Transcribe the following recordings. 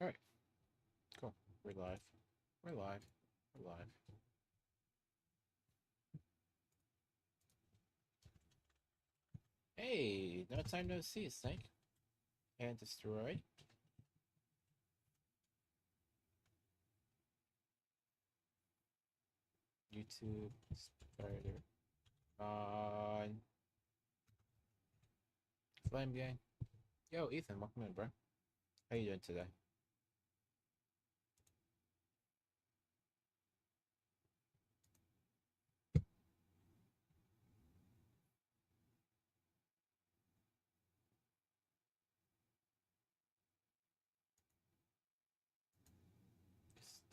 Alright, cool. We're live. We're live. We're live. Hey, no time no see, Snake. And Destroy. YouTube, Spider. On. Flame Gang. Yo, Ethan, welcome in, bro. How you doing today?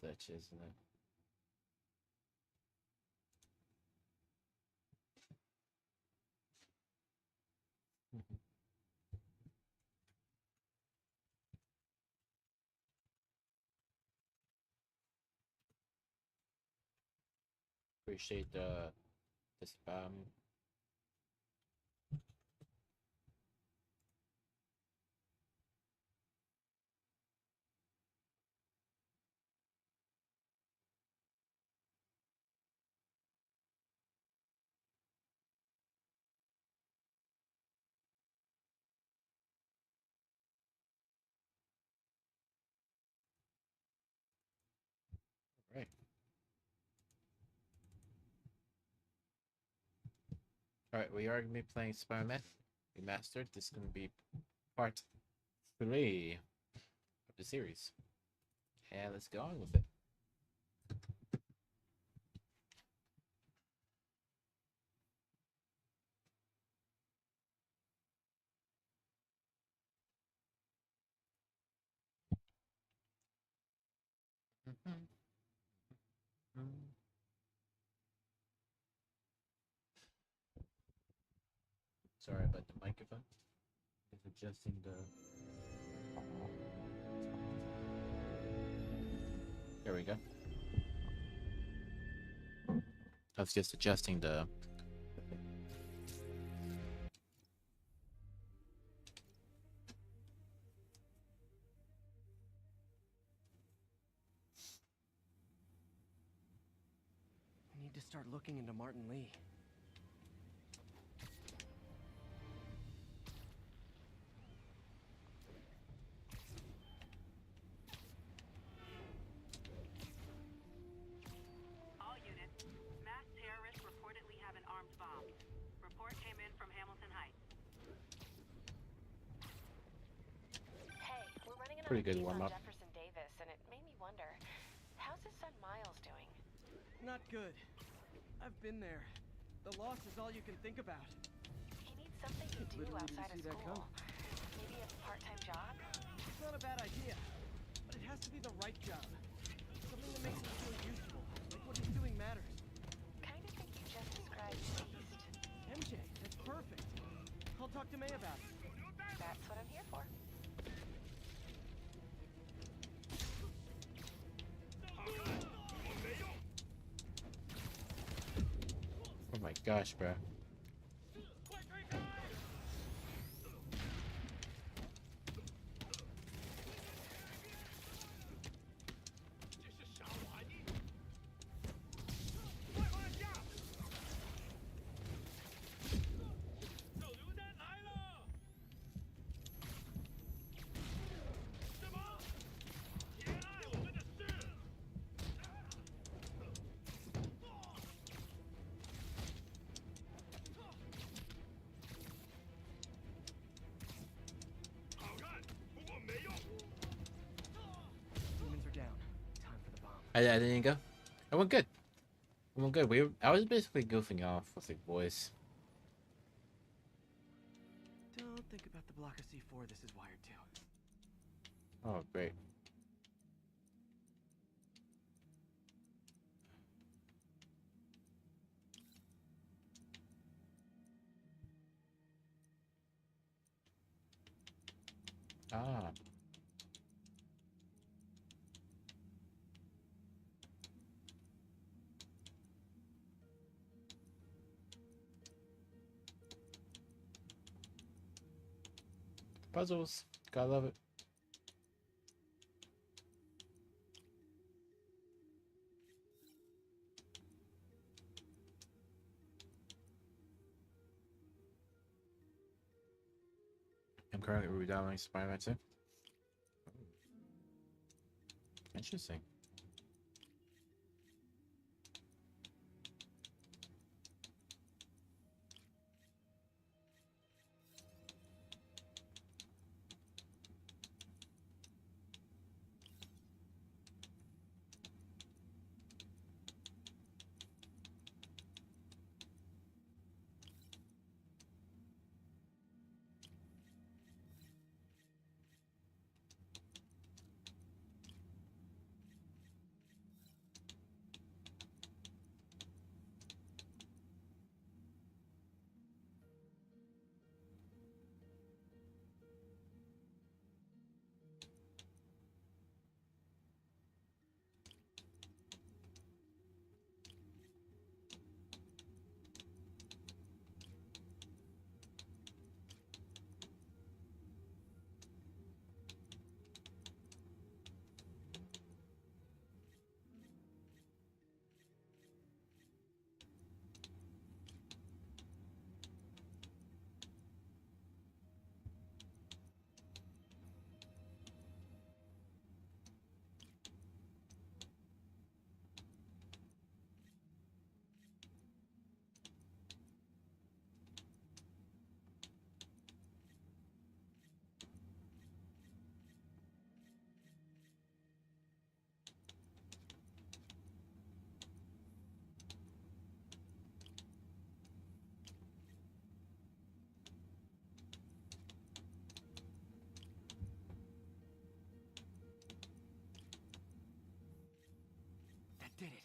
Stitch, isn't it? Appreciate the spam. Right. Alright, we are going to be playing Spider-Man Remastered. This is going to be part 3 of the series. And let's go on with it. Sorry about the microphone. It's adjusting the. There we go. I was just adjusting the. I need to start looking into Martin Lee. All units, masked terrorists reportedly have an armed bomb. Report came in from Hamilton Heights. Hey, we're running another Pretty good piece on warm-up. Jefferson Davis, and it made me wonder, how's his son Miles doing? Not good. I've been there. The loss is all you can think about. He needs something to do Literally outside of didn't see that school. coming. Maybe a part-time job? It's not a bad idea, but it has to be the right job. Something that makes him feel useful, like what he's doing matters. Kind of think you just described Beast. MJ, that's perfect. I'll talk to May about it. That's what I'm here for. Oh my gosh, bro. Humans are down. Time for the bomb. I didn't go. I went good. I went good. I was basically goofing off with the voice. Don't think about the block of C4 this is wired to. Oh, great. Ah. Puzzles. Gotta love it. apparently we're downloading Spider-Man 2. Interesting. That did it.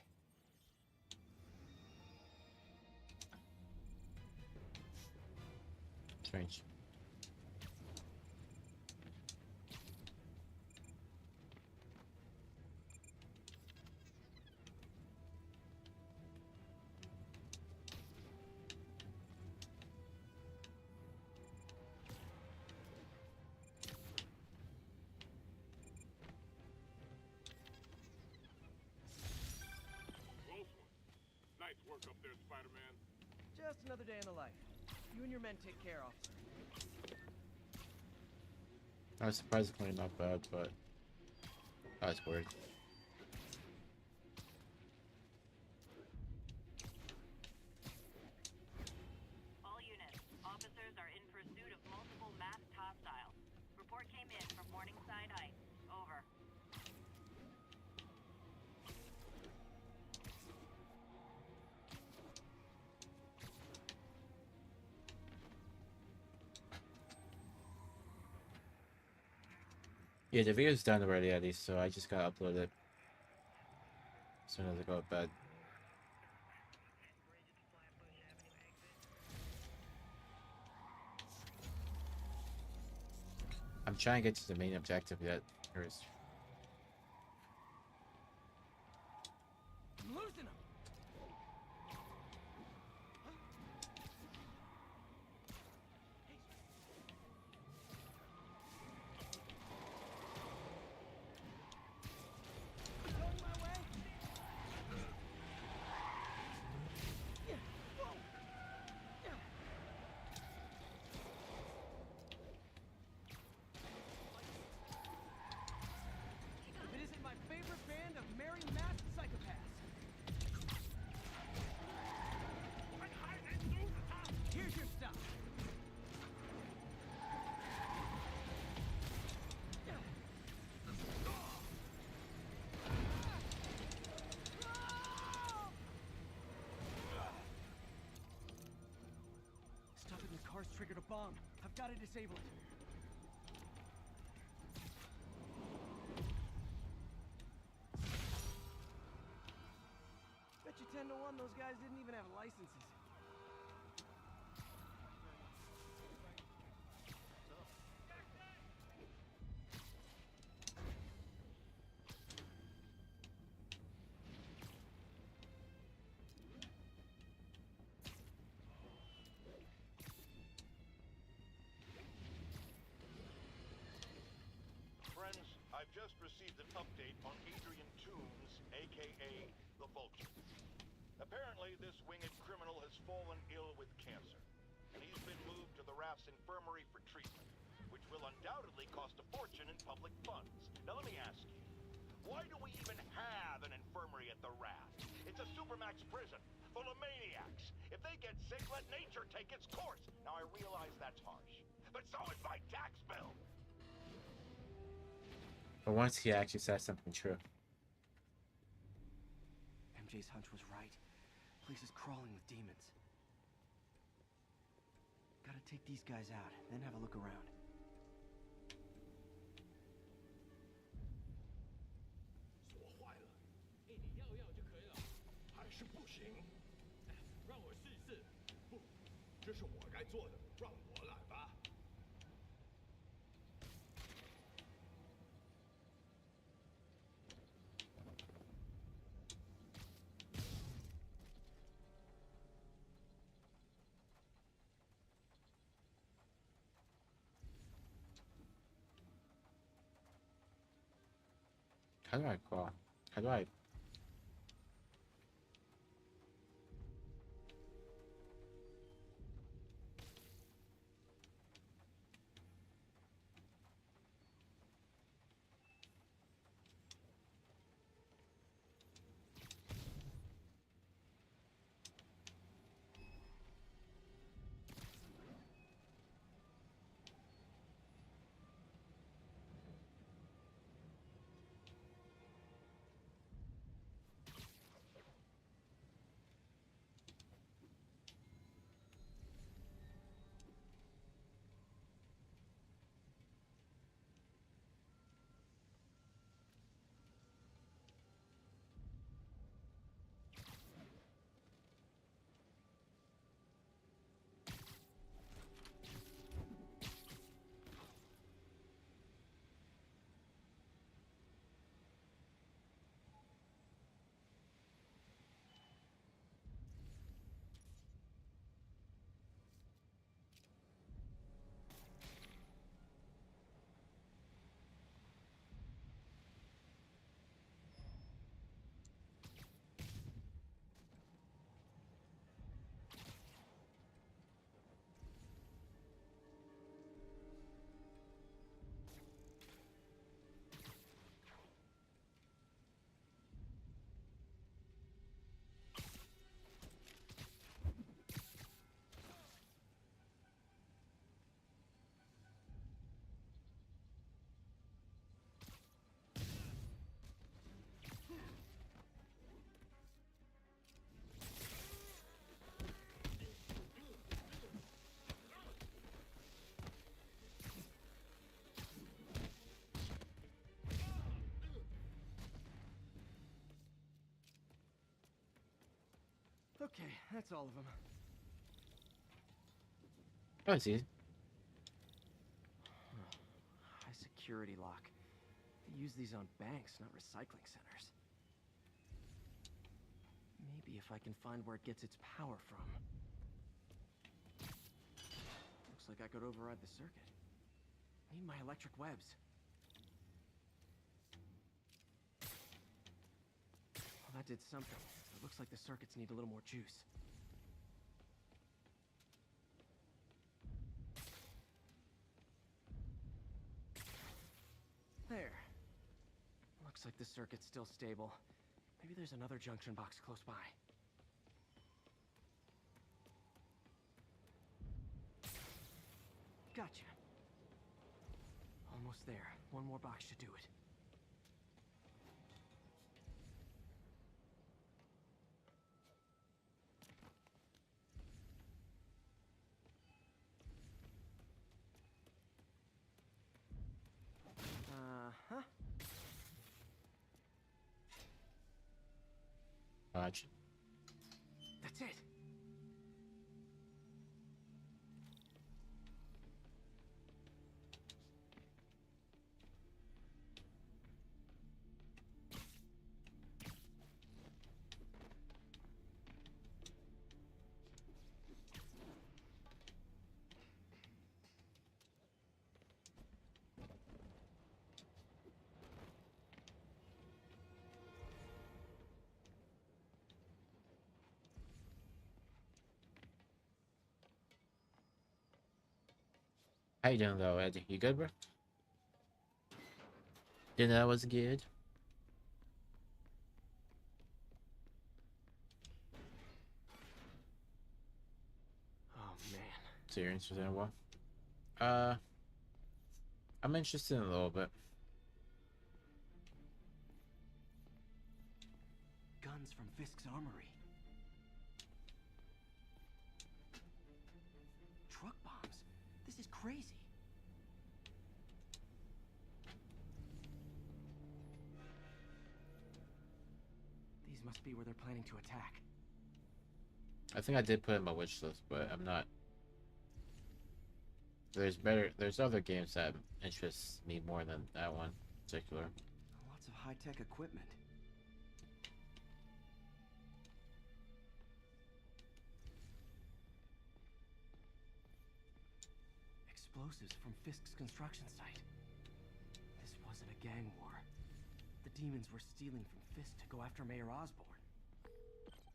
Strange. Close one. Nice work up there, Spider-Man. Just another day in the life. You and your men take care, officer. That was surprisingly not bad, but I was worried. All units, officers are in pursuit of multiple masked hostiles. Report came in from Morningside Heights. Over. Yeah, the video's done already, Eddie, so I just gotta upload it as soon as I go to bed. I'm trying to get to the main objective yet. First. I'm losing them. Going my way? Yeah. Whoa. Yeah. If it isn't my favorite band of merry masked psychopaths. Here's your stuff. Stopping the car's triggered a bomb. I've got to disable it. Bet you 10 to 1 those guys didn't even have licenses. Friends, I've just received an update on Adrian Toombs, aka the Vulture. Apparently, this winged criminal has fallen ill with cancer, and he's been moved to the RAF's infirmary for treatment, which will undoubtedly cost a fortune in public funds. Now let me ask you, why do we even have an infirmary at the Raft? It's a supermax prison full of maniacs. If they get sick, let nature take its course. Now I realize that's harsh, but so is my tax bill. For once, he actually said something true. MJ's hunch was right. Place is crawling with demons. Gotta take these guys out, then have a look around. 锁坏了，你要就可以了，还是不行？让我试一试。不，这是我该做的，让我来吧。How do I crawl? How do I? Okay, that's all of them. Oh, it's easy. High security lock. They use these on banks, not recycling centers. Maybe if I can find where it gets its power from. Looks like I could override the circuit. Need my electric webs. Well, that did something. It looks like the circuits need a little more juice. There. Looks like the circuit's still stable. Maybe there's another junction box close by. Gotcha. Almost there. One more box should do it. Uh-huh. Watch. That's it. How you doing though, Eddie? You good, bro? Dinner was good. Oh man. So you're interested in what? I'm interested in a little bit. Guns from Fisk's armory. Truck bombs. This is crazy. These must be where they're planning to attack. I think I did put it in my wish list, but I'm not. There's other games that interest me more than that one in particular. Lots of high-tech equipment. Explosives from Fisk's construction site. This wasn't a gang war. The demons were stealing from Fisk to go after Mayor Osborn.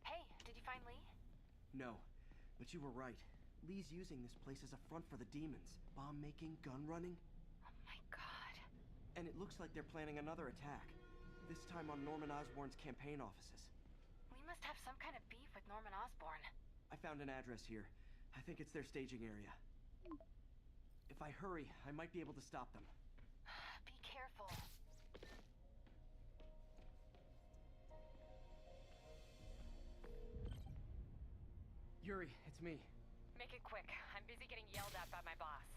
Hey, did you find Lee? No, but you were right. Lee's using this place as a front for the demons. Bomb making, gun running. Oh my god. And it looks like they're planning another attack. This time on Norman Osborn's campaign offices. Lee must have some kind of beef with Norman Osborn. I found an address here. I think it's their staging area. If I hurry, I might be able to stop them. Be careful. Yuri, it's me. Make it quick. I'm busy getting yelled at by my boss.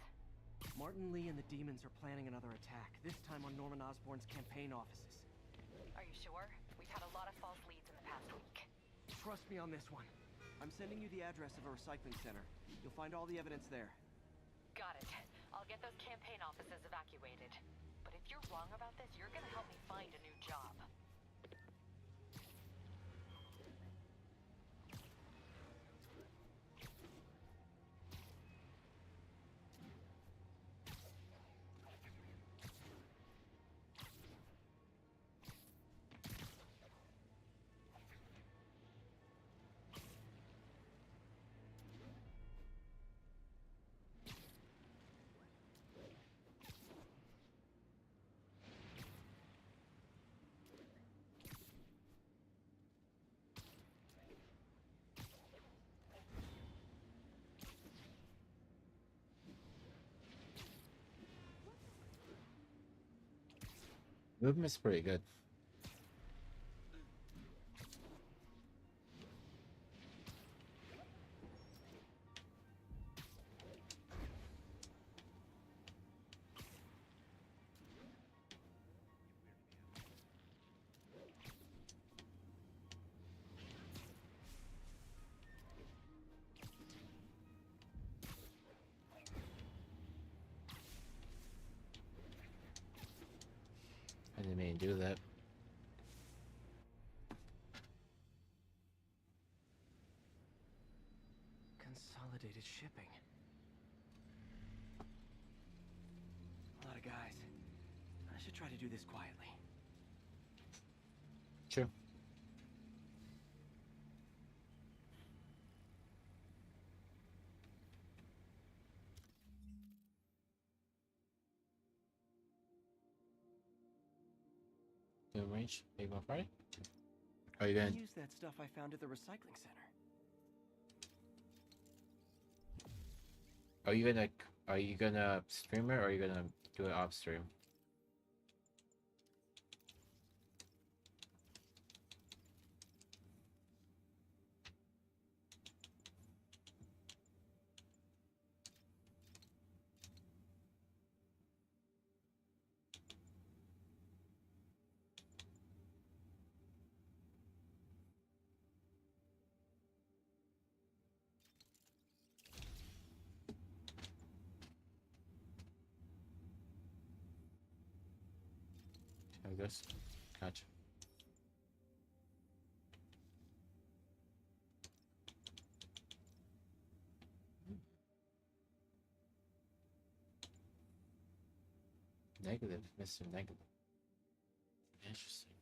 Martin Lee and the demons are planning another attack, this time on Norman Osborn's campaign offices. Are you sure? We've had a lot of false leads in the past week. Trust me on this one. I'm sending you the address of a recycling center. You'll find all the evidence there. Got it. I'll get those campaign offices evacuated. But if you're wrong about this, you're gonna help me find a new job. Movement's pretty good. I didn't mean to do that. Consolidated shipping. A lot of guys. I should try to do this quietly. True. Good range. Big one party. Are you gonna? Use that stuff I found at the recycling center. Are you gonna stream it or are you gonna do it off stream? I guess. Gotcha. Negative, Mr. Negative. Interesting.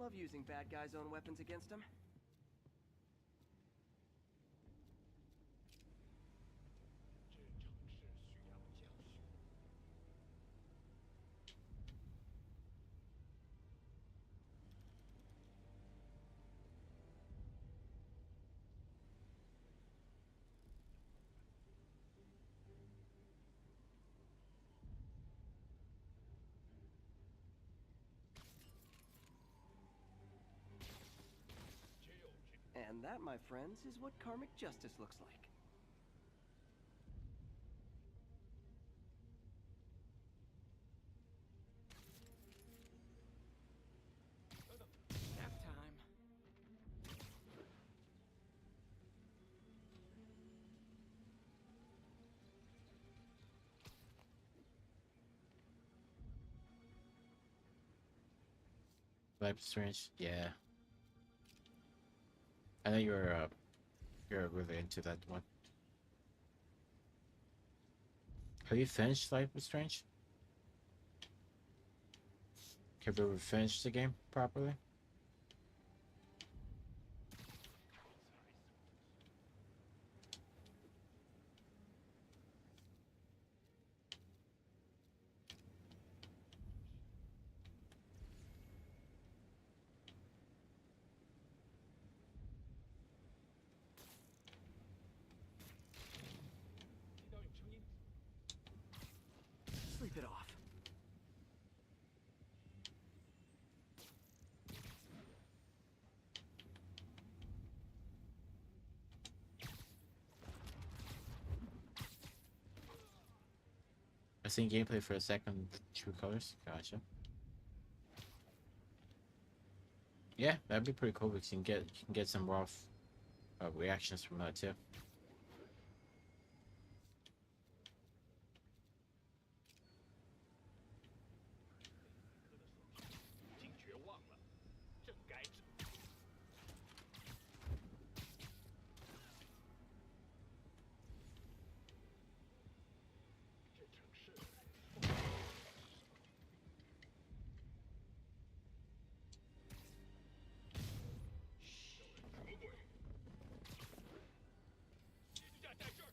Love using bad guys' own weapons against them. And that, my friends, is what karmic justice looks like. Nap time. Life is Strange, yeah. I know you're really into that one. Have you finished Life is Strange? Have you ever finished the game properly? Sleep it off. I've seen gameplay for a second. True colors, gotcha. Yeah, that'd be pretty cool because you can get some raw reactions from that too. 警觉忘了，正该治。这城市什么鬼？蜘蛛架在这儿。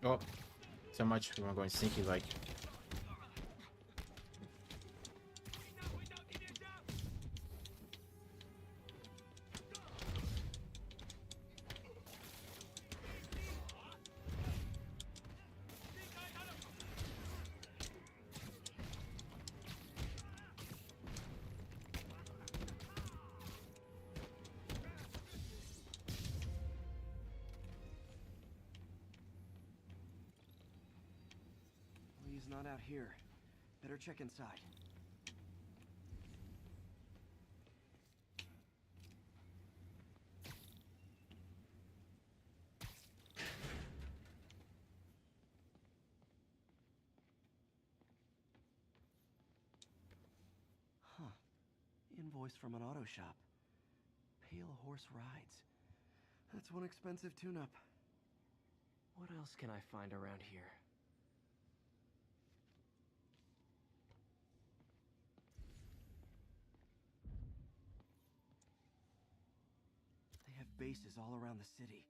Oh, so much we're going sneaky like. 回到地面上。避开他的。 Well, he's not out here. Better check inside. Huh. Invoice from an auto shop. Pale Horse Rides. That's one expensive tune-up. What else can I find around here? They have bases all around the city.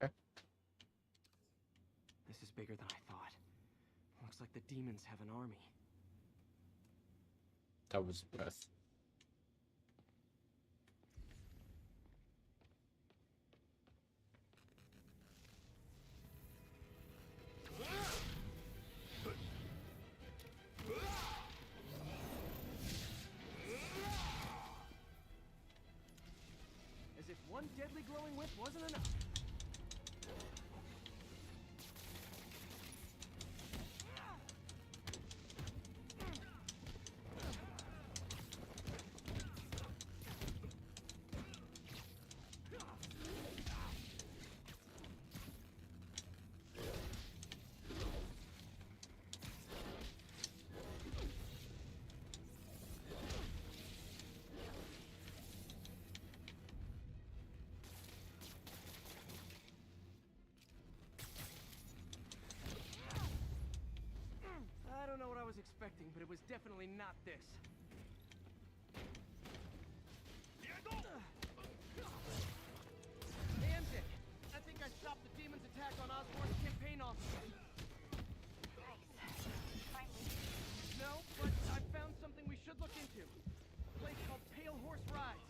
Okay. This is bigger than I thought. Looks like the demons have an army. That was breath. As if one deadly glowing whip wasn't enough. expecting, but it was definitely not this. Hey, MJ, I think I stopped the demon's attack on Osborn's campaign officer. Nice. Finally. No, but I found something we should look into. A place called Pale Horse Rides.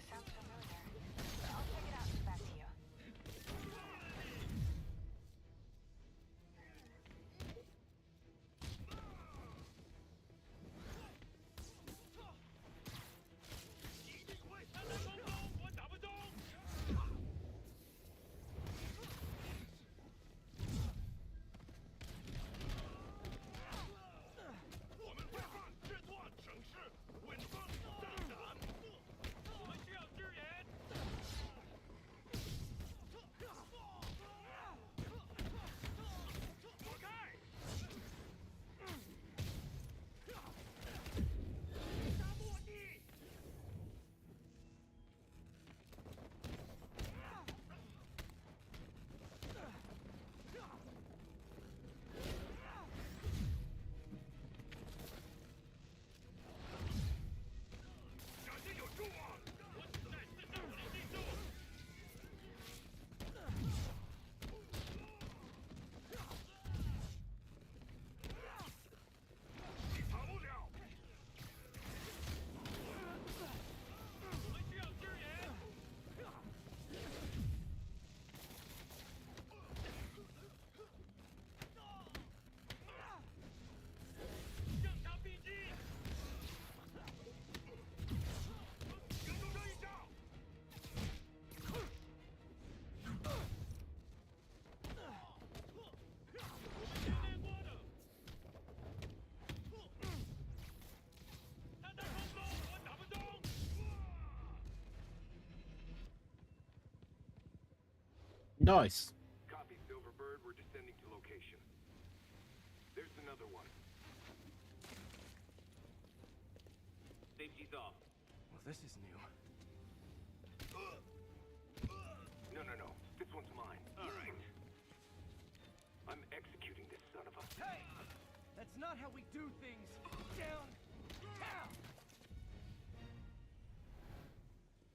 Sounds familiar. I'll check it out and get back to you. Nice. Copy, Silverbird. We're descending to location. There's another one. Safety's off. Well, this is new. No. This one's mine. All right. I'm executing this son of a... Hey! That's not how we do things. Down! Down!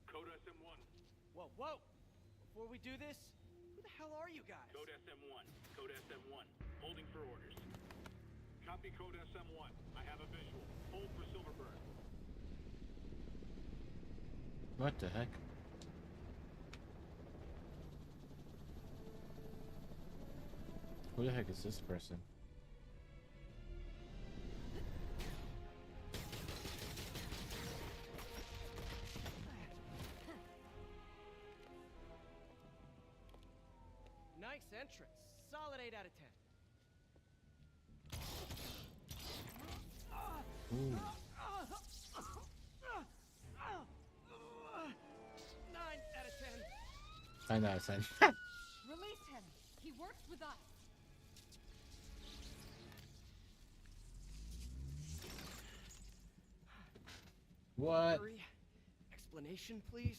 Code SM1. Whoa! Before we do this, who the hell are you guys? Code SM1. Code SM1. Holding for orders. Copy code SM1. I have a visual. Hold for Silverbird. What the heck? Who the heck is this person? Nice entrance. Solid 8 out of 10. Ooh. 9 out of 10. I know, son. Release him. He works with us. What? Hurry. Explanation, please.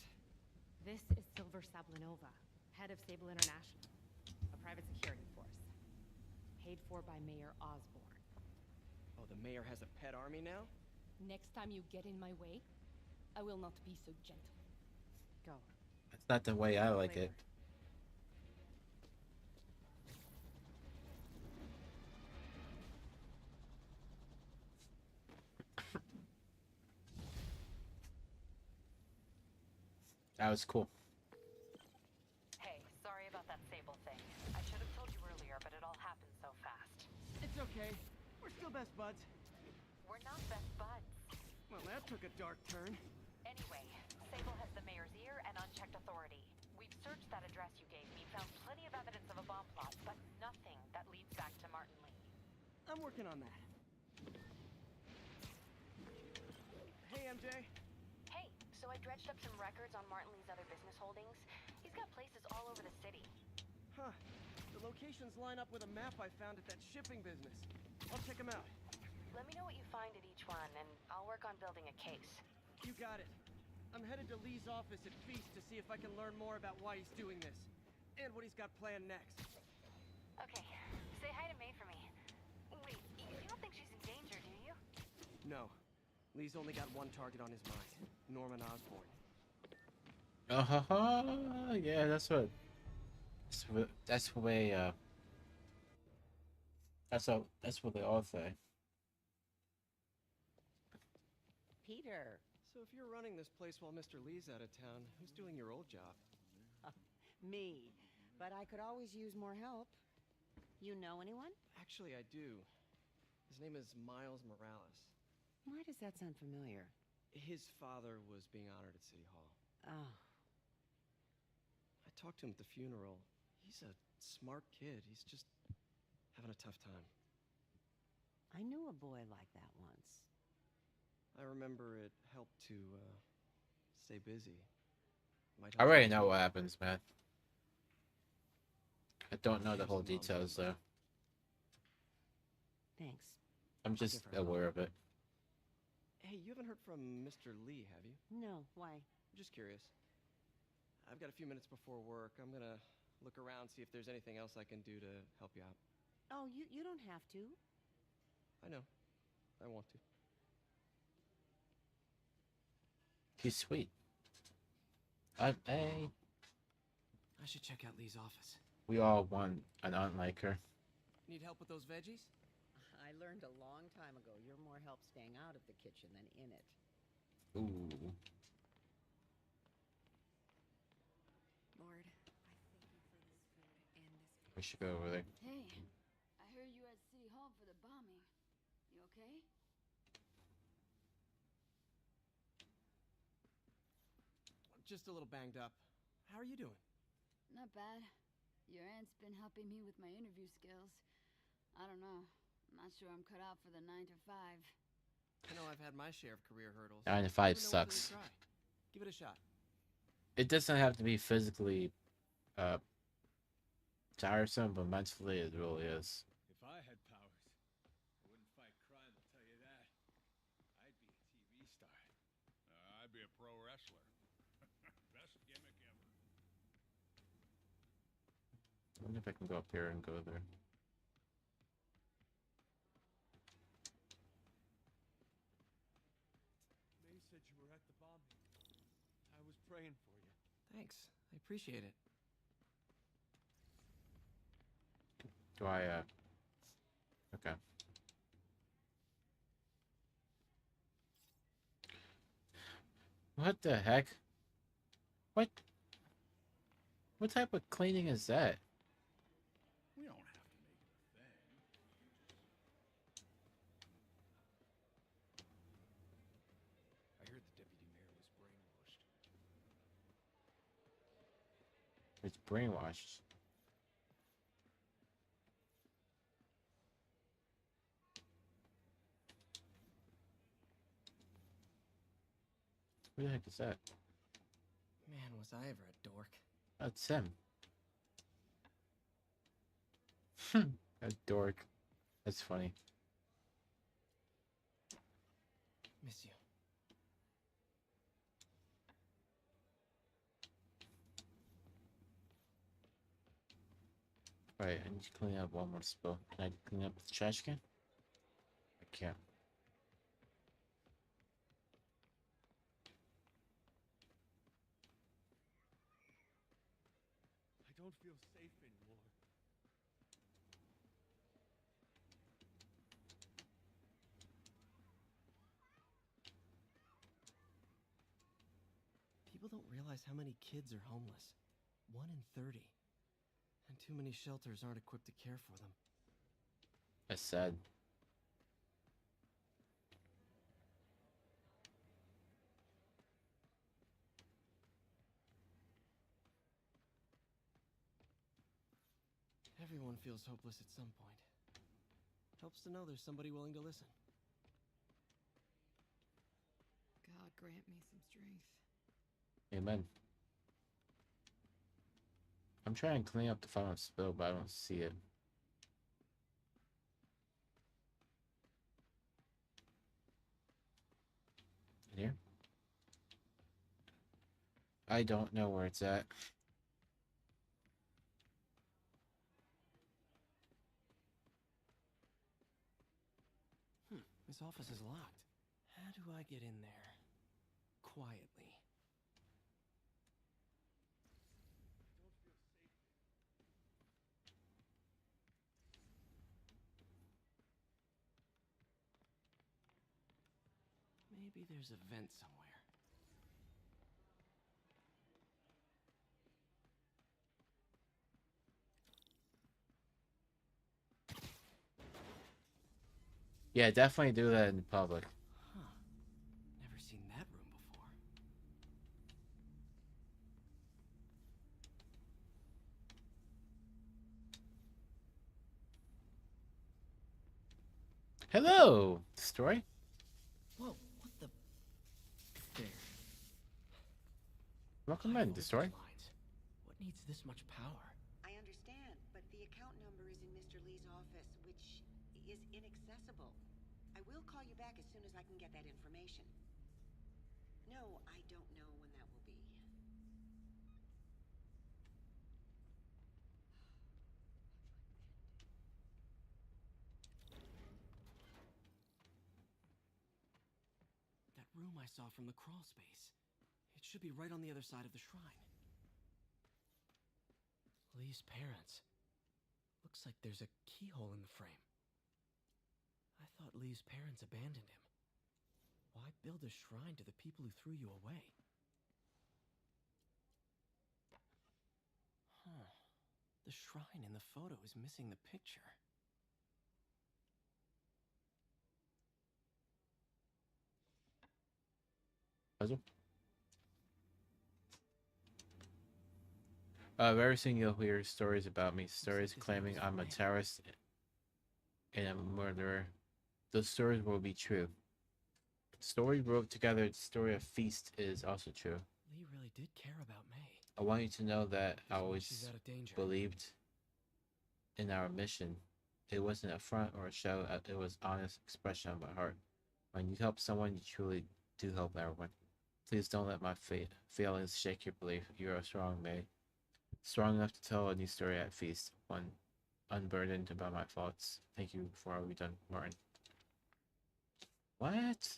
This is Silver Sablinova, head of Sable International, a private security force, paid for by Mayor Osborn. Oh, the mayor has a pet army now? Next time you get in my way, I will not be so gentle. Go. That's not the way I like it. That was cool. Hey, sorry about that Sable thing. I should have told you earlier, but it all happened so fast. It's okay. We're still best buds. We're not best buds. Well, that took a dark turn. Anyway, Sable has the mayor's ear and unchecked authority. We've searched that address you gave me, found plenty of evidence of a bomb plot, but nothing that leads back to Martin Lee. I'm working on that. Hey, MJ. Hey, so I dredged up some records on Martin Lee's other business holdings. He's got places all over the city. Huh. The locations line up with a map I found at that shipping business. I'll check them out. Let me know what you find at each one, and I'll work on building a case. You got it. I'm headed to Lee's office at Feast to see if I can learn more about why he's doing this. And what he's got planned next. Okay, say hi to May for me. Wait, No. Lee's only got one target on his mind. Norman Osborn. Yeah, that's what they all say. Peter. So if you're running this place while Mr. Lee's out of town, who's doing your old job? Me. But I could always use more help. You know anyone? Actually, I do. His name is Miles Morales. Why does that sound familiar? His father was being honored at City Hall. Oh. I talked to him at the funeral. He's a smart kid. He's just having a tough time. I knew a boy like that once. I remember it helped to stay busy. I already know what happens, man. I don't know the whole details though. Thanks. I'm just aware of it. Hey, you haven't heard from Mr. Lee, have you? No, why? I'm just curious. I've got a few minutes before work. I'm gonna look around, see if there's anything else I can do to help you out. Oh, you don't have to. I know. I want to. He's sweet. I should check out Lee's office. We all want an aunt like her. Need help with those veggies? I learned a long time ago you're more help staying out of the kitchen than in it. Ooh. Lord, I thank you for this food and this. We should go over there. Hey, I heard you at City Hall for the bombing. You okay? Just a little banged up. How are you doing? Not bad. Your aunt's been helping me with my interview skills. I don't know. I'm not sure I'm cut out for the 9 to 5. I know I've had my share of career hurdles. 9 to 5 sucks. Give it a shot. It doesn't have to be physically tiresome, but mentally it really is. If I had powers, I wouldn't fight crime, I'll tell you that. I'd be a TV star. I'd be a pro wrestler. Best gimmick ever. I wonder if I can go up here and go there. May said you were at the bombing. I was praying for you. Thanks. I appreciate it. Do I, okay. What the heck? What type of cleaning is that? We don't have to make it a thing. I heard the deputy mayor was brainwashed. It's brainwashed. Who the heck is that? Man, was I ever a dork. That's him. A dork. That's funny. Miss you. Alright, I need to clean up one more spill. Can I clean up the trash can? I can't. I don't feel safe anymore. People don't realize how many kids are homeless. 1 in 30. And too many shelters aren't equipped to care for them. That's sad. Everyone feels hopeless at some point. Helps to know there's somebody willing to listen. God grant me some strength. Amen. I'm trying to clean up the final spill, but I don't see it. In here? I don't know where it's at. This office is locked. How do I get in there? Quietly. Maybe there's a vent somewhere. Yeah, definitely do that in public. Huh. Never seen that room before. Hello, Destroy. Whoa, what the? There. Welcome High in, Destroy. voltage lines. What needs this much power? I understand, but the account number is in Mr. Lee's office, which is inaccessible. I will call you back as soon as I can get that information. No, I don't know when that will be. That room I saw from the crawl space. It should be right on the other side of the shrine. Lee's parents. Looks like there's a keyhole in the frame. I thought Lee's parents abandoned him. Why build a shrine to the people who threw you away? Huh. The shrine in the photo is missing the picture. Puzzle. Very soon you'll hear stories about me. Stories claiming I'm a terrorist and a murderer. Those stories will be true. The story we wrote together, the story of Feast, is also true. Lee really did care about May. I want you to know that I She's always out of danger. believed in our mission. It wasn't a front or a show. It was honest expression of my heart. When you help someone, you truly do help everyone. Please don't let my feelings shake your belief. You are strong, May. Strong enough to tell a new story at Feast. One unburdened about my faults. Thank you for all you've done, Martin. What?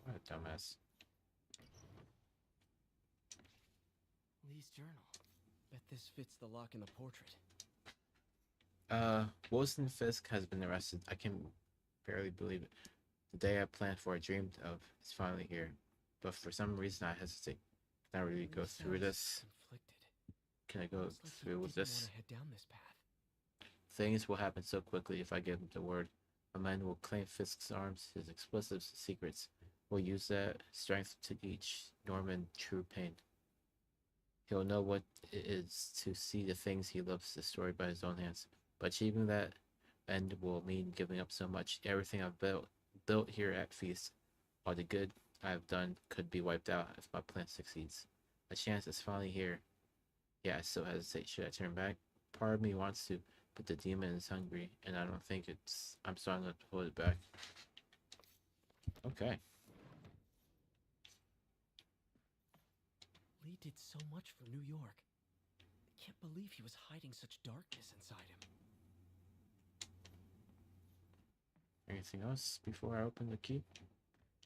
What a dumbass. Lee's journal. Bet this fits the lock in the portrait. Wilson Fisk has been arrested. I can barely believe it. The day I planned for, I dreamed of, is finally here. But for some reason, I hesitate. Can I really go through this? Conflicted. Can I go Looks like he through with didn't this? want to head down this path. Things will happen so quickly if I give him the word. A man will claim Fisk's arms, his explosives, secrets. Will use that strength to teach Norman true pain. He'll know what it is to see the things he loves destroyed by his own hands. But achieving that end will mean giving up so much. Everything I've built here at Feast, all the good I've done could be wiped out if my plan succeeds. A chance is finally here. Yeah, I still hesitate. Should I turn back? Part of me wants to, but the demon is hungry, and I don't think I'm strong enough to hold it back. Okay. Lee did so much for New York. I can't believe he was hiding such darkness inside him. Anything else before I open the key?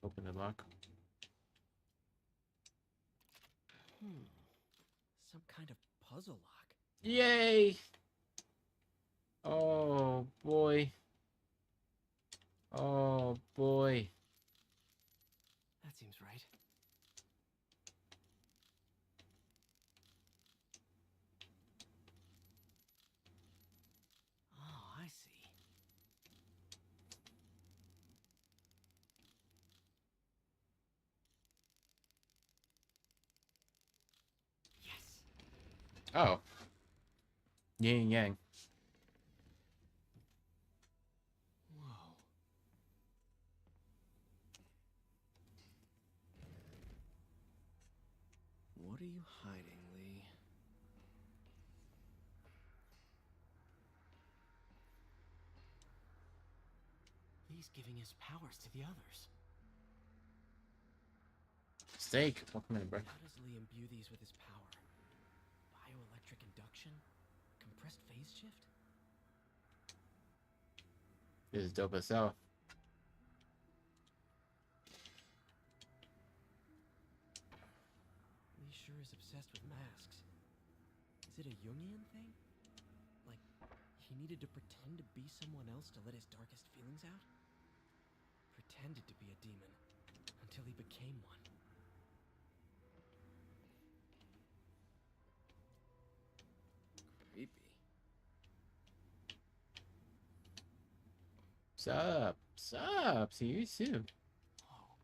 Open the lock. Some kind of puzzle lock. Yay! Oh boy. Oh boy. That seems right. Oh, I see. Yes. Oh. Yin yang. Whoa. What are you hiding, Lee? Lee's giving his powers to the others. Steak. Welcome in, bro. How does Lee imbue these with his power? Bioelectric induction? Compressed phase shift? This is dope as hell. sure is obsessed with masks. Is it a Jungian thing? Like, he needed to pretend to be someone else to let his darkest feelings out? Pretended to be a demon until he became one. Creepy. Sup? Sup? See you soon. Whoa.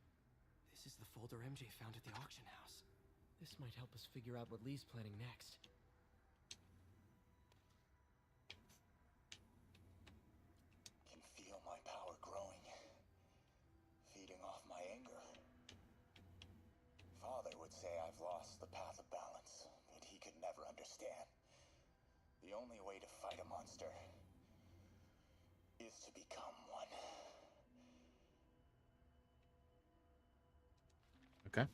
This is the folder MJ found at the auction house. This might help us figure out what Lee's planning next. Can feel my power growing, feeding off my anger. Father would say I've lost the path of balance, but he could never understand. The only way to fight a monster is to become one. Okay.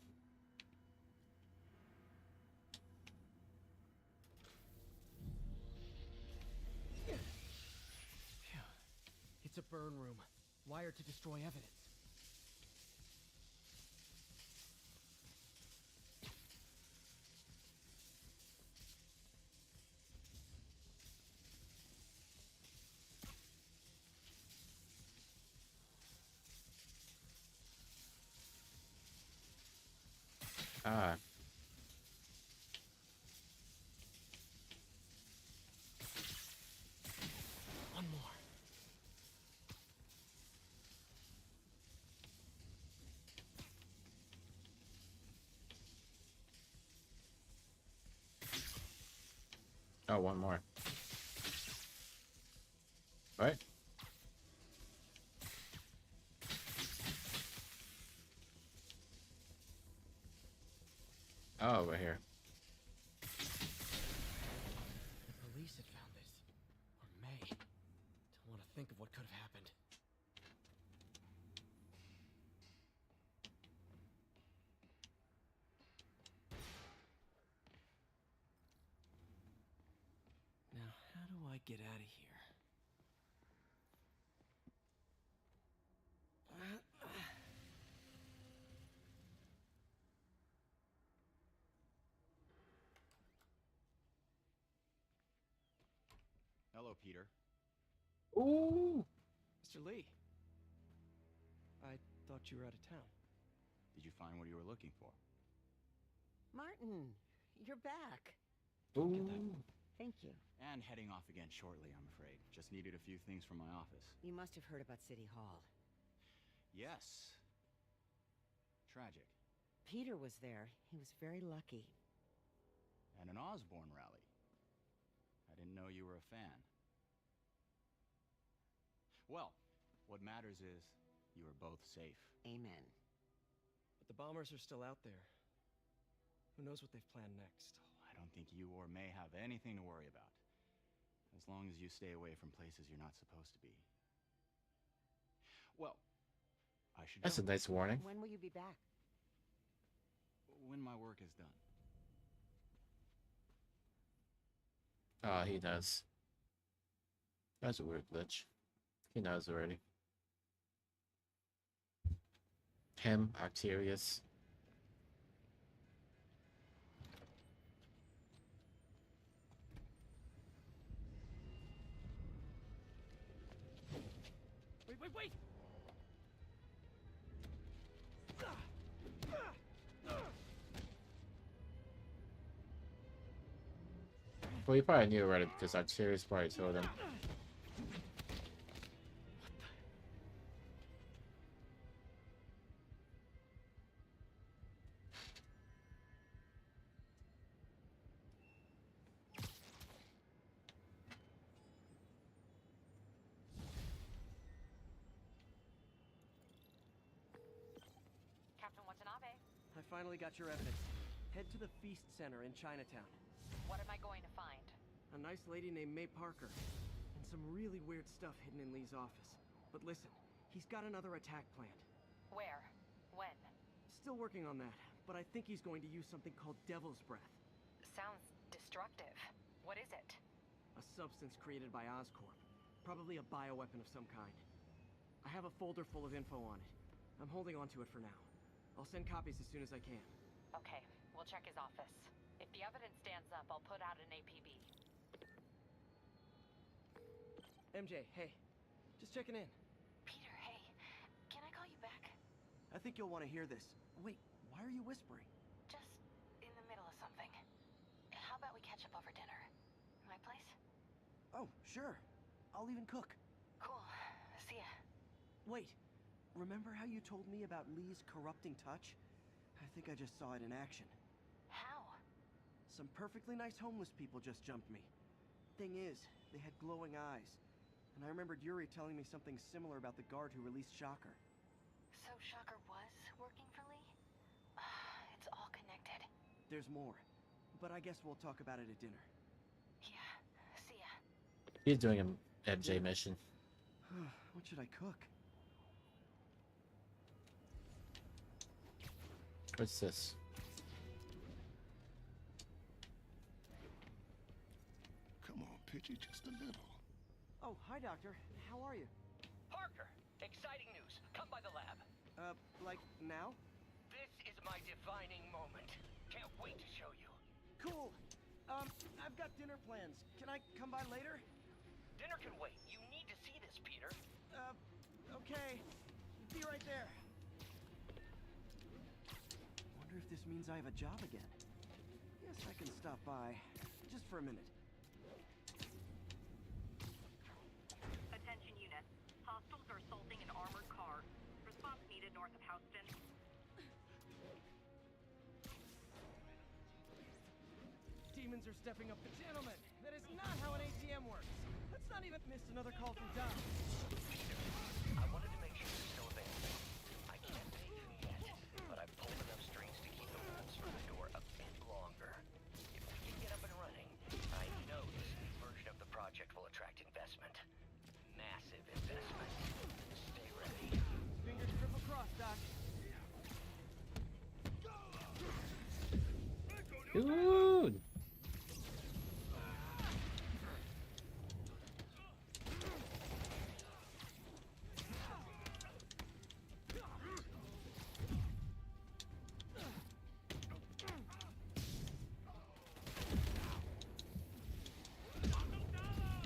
Phew. It's a burn room, wired to destroy evidence. Ah. One more. Oh, one more. Right? Oh, over here. The police had found this. Or may. Don't want to think of what could have happened. Now, how do I get out of here? Hello, Peter. Ooh. Mr. Lee. I thought you were out of town. Did you find what you were looking for? Martin, you're back. Ooh. Thank you. And heading off again shortly, I'm afraid. Just needed a few things from my office. You must have heard about City Hall. Yes. Tragic. Peter was there. He was very lucky. And an Osborne rally. I didn't know you were a fan. Well, what matters is you are both safe. Amen. But the bombers are still out there. Who knows what they've planned next? I don't think you or May have anything to worry about. As long as you stay away from places you're not supposed to be. Well, I should That's a go. nice warning. When will you be back? When my work is done. Oh, he knows. That's a weird glitch. He knows already. Him, Arterius. Wait! Well, you probably knew already because Arterius probably told him. Captain Watanabe, I finally got your evidence. Head to the Feast Center in Chinatown. what am I going to find? A nice lady named May Parker. And some really weird stuff hidden in Lee's office. But listen, he's got another attack planned. Where? When? Still working on that, but I think he's going to use something called Devil's Breath. Sounds destructive. What is it? A substance created by Oscorp. Probably a bioweapon of some kind. I have a folder full of info on it. I'm holding on to it for now. I'll send copies as soon as I can. Okay, We'll check his office. If the evidence stands up, I'll put out an APB. MJ, hey. Just checking in. Peter, hey. Can I call you back? I think you'll want to hear this. Wait, why are you whispering? Just in the middle of something. How about we catch up over dinner? My place? Oh, sure. I'll even cook. Cool. See ya. Wait. Remember how you told me about Lee's corrupting touch? I think I just saw it in action. How? Some perfectly nice homeless people just jumped me. Thing is, they had glowing eyes. And I remembered Yuri telling me something similar about the guard who released Shocker. So Shocker was working for Lee? It's all connected. There's more. But I guess we'll talk about it at dinner. Yeah. See ya. He's doing an MJ mission. What should I cook? What's this? Come on, Pidgey, just a little. Oh, hi, Doctor. How are you? Parker, exciting news. Come by the lab. Like now? This is my defining moment. Can't wait to show you. Cool. I've got dinner plans. Can I come by later? Dinner can wait. You need to see this, Peter. Okay. Be right there. Wonder if this means I have a job again. Guess I can stop by. Just for a minute. Attention units. Hostiles are assaulting an armored car. Response needed north of Houston. Demons are stepping up the gentleman. That is not how an ATM works. Let's not even miss another call from Doc. I wanted to make sure you're still available. I can't pay you yet, but I've pulled enough strings to keep the wolves from the door a bit longer. If we can get up and running, I know this new version of the project will attract investment. Massive investment. Stay ready. Fingers triple crossed, Doc. Dude!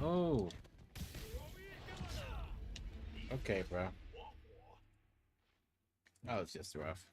Oh. Okay, bro. That was just rough.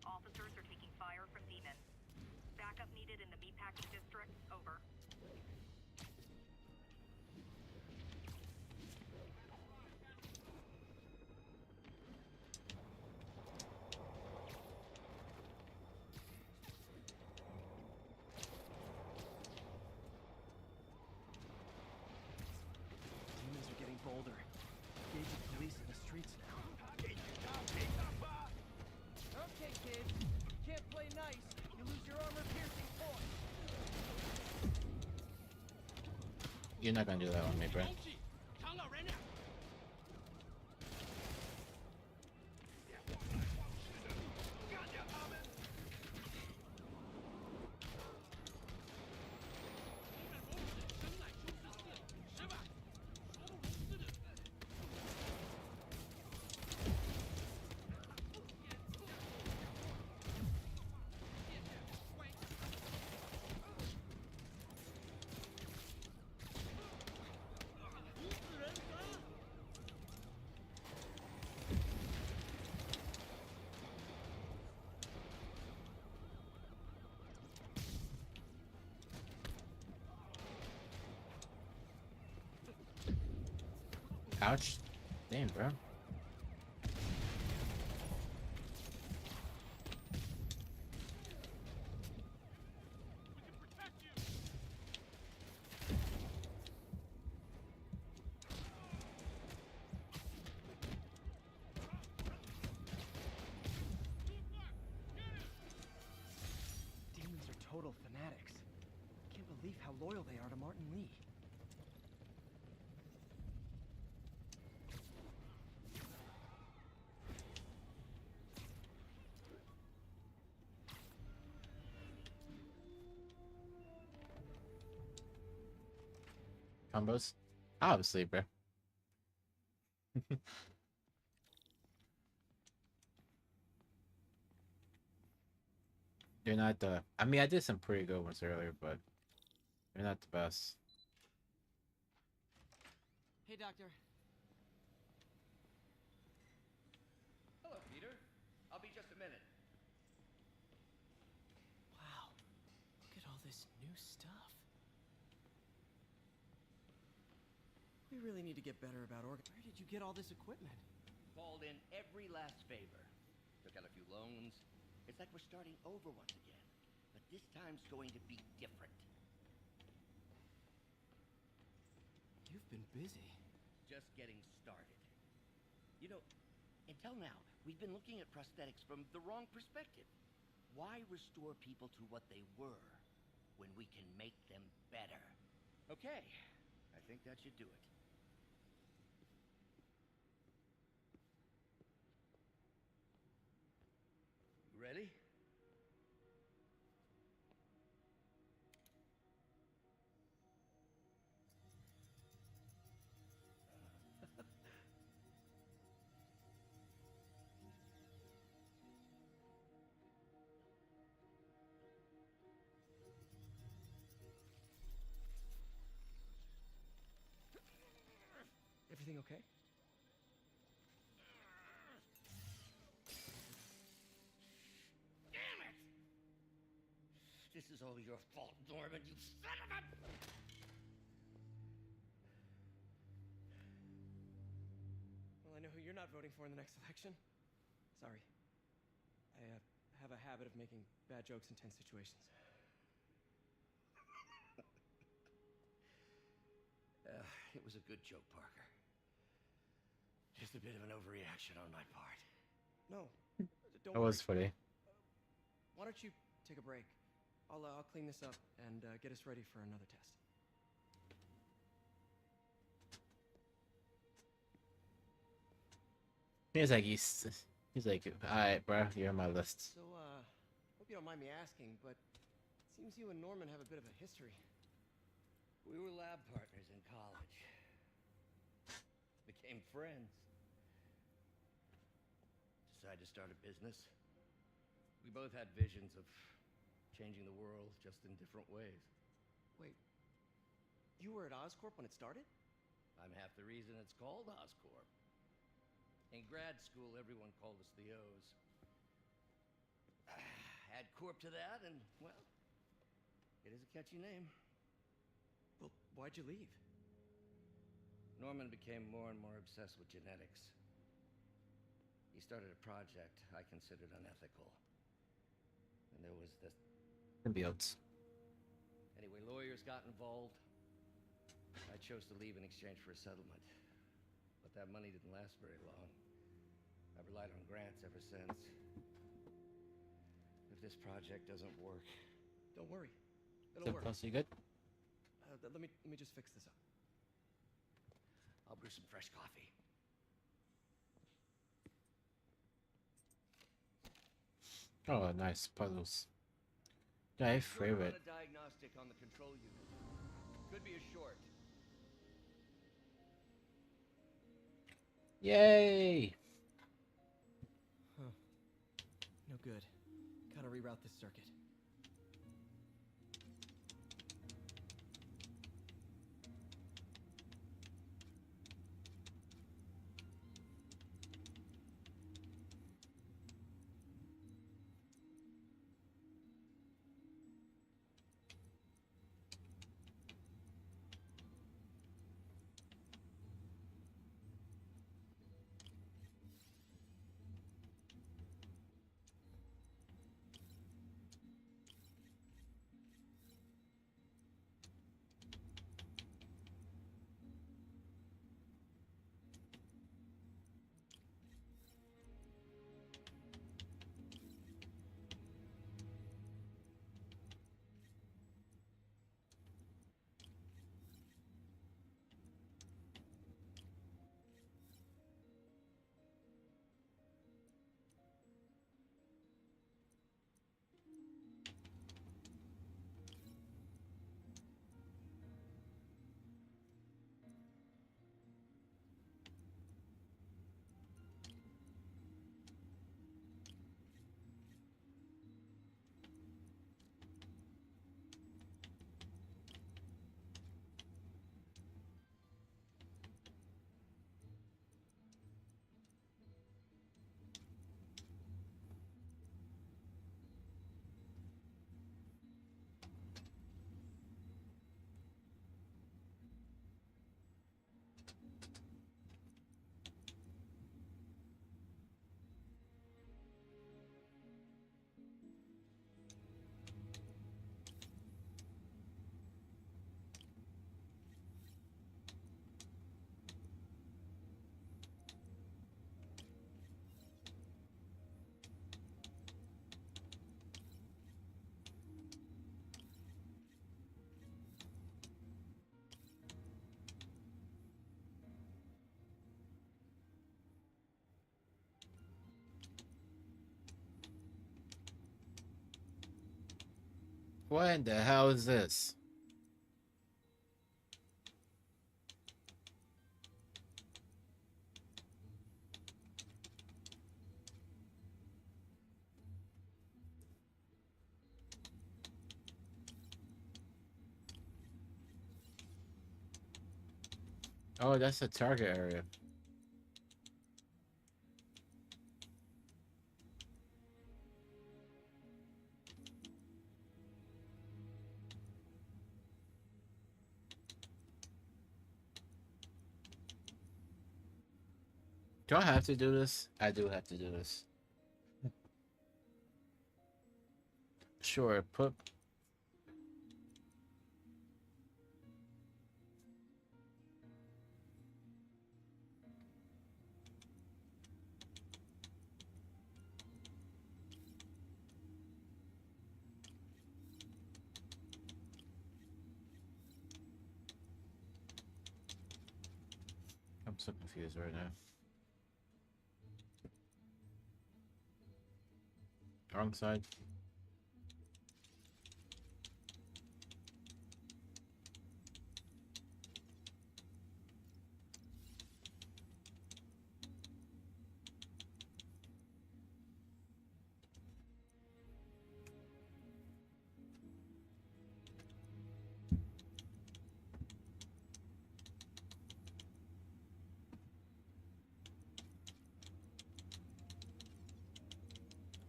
Officers are taking fire from demons. Backup needed in the meatpacking district. Over. Demons are getting bolder. Engaging police in the streets now. Okay, kids. You can't play nice. You lose your armor-piercing point. You're not gonna do that on me, bro. Ouch. Damn, bro. Demons are total fanatics. Can't believe how loyal they are to Martin Lee. combos? Obviously, bro. They're not the. I mean, I did some pretty good ones earlier, but they're not the best. Hey, Doctor. Hello, Peter. I'll be just a minute. Wow. Look at all this new stuff. We really need to get better about Where did you get all this equipment? Called in every last favor. Took out a few loans. It's like we're starting over once again. But this time's going to be different. You've been busy. Just getting started. You know, until now, we've been looking at prosthetics from the wrong perspective. Why restore people to what they were when we can make them better? Okay, I think that should do it. You ready? Everything okay? Damn it! This is all your fault, Norman, you son of a... Well, I know who you're not voting for in the next election. Sorry. I have a habit of making bad jokes in tense situations. It was a good joke, Parker. Just a bit of an overreaction on my part. No, don't That worry. was funny. Why don't you take a break? I'll clean this up and get us ready for another test. He's like, all right, bro, you're on my list. So, hope you don't mind me asking, but it seems you and Norman have a bit of a history. We were lab partners in college. Became friends. Decided to start a business. We both had visions of changing the world, just in different ways. Wait, you were at Oscorp when it started? I'm half the reason it's called Oscorp. In grad school, everyone called us the O's. Add Corp to that, and, well, it is a catchy name. Well, why'd you leave? Norman became more and more obsessed with genetics. He started a project I considered unethical. And there was this... Symbiotes. Anyway, lawyers got involved. I chose to leave in exchange for a settlement. But that money didn't last very long. I've relied on grants ever since. If this project doesn't work... Don't worry. It'll work. You good? Let me just fix this up. I'll brew some fresh coffee. Oh, nice puzzles. My favorite. A diagnostic on the control unit. Could be a short. Yay! Huh. No good. Gotta reroute this circuit. What in the hell is this? Oh, that's the target area. Do I have to do this? I do have to do this. Sure, put... I'm so confused right now. Wrong side.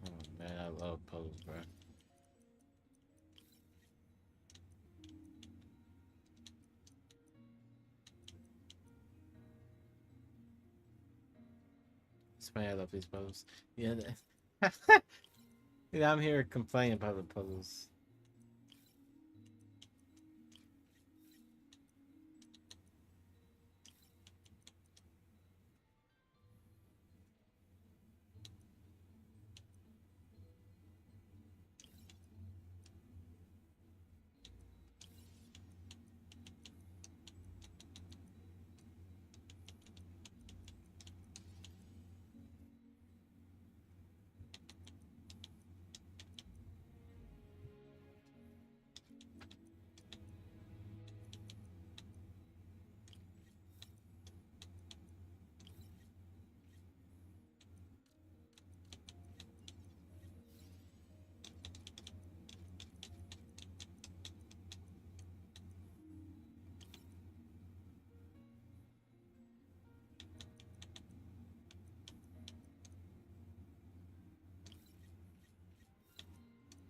Oh man, I love puzzles, bro. It's funny, I love these puzzles. Yeah, yeah, I'm here complaining about the puzzles.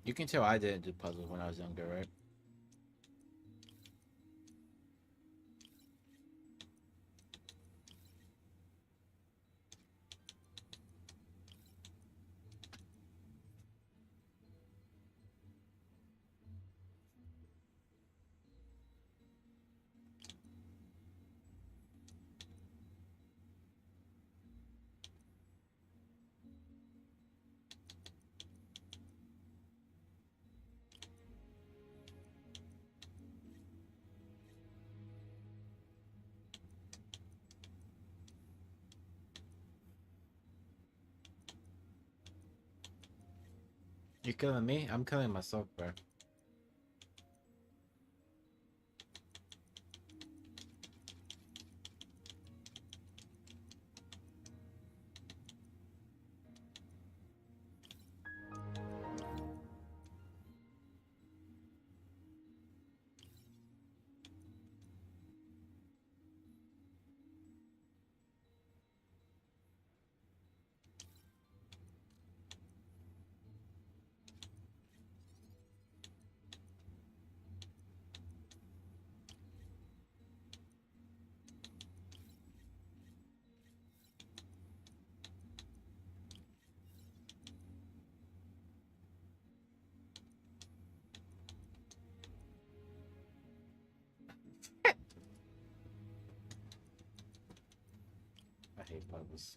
You can tell I didn't do puzzles when I was younger, right? You killing me? I'm killing myself, bro. I hate puzzles.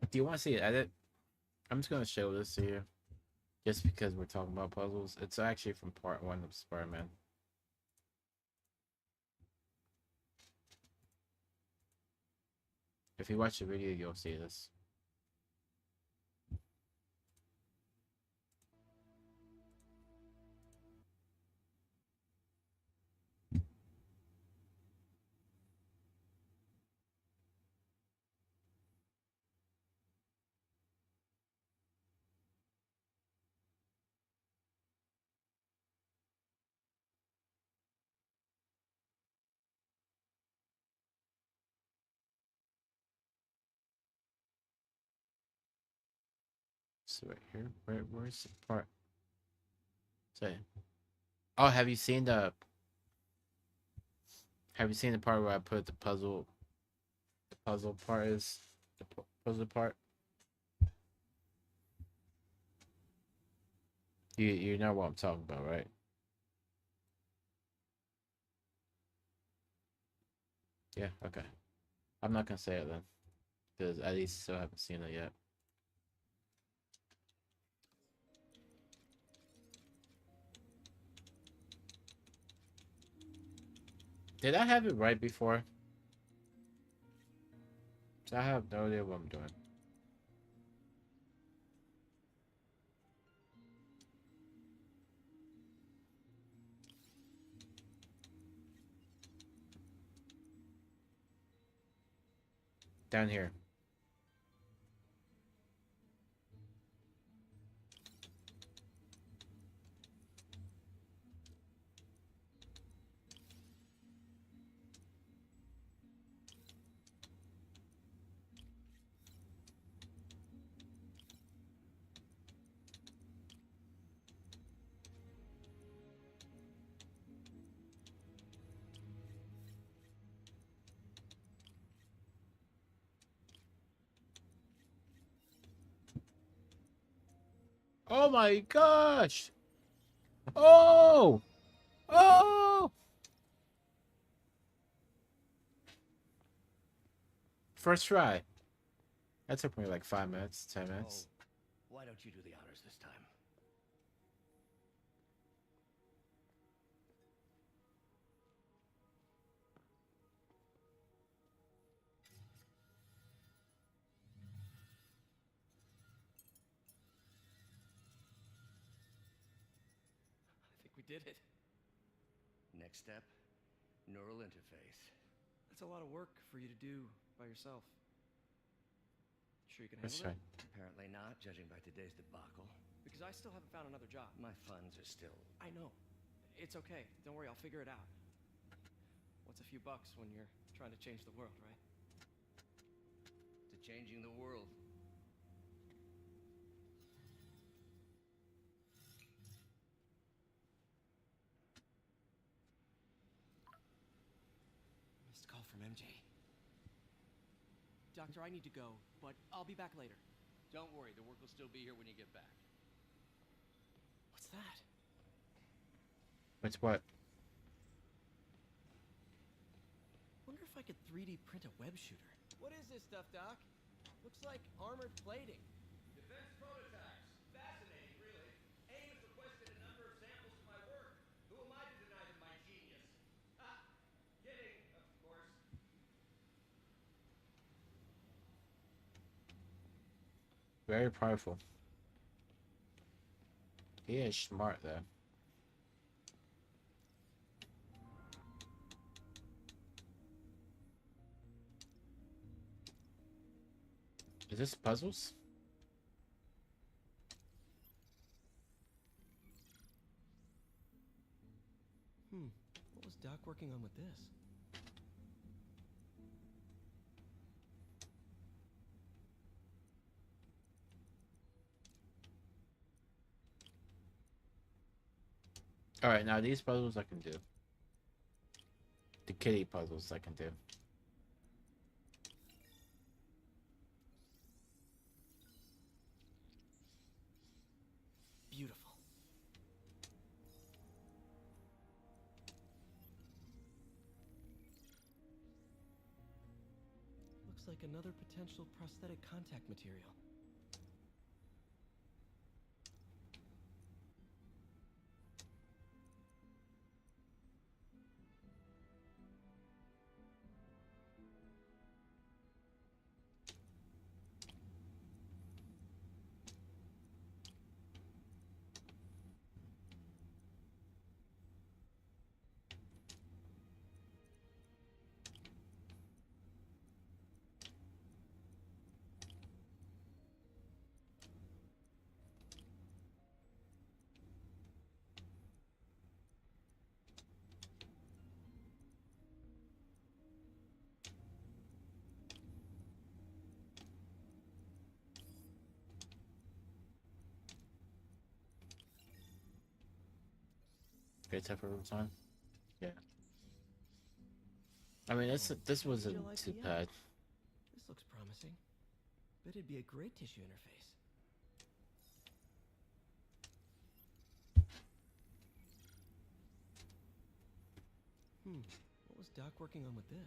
Do you want to see it edit? I'm just gonna show this to you, just because we're talking about puzzles. It's actually from part 1 of Spider-Man. If you watch the video, you'll see this. parts right here. Where's the part? Say. Oh, have you seen the part where I put the puzzle? The puzzle part is the puzzle part. You know what I'm talking about, right? Yeah. Okay. I'm not gonna say it then, because at least still haven't seen it yet. Did I have it right before? I have no idea what I'm doing. Down here. Oh my gosh! Oh! Oh! First try. That took me like 5 minutes, 10 minutes. Oh, why don't you do the honors this time? I think we did it. Next step, neural interface. That's a lot of work for you to do by yourself. Sure you can First handle try. it? Apparently not, judging by today's debacle. Because I still haven't found another job. My funds are still... I know. It's okay. Don't worry, I'll figure it out. What's a few bucks when you're trying to change the world, right? to changing the world. Missed call from MJ. Doctor, I need to go, but I'll be back later. Don't worry, the work will still be here when you get back. What's that? What's what? Wonder if I could 3D print a web shooter. What is this stuff, Doc? Looks like armored plating. Defense prototypes. Fascinating, really. AIM has requested a number of samples of my work. Who am I to deny them my genius? Ah, kidding, of course. Very powerful. He is smart though. Is this puzzles? What was Doc working on with this? Alright, now these puzzles I can do. The kitty puzzles I can do. Beautiful. Looks like another potential prosthetic contact material. type of time. Yeah. I mean, this wasn't too bad. This looks promising. Bet it'd be a great tissue interface. What was Doc working on with this?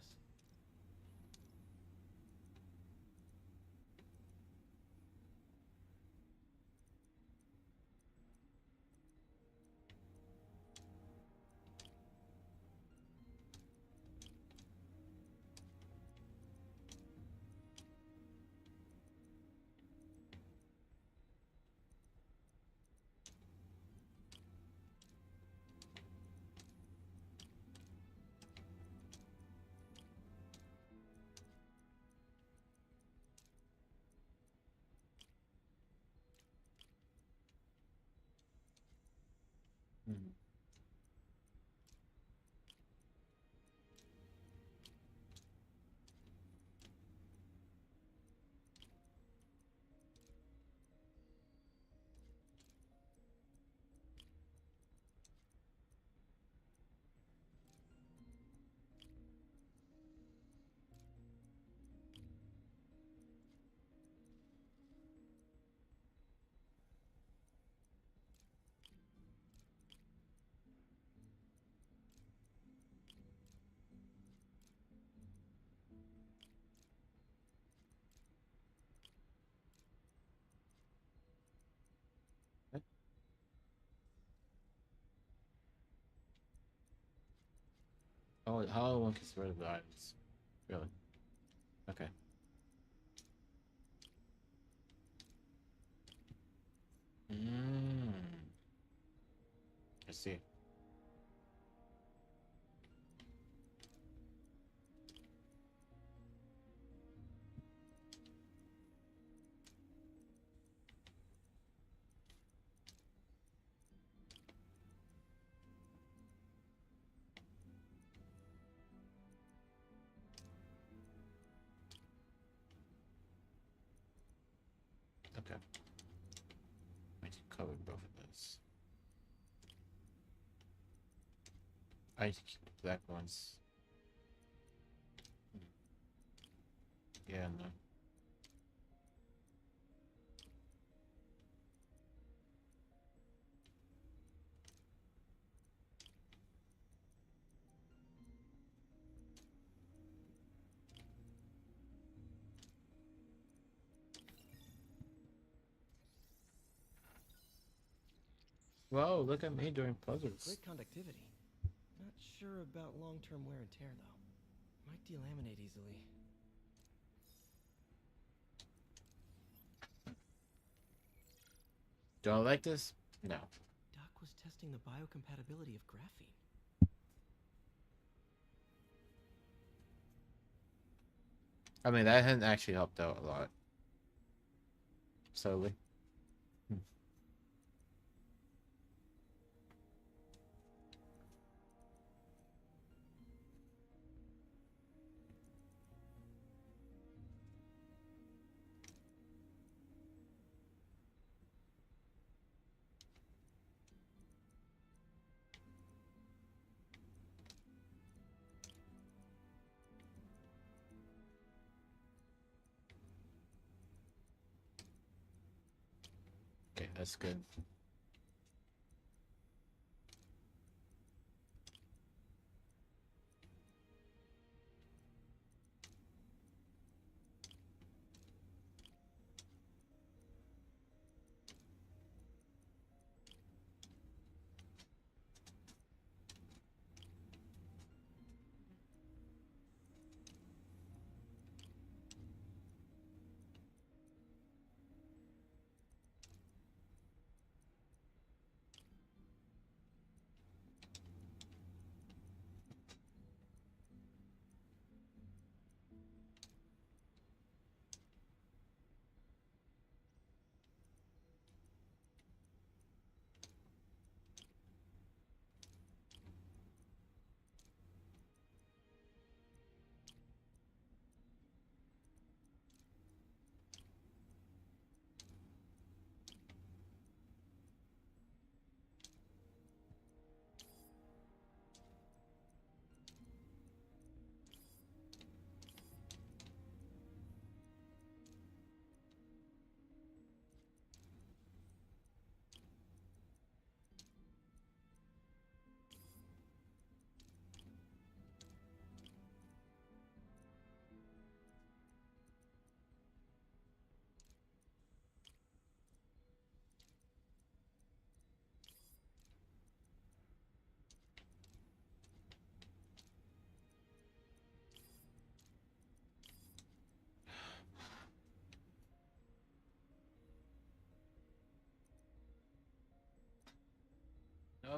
Hmm. Oh, how one gets rid of the items? Really? Okay. I see. Okay. I need to cover both of those. I need to keep the black ones. Yeah, no. Whoa, look at me doing puzzles. Great conductivity. Not sure about long-term wear and tear, though. Might delaminate easily. Do I like this? No. Doc was testing the biocompatibility of graphene. I mean, that hadn't actually helped out a lot. Slowly. Okay, that's good.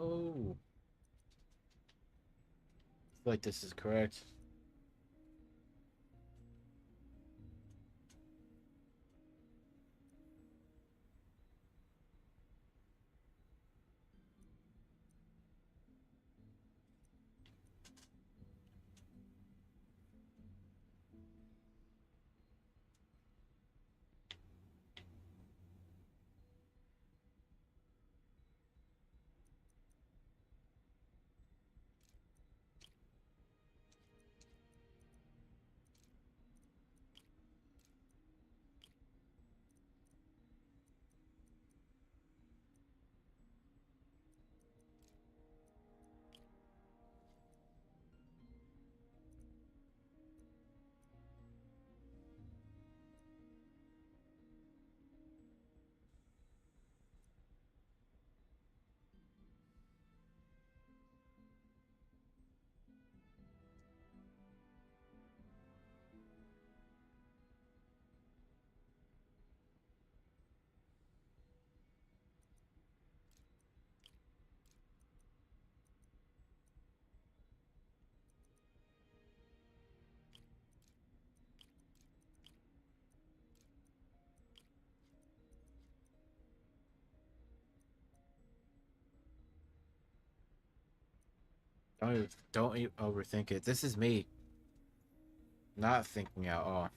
No. I feel like this is correct. Don't overthink it. This is me. Not thinking at all.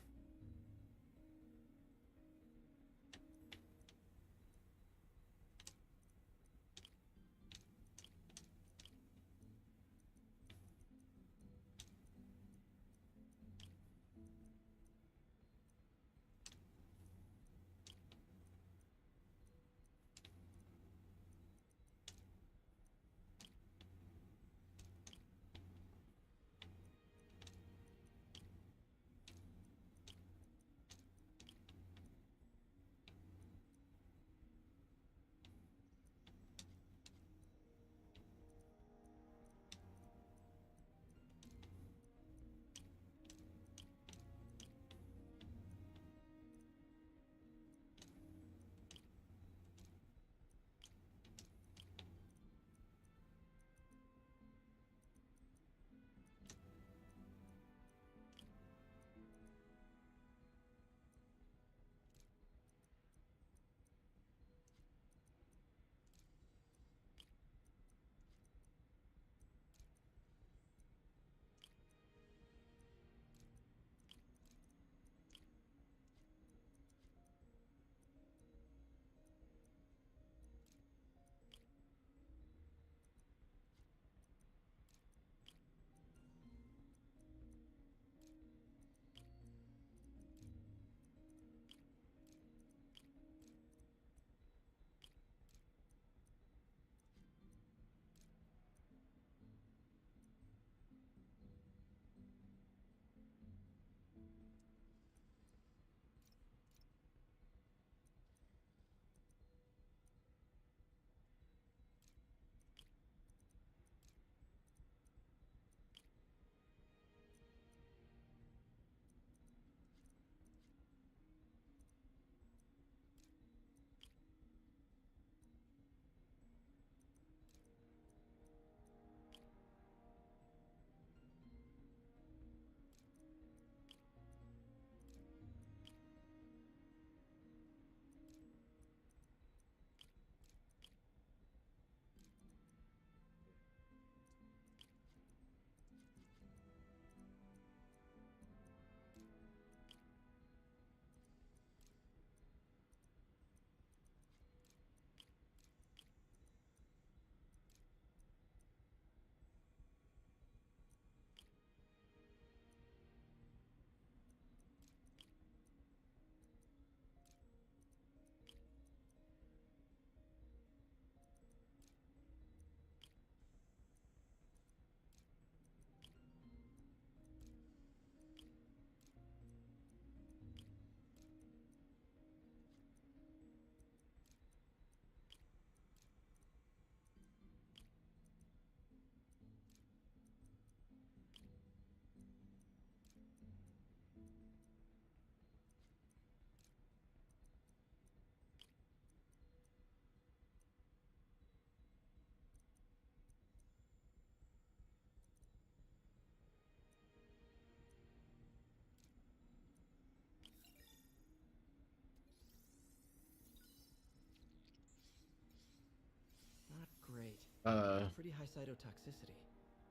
Pretty high cytotoxicity.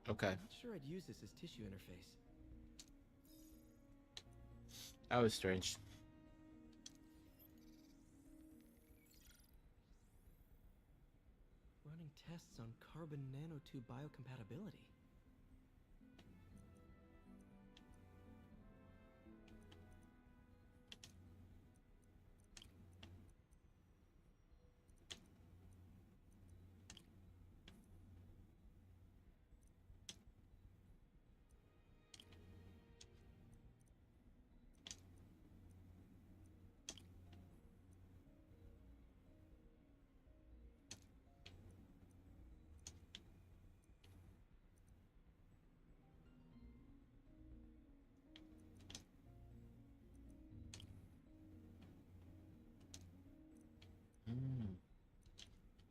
Okay. Not sure I'd use this as tissue interface. That was strange. Running tests on carbon nanotube biocompatibility.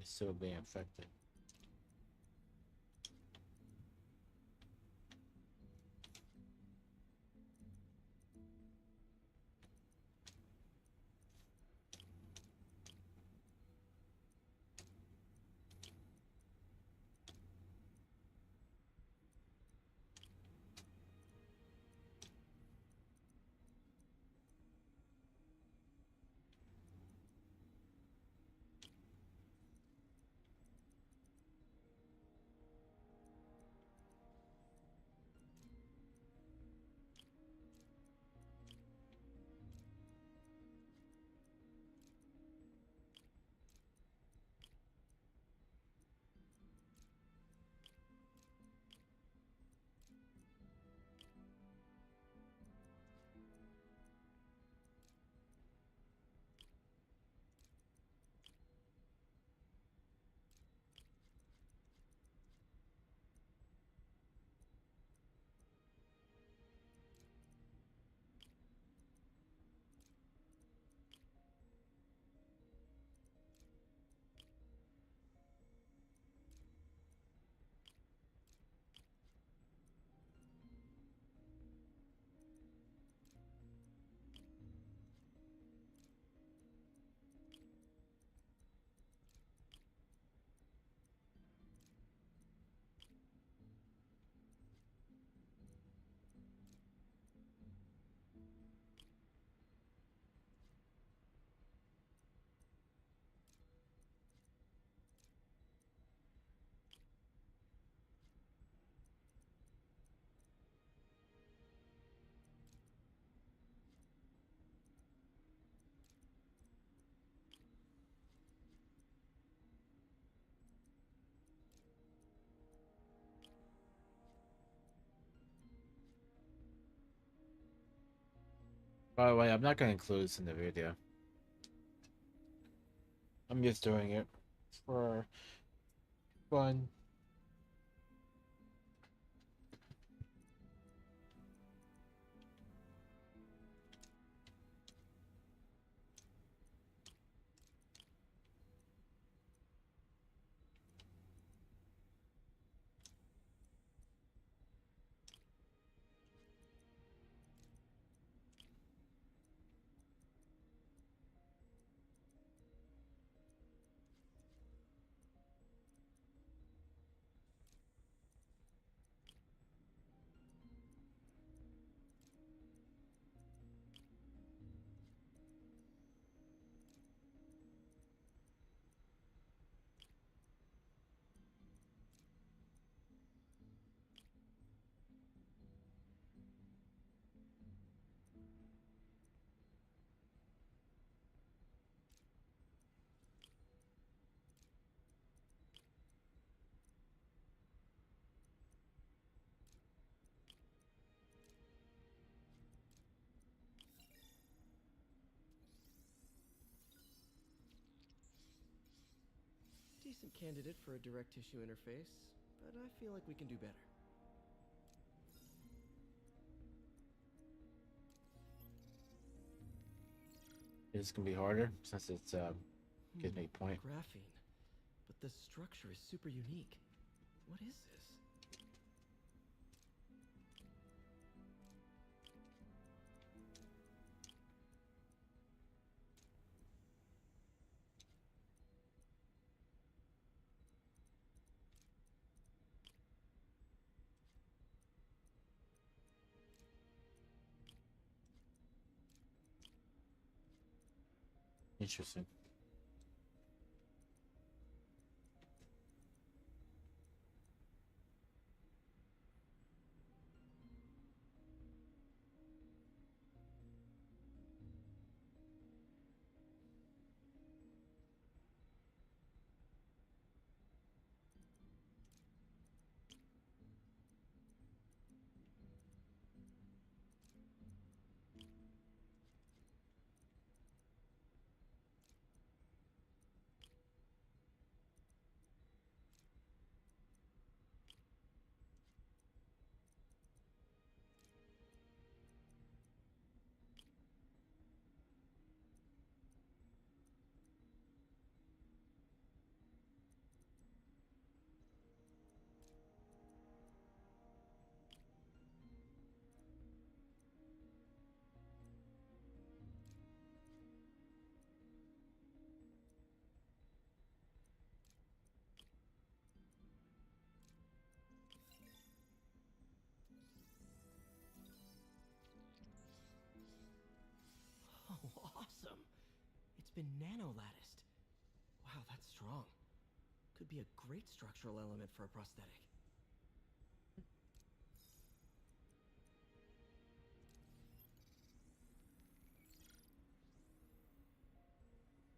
It's still being affected. By the way, I'm not going to include this in the video. I'm just doing it for fun. Decent candidate for a direct tissue interface, but I feel like we can do better. This can be harder since it's gives me a point. Graphene. But the structure is super unique. What is this? Interesting. Oh, awesome! It's been nano-latticed. Wow, that's strong. Could be a great structural element for a prosthetic.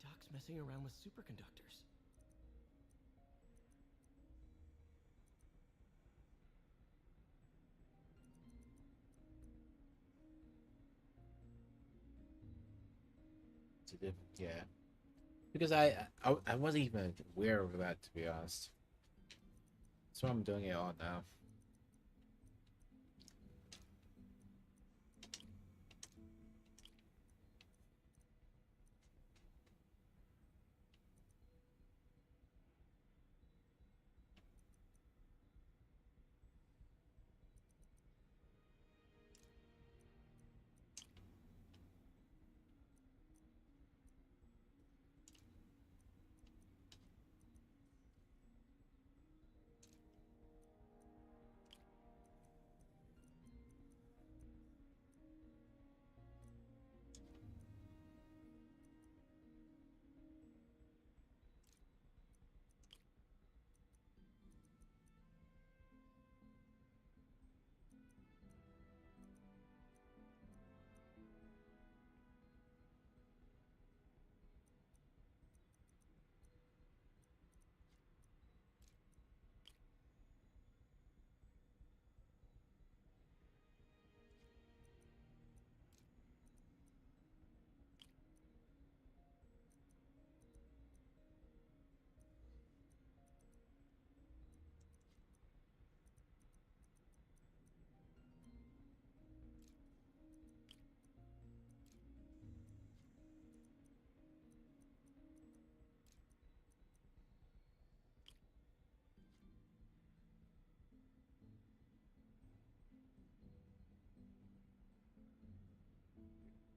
Doc's messing around with superconductors. Yeah, because I wasn't even aware of that, to be honest. So I'm doing it all now.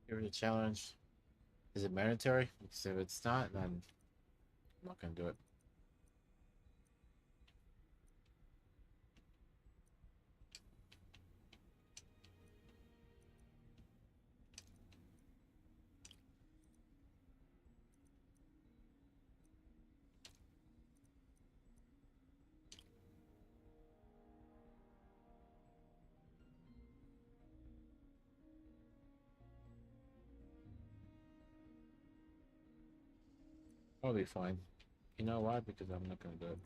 Here's a challenge. Is it mandatory? Because if it's not, then I'm not gonna do it. I'll be fine. You know why? Because I'm not gonna do it.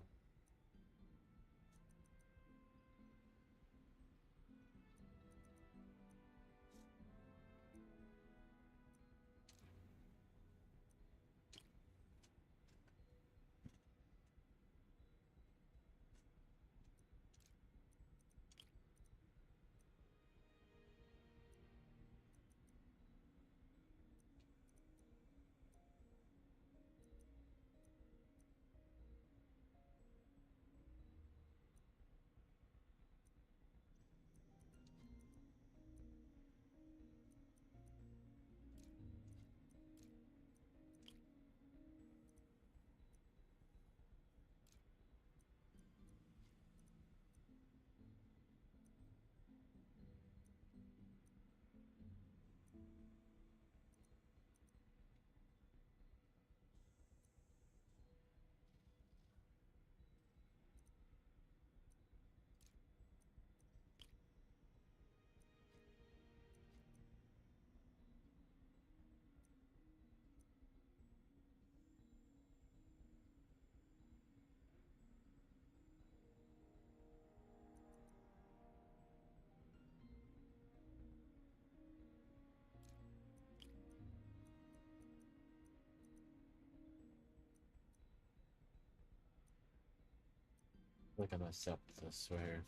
feel like I messed up this right here.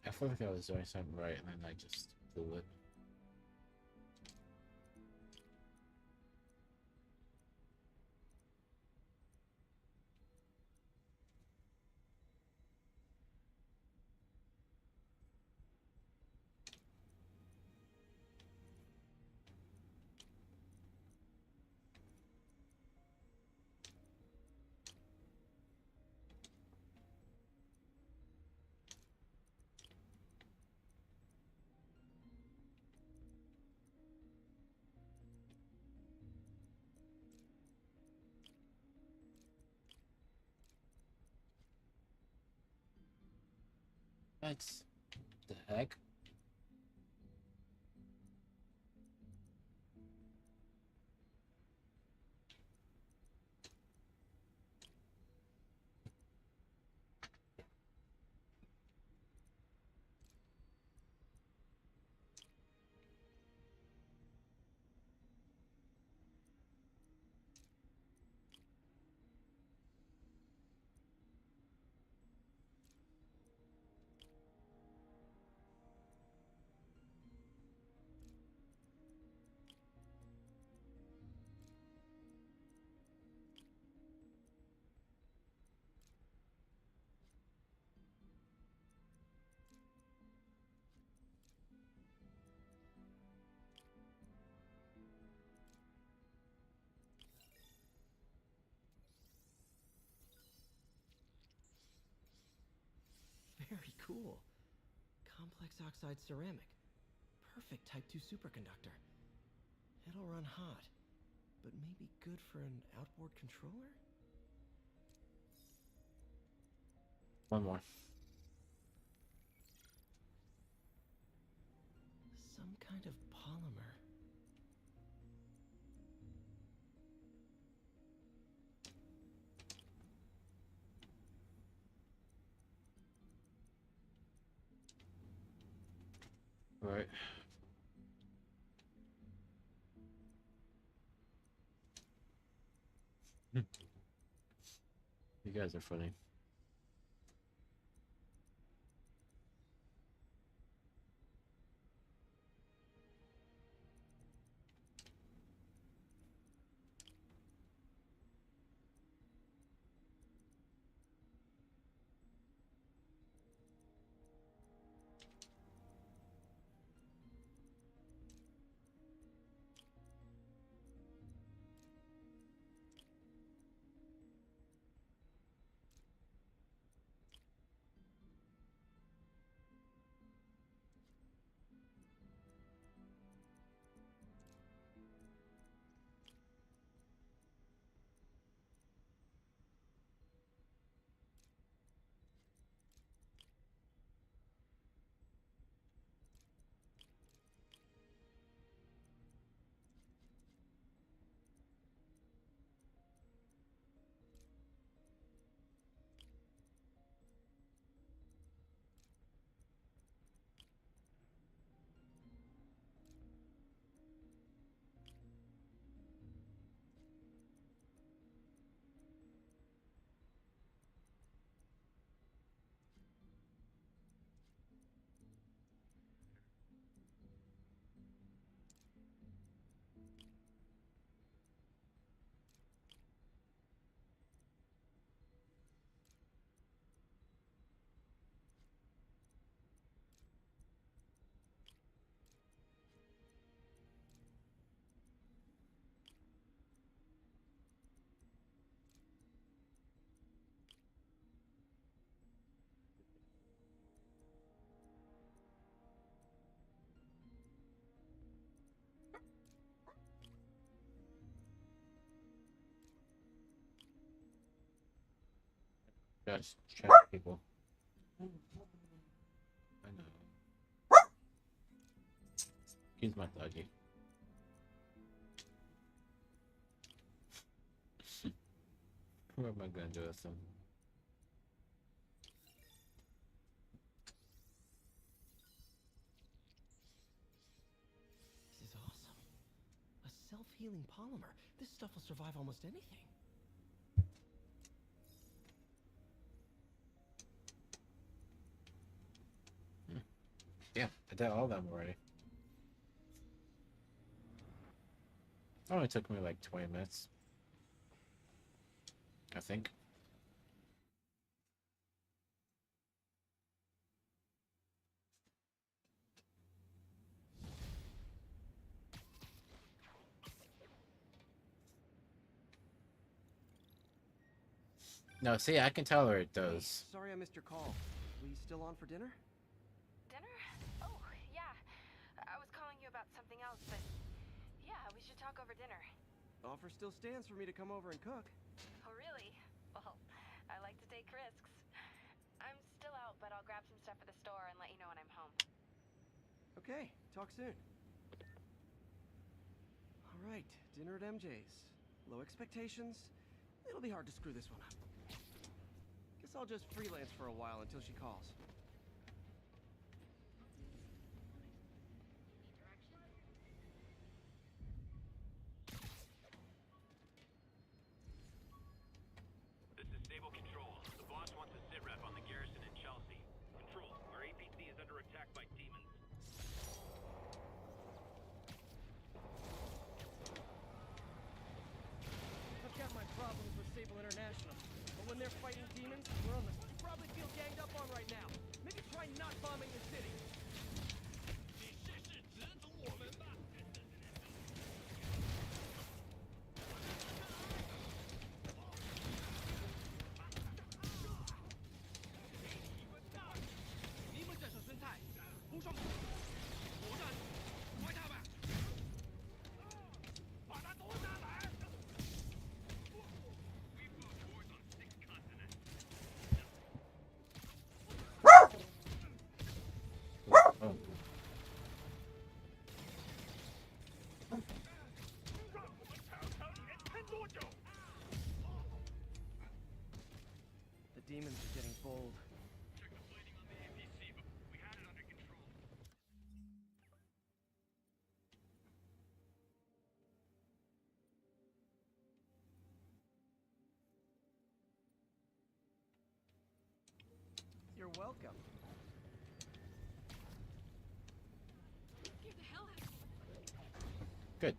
I feel like I was doing something right and then I just blew it. What the heck? Very cool. Complex oxide ceramic. Perfect Type 2 superconductor. It'll run hot, but maybe good for an outboard controller? One more. Some kind of polymer. Right. You guys are funny. Just chat people. I know. He's my doggy. What am I gonna do with him? This is awesome. A self-healing polymer. This stuff will survive almost anything. Yeah, I did all of them already. It only took me like 20 minutes. I think. No, see, I can tolerate those. Sorry I missed your call. We still on for dinner? Dinner? Oh, yeah. I was calling you about something else, but yeah, we should talk over dinner. Offer still stands for me to come over and cook. Oh, really? Well, I like to take risks. I'm still out, but I'll grab some stuff at the store and let you know when I'm home. Okay, talk soon. All right, dinner at MJ's. Low expectations. It'll be hard to screw this one up. Guess I'll just freelance for a while until she calls. This is Stable Control. The boss wants a sit rep on the garrison in Chelsea. Control, our APC is under attack by demons. I've got my problems with Sable International, but when they're fighting demons, we're on the... You probably feel ganged up on right now. Maybe try not bombing the city. Oh. The demons are getting bold. Check the fighting on the APC, but we had it under control. You're welcome. Good.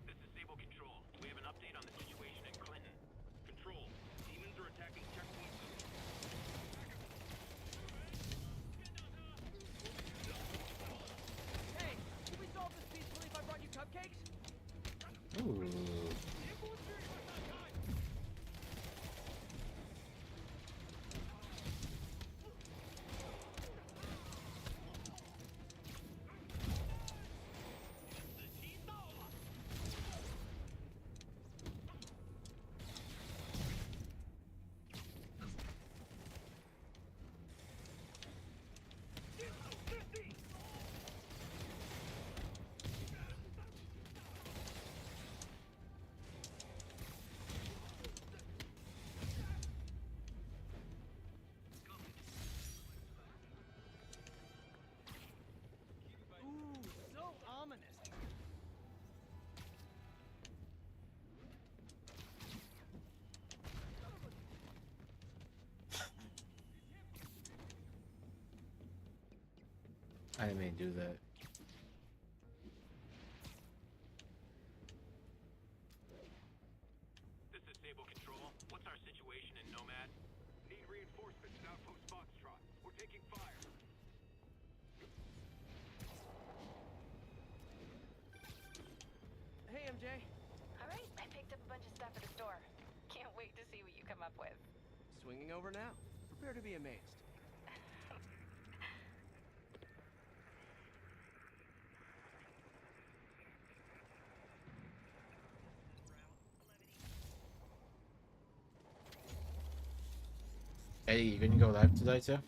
This is Stable Control. We have an update on the situation in Clinton. Control, demons are attacking checkpoint. Hey, can we solve this peacefully if I brought you cupcakes? Ooh. Ooh, so ominous. I didn't mean to do that. This is Stable Control. What's our situation in Nomad? Need reinforcements at Outpost Foxtrot. We're taking fire. Hey, MJ. All right, I picked up a bunch of stuff at the store. Can't wait to see what you come up with. Swinging over now. Prepare to be amazed. Eddie, you gonna go live today too?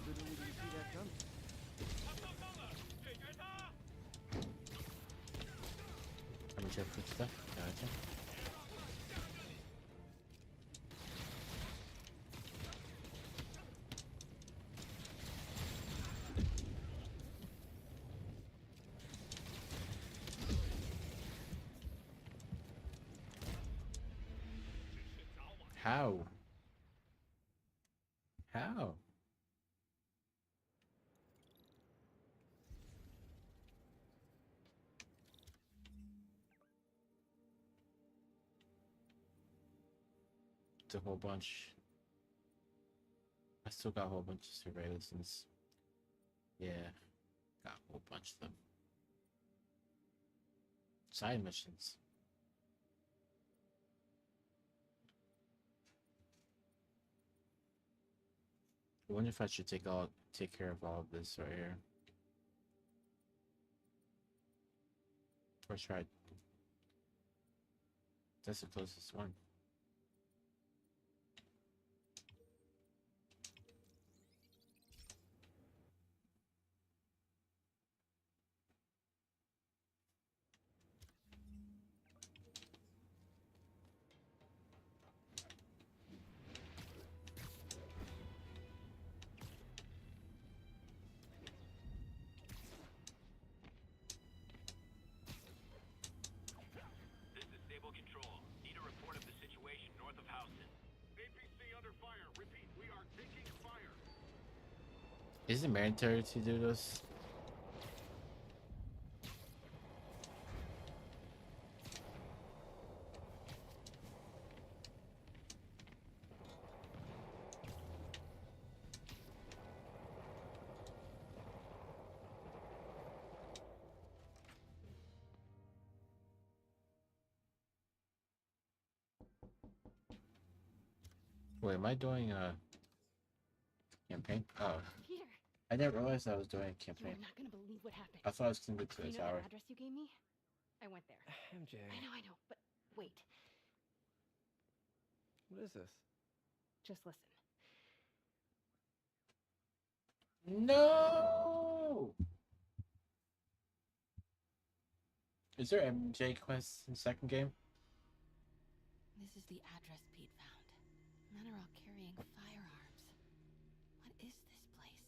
Literally didn't see that coming. Let me check quick stuff. Gotcha. How? How? It's a whole bunch. I still got a whole bunch of surveillance since. Yeah, got a whole bunch of them. Side missions. I wonder if I should take care of all of this right here. Or try. That's the closest one. This is Stable Control. Need a report of the situation north of Houston. APC under fire. Repeat, we are taking fire. Is it mandatory to do this? Wait, am I doing a campaign? Oh, Peter, I didn't realize I was doing a you campaign. are not gonna believe what happened. I thought I was gonna go to the You know tower. that address you gave me? I went there. MJ. I know, but wait. What is this? Just listen. No! Is there MJ quests in the second game? This is the address Pete found. Men are all carrying firearms. What is this place?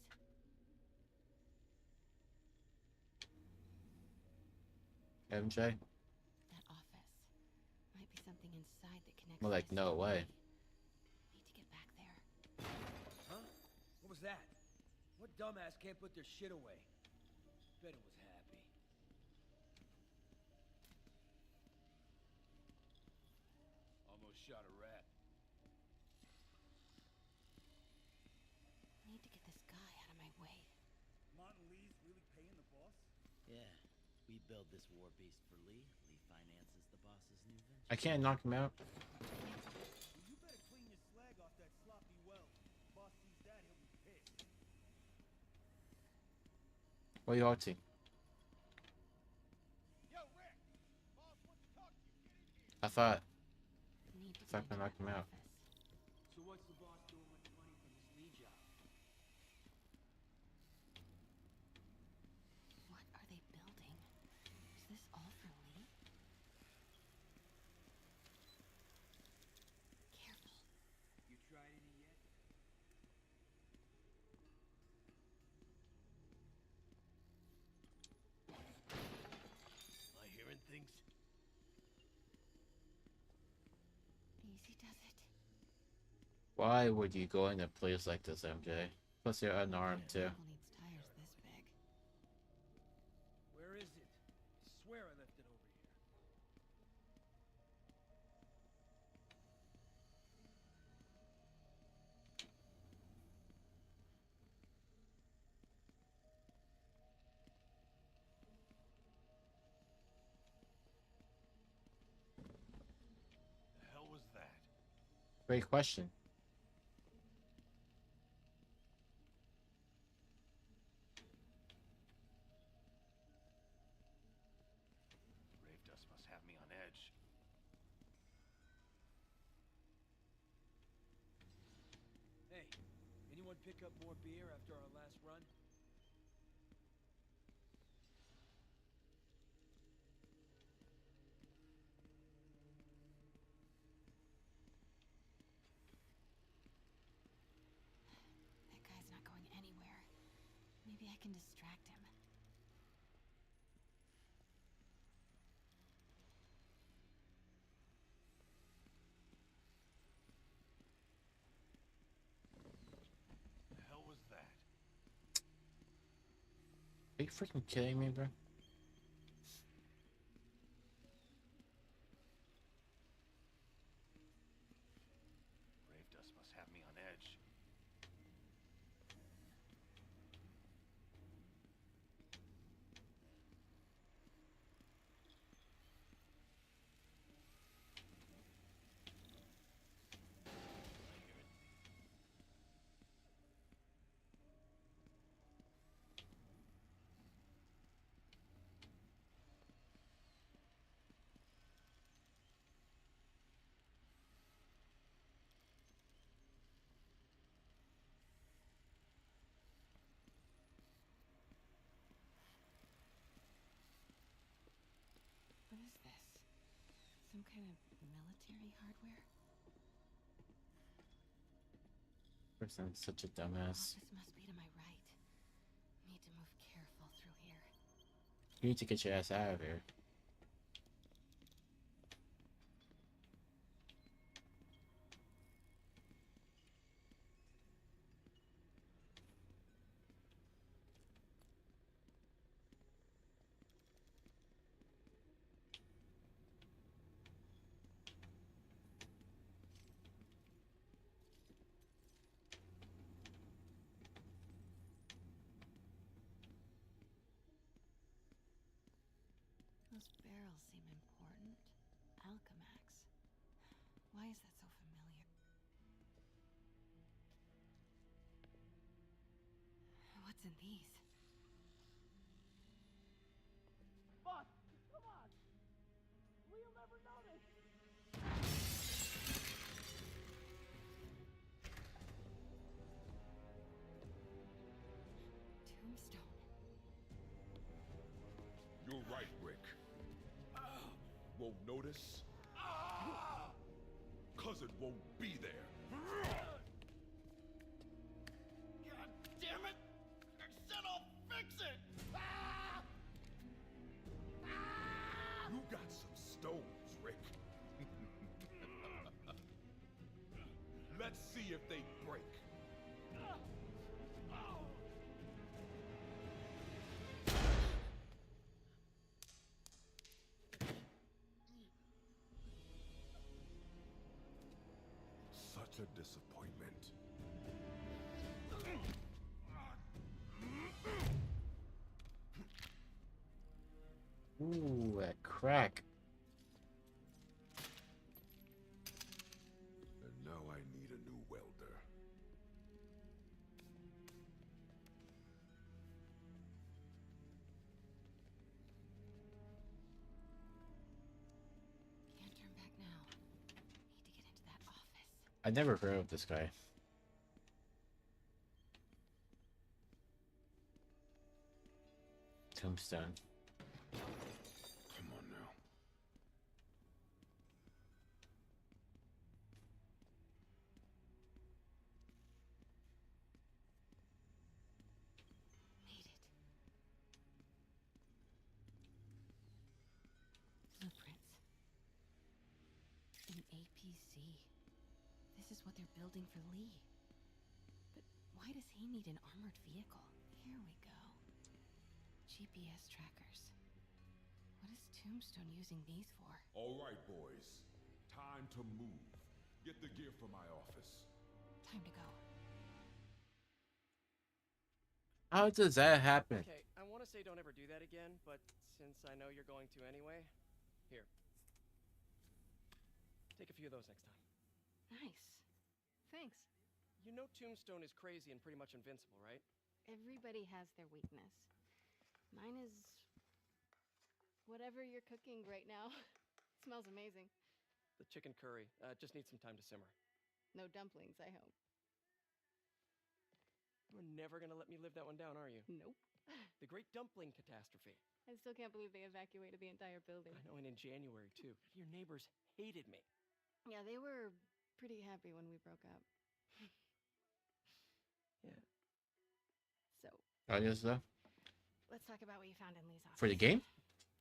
MJ? That office. Might be something inside that connects. More like, no way. Need to get back there. Huh? What was that? What dumbass can't put their shit away? Bet it was happy. Almost shot a rat. Need to get this guy out of my way. Martin Lee's really paying the boss? Yeah. We build this war beast for Lee. Lee finances the boss's new venture. I can't knock him out. Well, you better clean your slag off that sloppy well. Boss sees that, he'll be pissed. What are you up to? Yo, Rick! Boss wants to talk to you. Get in here. I thought Need I can knock him out. So what's the boss doing with the money from this Lee job? What are they building? Is this all for Lee? Careful. You tried any yet? Am I hearing things? Easy does it. Why would you go in a place like this, MJ? Plus you're unarmed too. Vehicle needs tires this big. Where is it? I swear I left it over here. The hell was that? Great question. me on edge. Hey, anyone pick up more beer after our last run? That guy's not going anywhere. Maybe I can distract him. The hell was that? Are you freaking kidding me, bro? Grave dust must have me on edge. What is this? Some kind of military hardware? Person, I'm such a dumbass. This must be to my right. Need to move careful through here. You need to get your ass out of here. Those barrels seem important. Alchemax. Why is that so familiar? What's in these? Boss, come on! We'll never notice! Tombstone. You're right, Rick. Won't notice? Cause it won't be there. God damn it! I said I'll fix it! You got some stones, Rick. Let's see if they break. Such a disappointment. Ooh, that crack. And now I need a new welder. Can't turn back now. Need to get into that office. I never heard of this guy. Tombstone. Come on now. Made it. Blueprints. An APC. This is what they're building for Lee. But why does he need an armored vehicle? Here we go. GPS trackers. What is Tombstone using these for? All right, boys. Time to move. Get the gear from my office. Time to go. How does that happen? Okay, I want to say don't ever do that again, but since I know you're going to anyway, here. Take a few of those next time. Nice. Thanks. You know Tombstone is crazy and pretty much invincible, right? Everybody has their weakness. Mine is whatever you're cooking right now. Smells amazing. The chicken curry. Just needs some time to simmer. No dumplings, I hope. You're never gonna let me live that one down, are you? Nope. The Great Dumpling Catastrophe. I still can't believe they evacuated the entire building. I know, and in January, too. Your neighbors hated me. Yeah, they were pretty happy when we broke up. Yeah. So, I guess so. let's talk about what you found in Lee's office. For the game?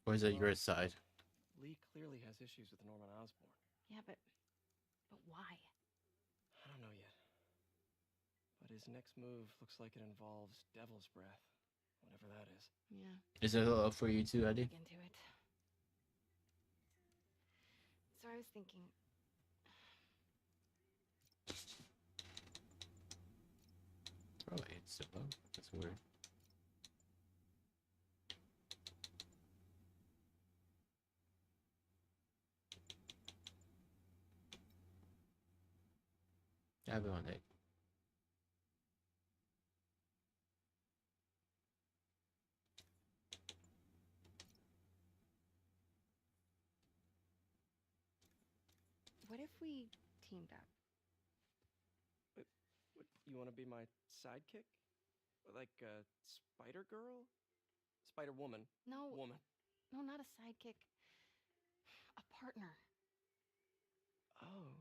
Or is it your side? Lee clearly has issues with Norman Osborn. Yeah, but why? I don't know yet. But his next move looks like it involves Devil's Breath. Whatever that is. Yeah. Is it up for you too, Eddie? Dig into it. So I was thinking... Oh, it's so low. That's weird. I have it on it. What if we teamed up? What, you want to be my sidekick? Like a spider girl? Spider woman? No. Woman. No, not a sidekick. A partner. Oh.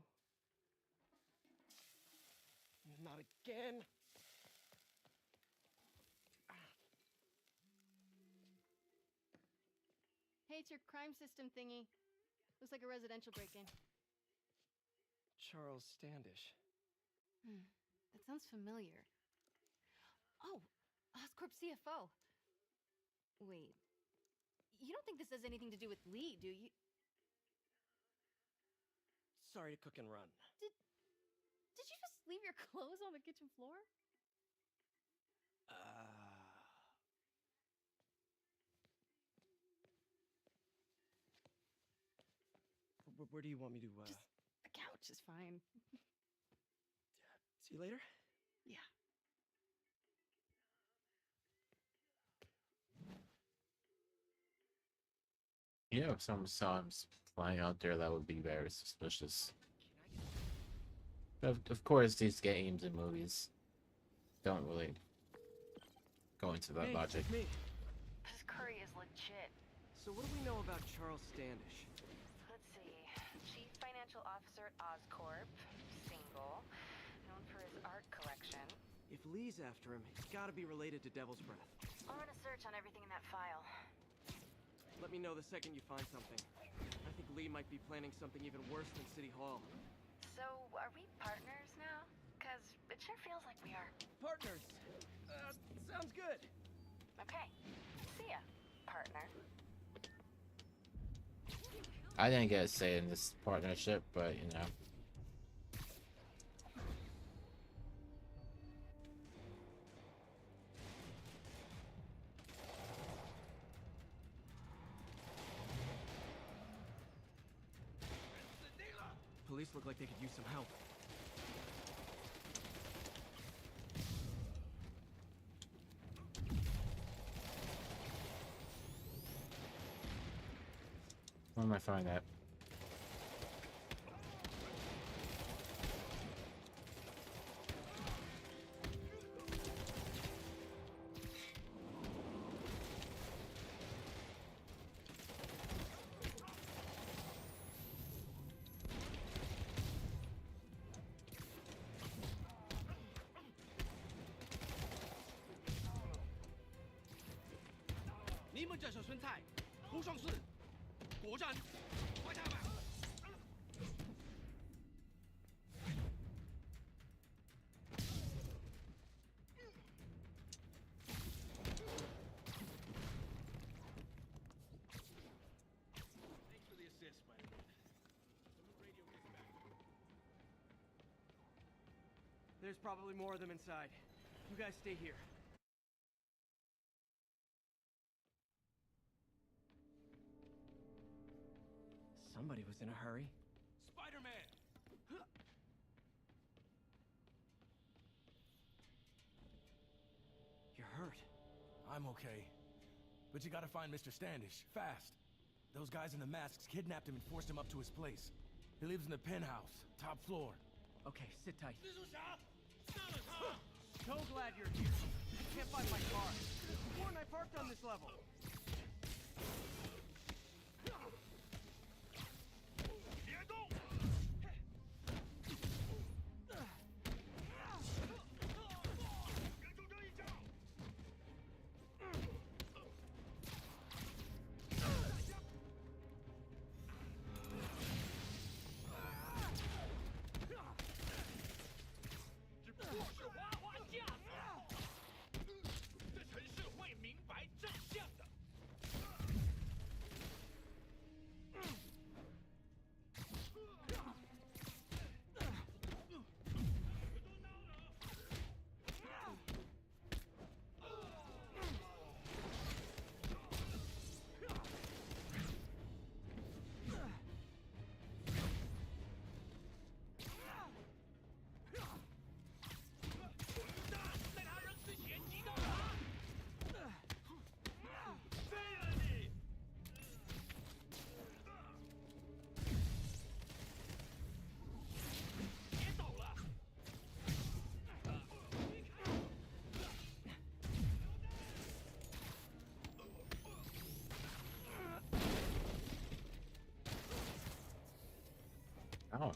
Not again. Hey, it's your crime system thingy. Looks like a residential break-in. Charles Standish. That sounds familiar. Oh, Oscorp CFO. Wait. You don't think this has anything to do with Lee, do you? Sorry to cook and run. Did you just leave your clothes on the kitchen floor? Where do you want me to, Just the couch is fine. See you later? Yeah. Yeah, if someone saw him flying out there, that would be very suspicious. Of course, these games and movies don't really go into that logic. Me. This curry is legit. So what do we know about Charles Standish? Let's see. Chief Financial Officer at Oscorp. Single. Known for his art collection. If Lee's after him, he's gotta be related to Devil's Breath. I'll run a search on everything in that file. Let me know the second you find something. I think Lee might be planning something even worse than City Hall. So, are we partners now? Because it sure feels like we are. Partners! Sounds good! Okay. See ya, partner. I didn't get a say in this partnership, but you know. Police look like they could use some help. Where am I finding that? Thanks for the assist, Spider-Man. Someone radio this back. There's probably more of them inside. You guys stay here. Somebody was in a hurry. Spider-Man! You're hurt. I'm okay. But you gotta find Mr. Standish, fast. Those guys in the masks kidnapped him and forced him up to his place. He lives in the penthouse, top floor. Okay, sit tight. So glad you're here. I can't find my car. Warren, I parked on this level. Oh.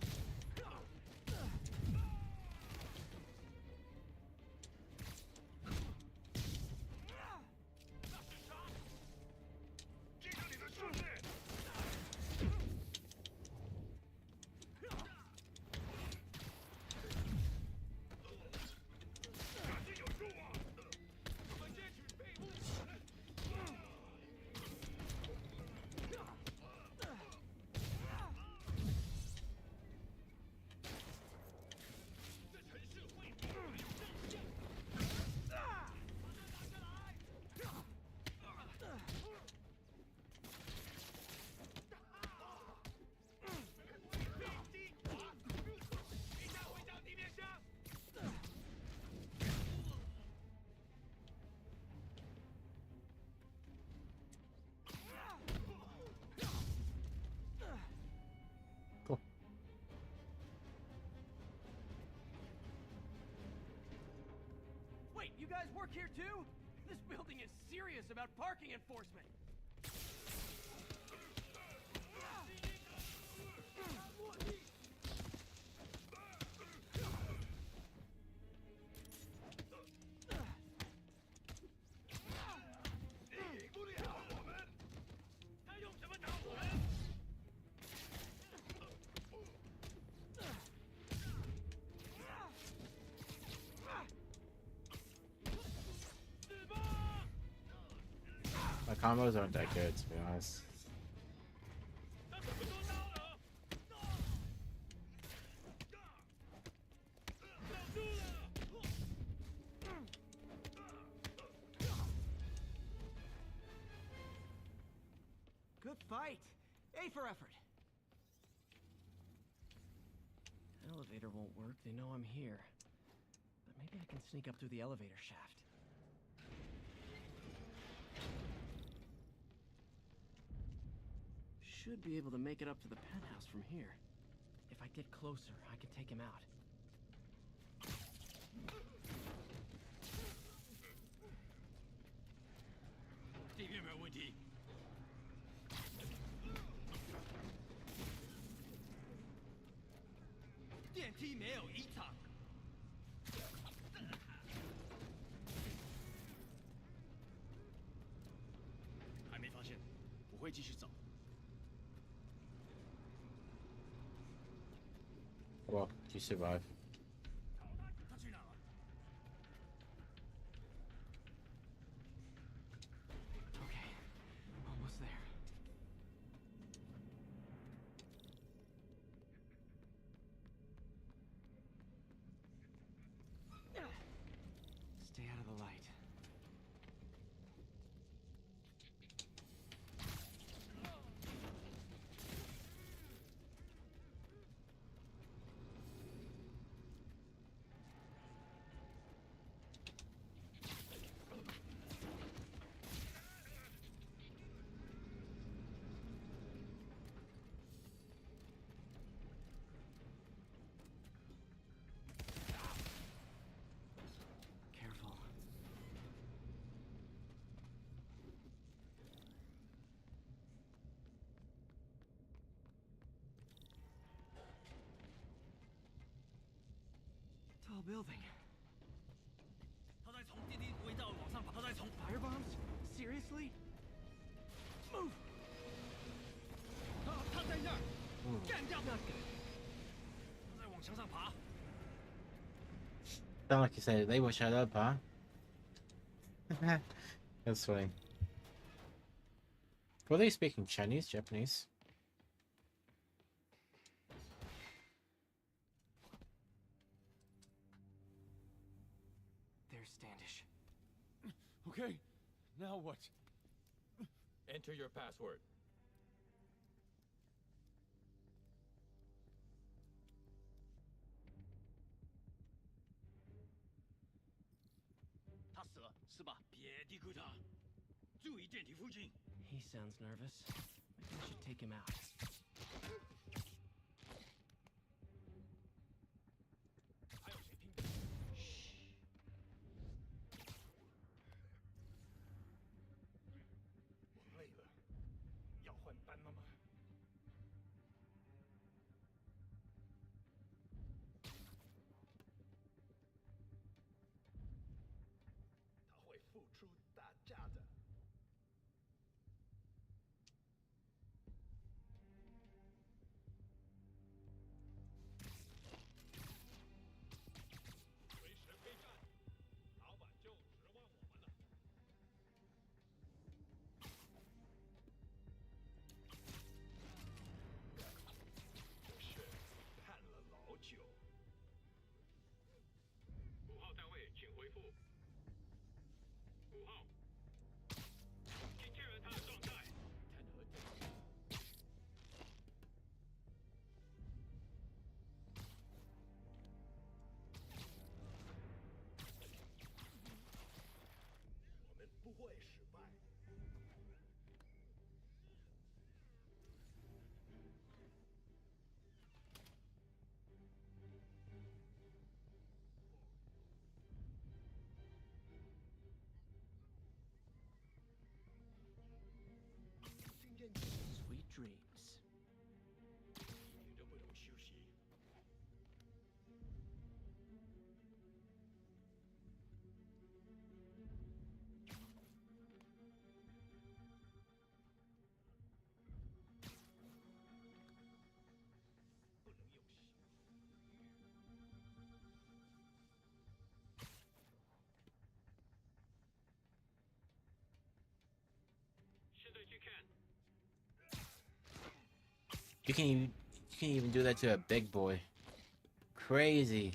Wait, you guys work here too? This building is serious about parking enforcement. My combos aren't that good, to be honest. Good fight. A for effort. Elevator won't work. They know I'm here. But maybe I can sneak up through the elevator shaft. Should be able to make it up to the penthouse from here. If I get closer, I can take him out. Well, you survive. Okay, almost there. Stay out of the light. building. Firebombs? Seriously? Move! Not good. Sound like you said they will shut up, huh? That's funny. Were they speaking Chinese, Japanese? There's Standish. Okay, now what? Enter your password. He sounds nervous. Maybe I should take him out. Sweet dreams. You can't even do that to a big boy. Crazy.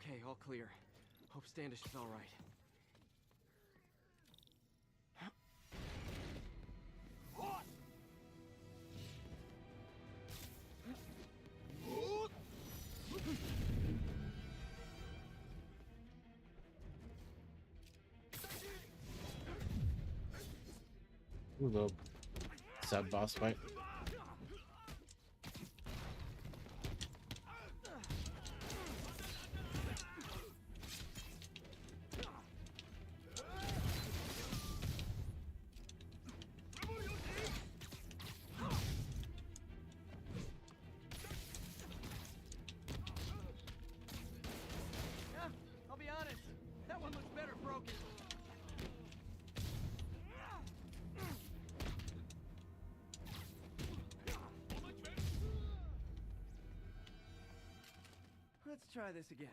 Okay, all clear. Hope Standish is all right. Ooh, little sub boss fight. Yeah, I'll be honest. That one looks better broken. Let's try this again.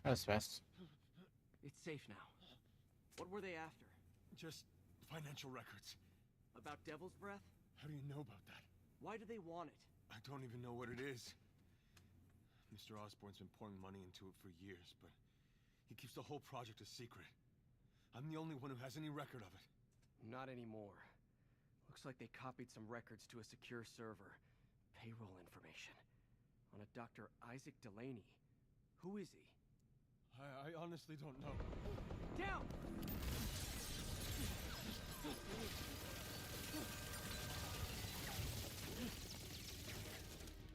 That was fast. It's safe now. What were they after? Just financial records. About Devil's Breath? How do you know about that? Why do they want it? I don't even know what it is. Mr. Osborn's been pouring money into it for years, but he keeps the whole project a secret. I'm the only one who has any record of it. Not anymore. Looks like they copied some records to a secure server. Payroll information. On a Dr. Isaac Delaney. Who is he? I honestly don't know. Down!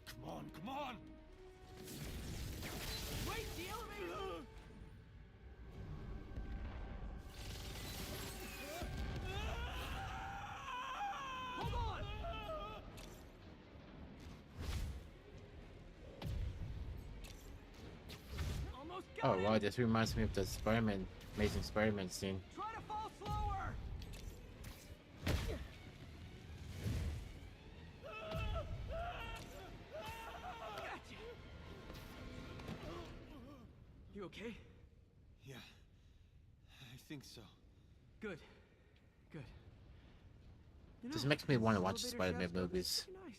Come on, come on! Wait, the elevator! Hold on! Almost got Oh him! wow, this reminds me of the Spider-Man, Amazing Spider-Man scene. Try to fall slower! Gotcha! You okay? Yeah, I think so. Good. Good. You This know, makes me want to these watch the elevator Spider-Man shafts are movies. pretty nice.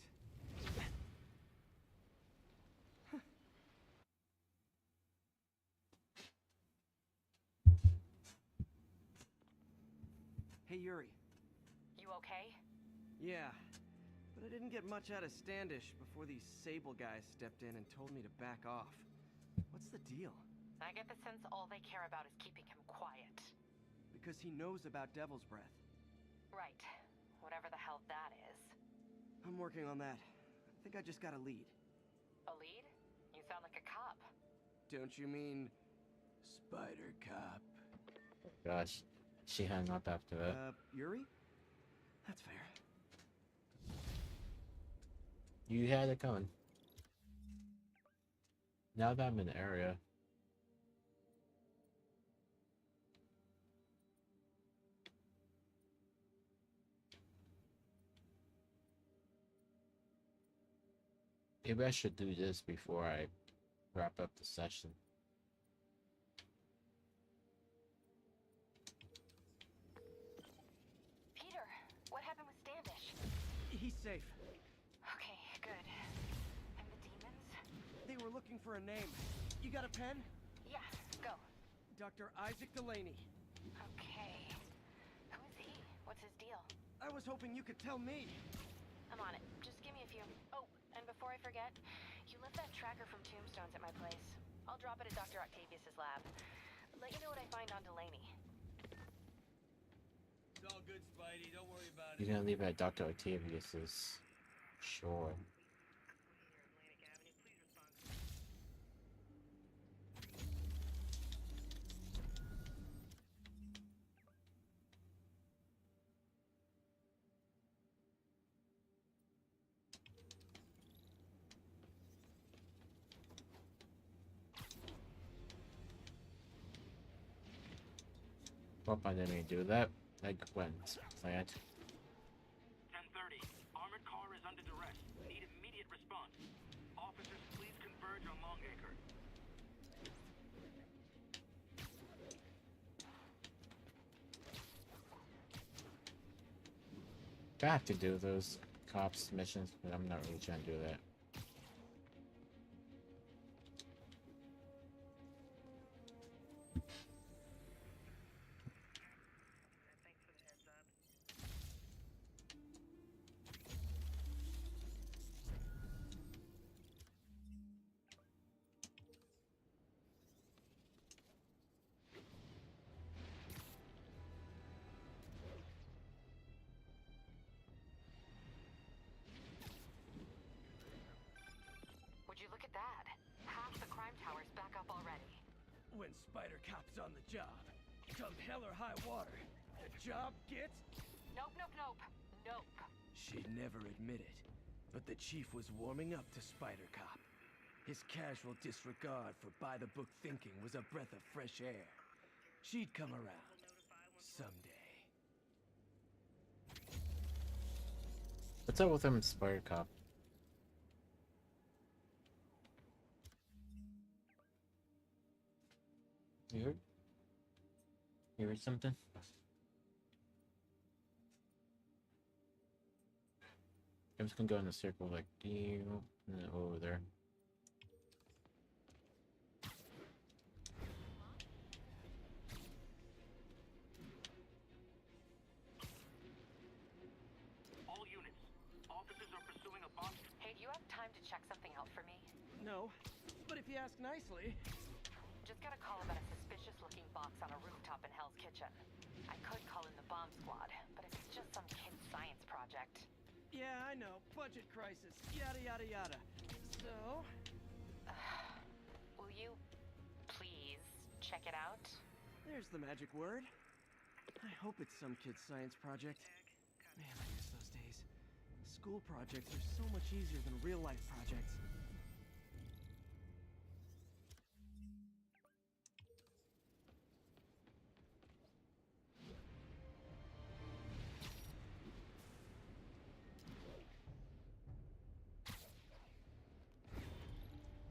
Hey, Yuri. You okay? Yeah, but I didn't get much out of Standish before these Sable guys stepped in and told me to back off. What's the deal? I get the sense all they care about is keeping him quiet. Because he knows about Devil's Breath. Right. Whatever the hell that is. I'm working on that. I think I just got a lead. A lead? You sound like a cop. Don't you mean Spider Cop? Gosh, she hung up after that. Yuri? That's fair. You had it going. Now that I'm in the area. Maybe I should do this before I wrap up the session. Peter, what happened with Standish? He's safe. Okay, good. And the demons? They were looking for a name. You got a pen? Yeah, go. Dr. Isaac Delaney. Okay. Who is he? What's his deal? I was hoping you could tell me. I'm on it. Just give me a few. Oh, and before I forget, you left that tracker from Tombstones at my place. I'll drop it at Dr. Octavius's lab. Let you know what I find on Delaney. It's all good, Spidey. Don't worry about You're gonna leave it at Dr. Octavius's. Sure. Hope I didn't mean to do that. I went planned. 10:30. Armored car is under duress. Need immediate response. Officers, please converge on Longacre. I have to do those cops missions, but I'm not really trying to do that. Would you look at that? Half the crime tower's back up already. When Spider Cop's on the job, come hell or high water, the job gets... Nope, nope, nope. Nope. She'd never admit it, but the chief was warming up to Spider Cop. His casual disregard for by-the-book thinking was a breath of fresh air. She'd come around. Someday. What's up with him and Spider Cop? You heard? Here is something. I'm just gonna go in a circle like you, and then over there. All units. Officers are pursuing a bomb. Hey, do you have time to check something out for me? No, but if you ask nicely. Just got a call about a suspicious-looking box on a rooftop in Hell's Kitchen. I could call in the bomb squad, but if it's just some kid's science project. Yeah, I know. Budget crisis. Yada, yada, yada. So? Will you please check it out? There's the magic word. I hope it's some kid's science project. Man, I miss those days. School projects are so much easier than real-life projects.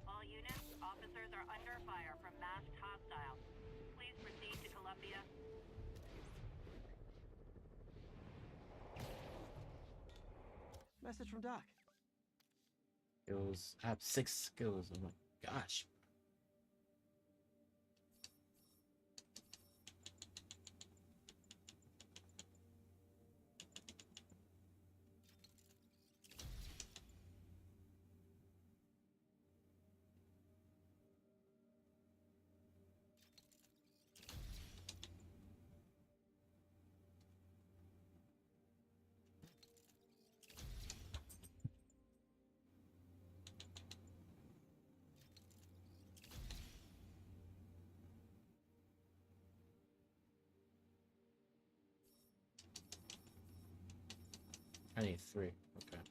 All units, officers are under fire from masked hostiles. Please proceed to Columbia. Message from Doc. Skills. I have 6 skills. Oh my gosh. I need 3. Okay.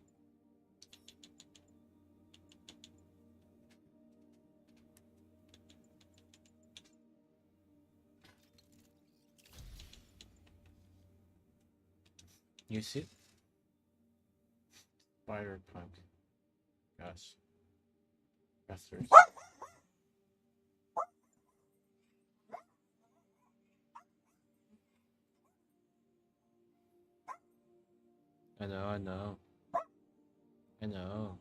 You see? Spider punk. Gosh. Busters. I know, I know. I know.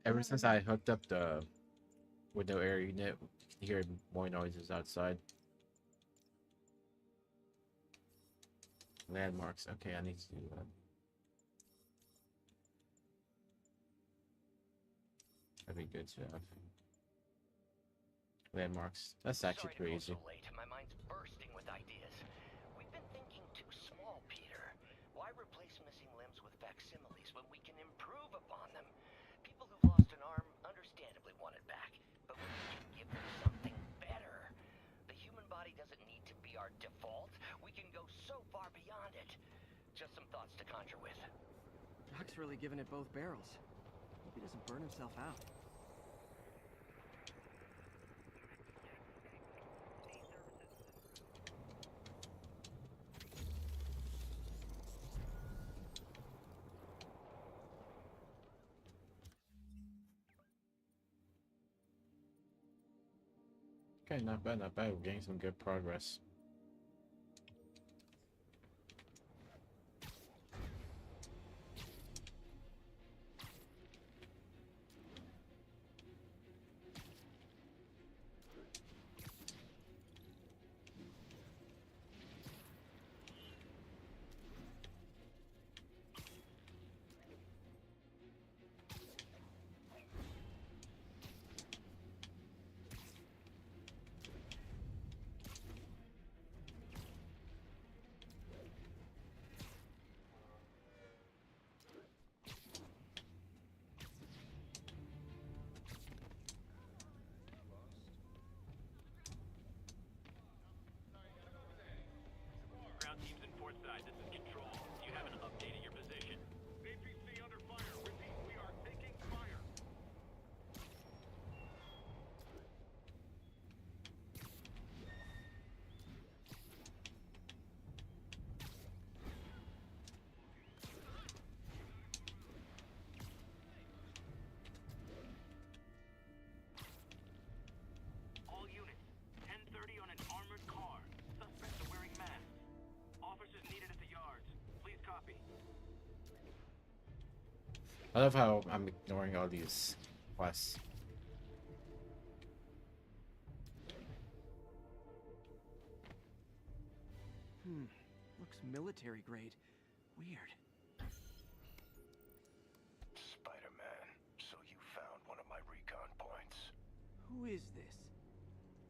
Ever since I hooked up the window air unit, you hear more noises outside. Landmarks. Okay, I need to do that. That'd be good to have. Landmarks. That's actually pretty easy. So late. My mind's bursting with ideas. We've been thinking too small, Peter. Why replace missing limbs with facsimiles when we can improve upon them? People who've lost an arm understandably want it back, but we can give them something better. The human body doesn't need to be our default. We can go so far beyond it. Just some thoughts to conjure with. Doc's really giving it both barrels. Hope he doesn't burn himself out. Okay, not bad, not bad. We're getting some good progress. I love how I'm ignoring all these quests. Looks military grade. Weird. Spider-Man, so you found one of my recon points. Who is this?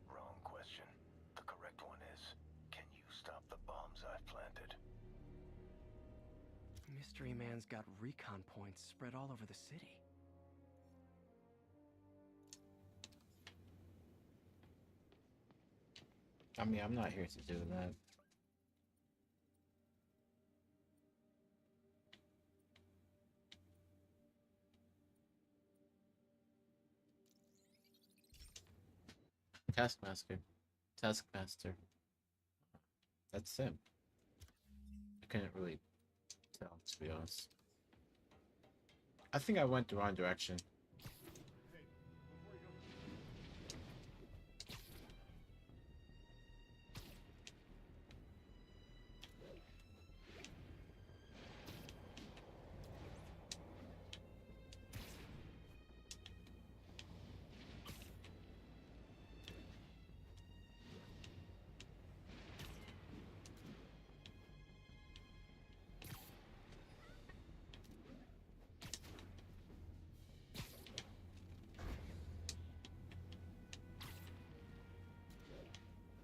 Wrong question. The correct one is, can you stop the bombs I've planted? Mystery Man's got recon points spread all over the city. I mean, I'm not here to do that. Taskmaster. That's him. I couldn't really tell, to be honest. I think I went the wrong direction.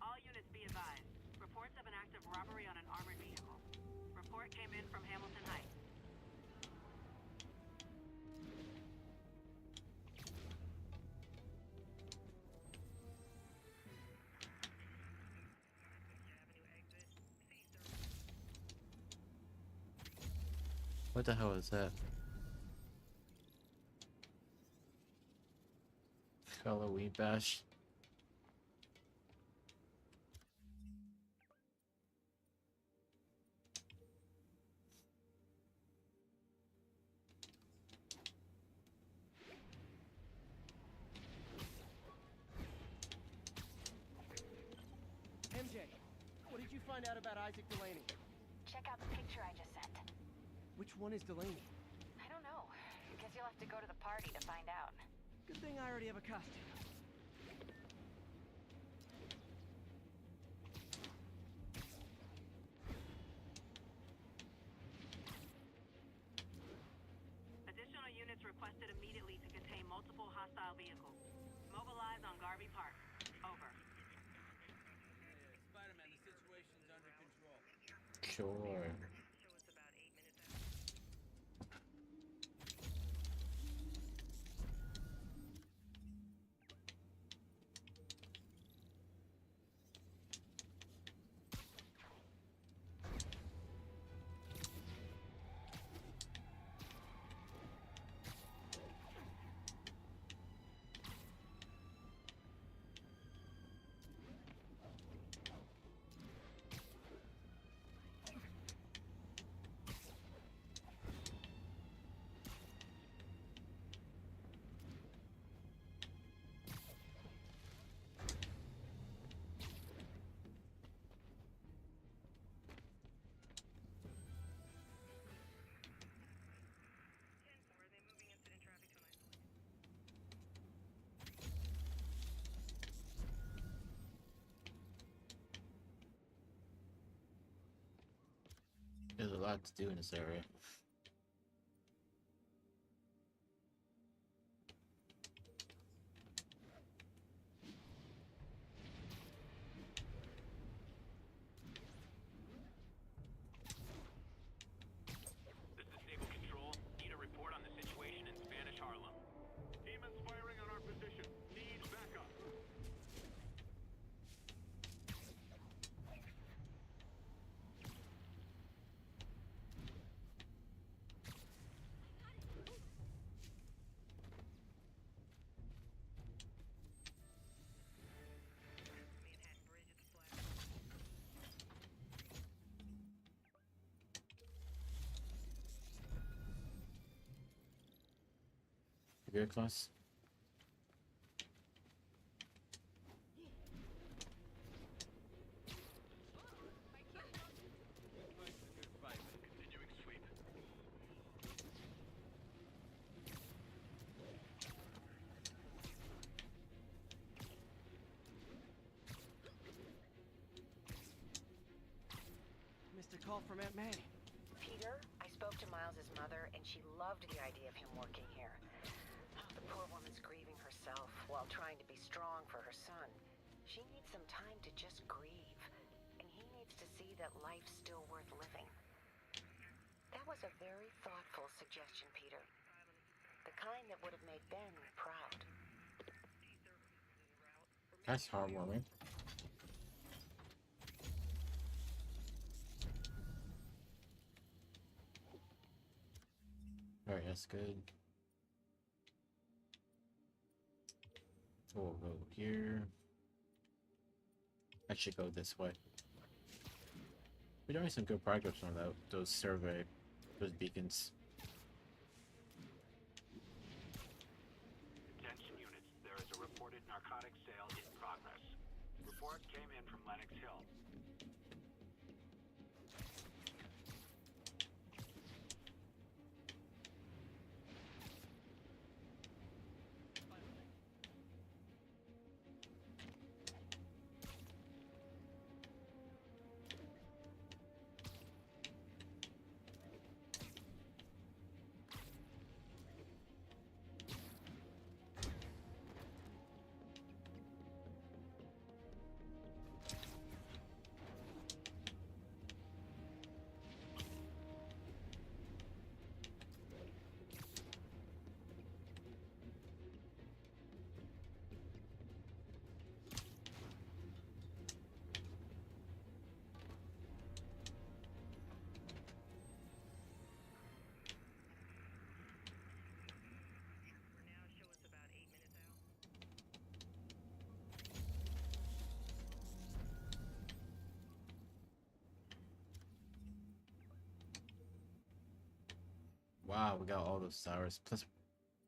All units be advised. Reports of an active robbery on an armored vehicle. Report came in from Hamilton Heights. What the hell is that? Halloween bash. MJ, what did you find out about Isaac Delaney? Check out the picture I just sent. Which one is Delaney? I don't know. Guess you'll have to go to the party to find out. Good thing I already have a costume. Additional units requested immediately to contain multiple hostile vehicles. Mobilize on Garvey Park. Over. Spider-Man, the situation's under control. Sure. There's a lot to do in this area. This is Stable Control. Need a report on the situation in Spanish Harlem. Demons firing on our position. Need backup. Good class. Continuing sweep. call from Aunt May. Peter, I spoke to Miles's mother, and she loved the idea of him working here. The poor woman's grieving herself while trying to be strong for her son. She needs some time to just grieve, and he needs to see that life's still worth living. That was a very thoughtful suggestion, Peter. The kind that would have made Ben proud. That's heartwarming. Alright, that's good. We'll go here. I should go this way. We're doing some good progress on those beacons. Attention units, there is a reported narcotics sale in progress. Report came in from Lenox Hill. Wow, we got all those towers. Plus,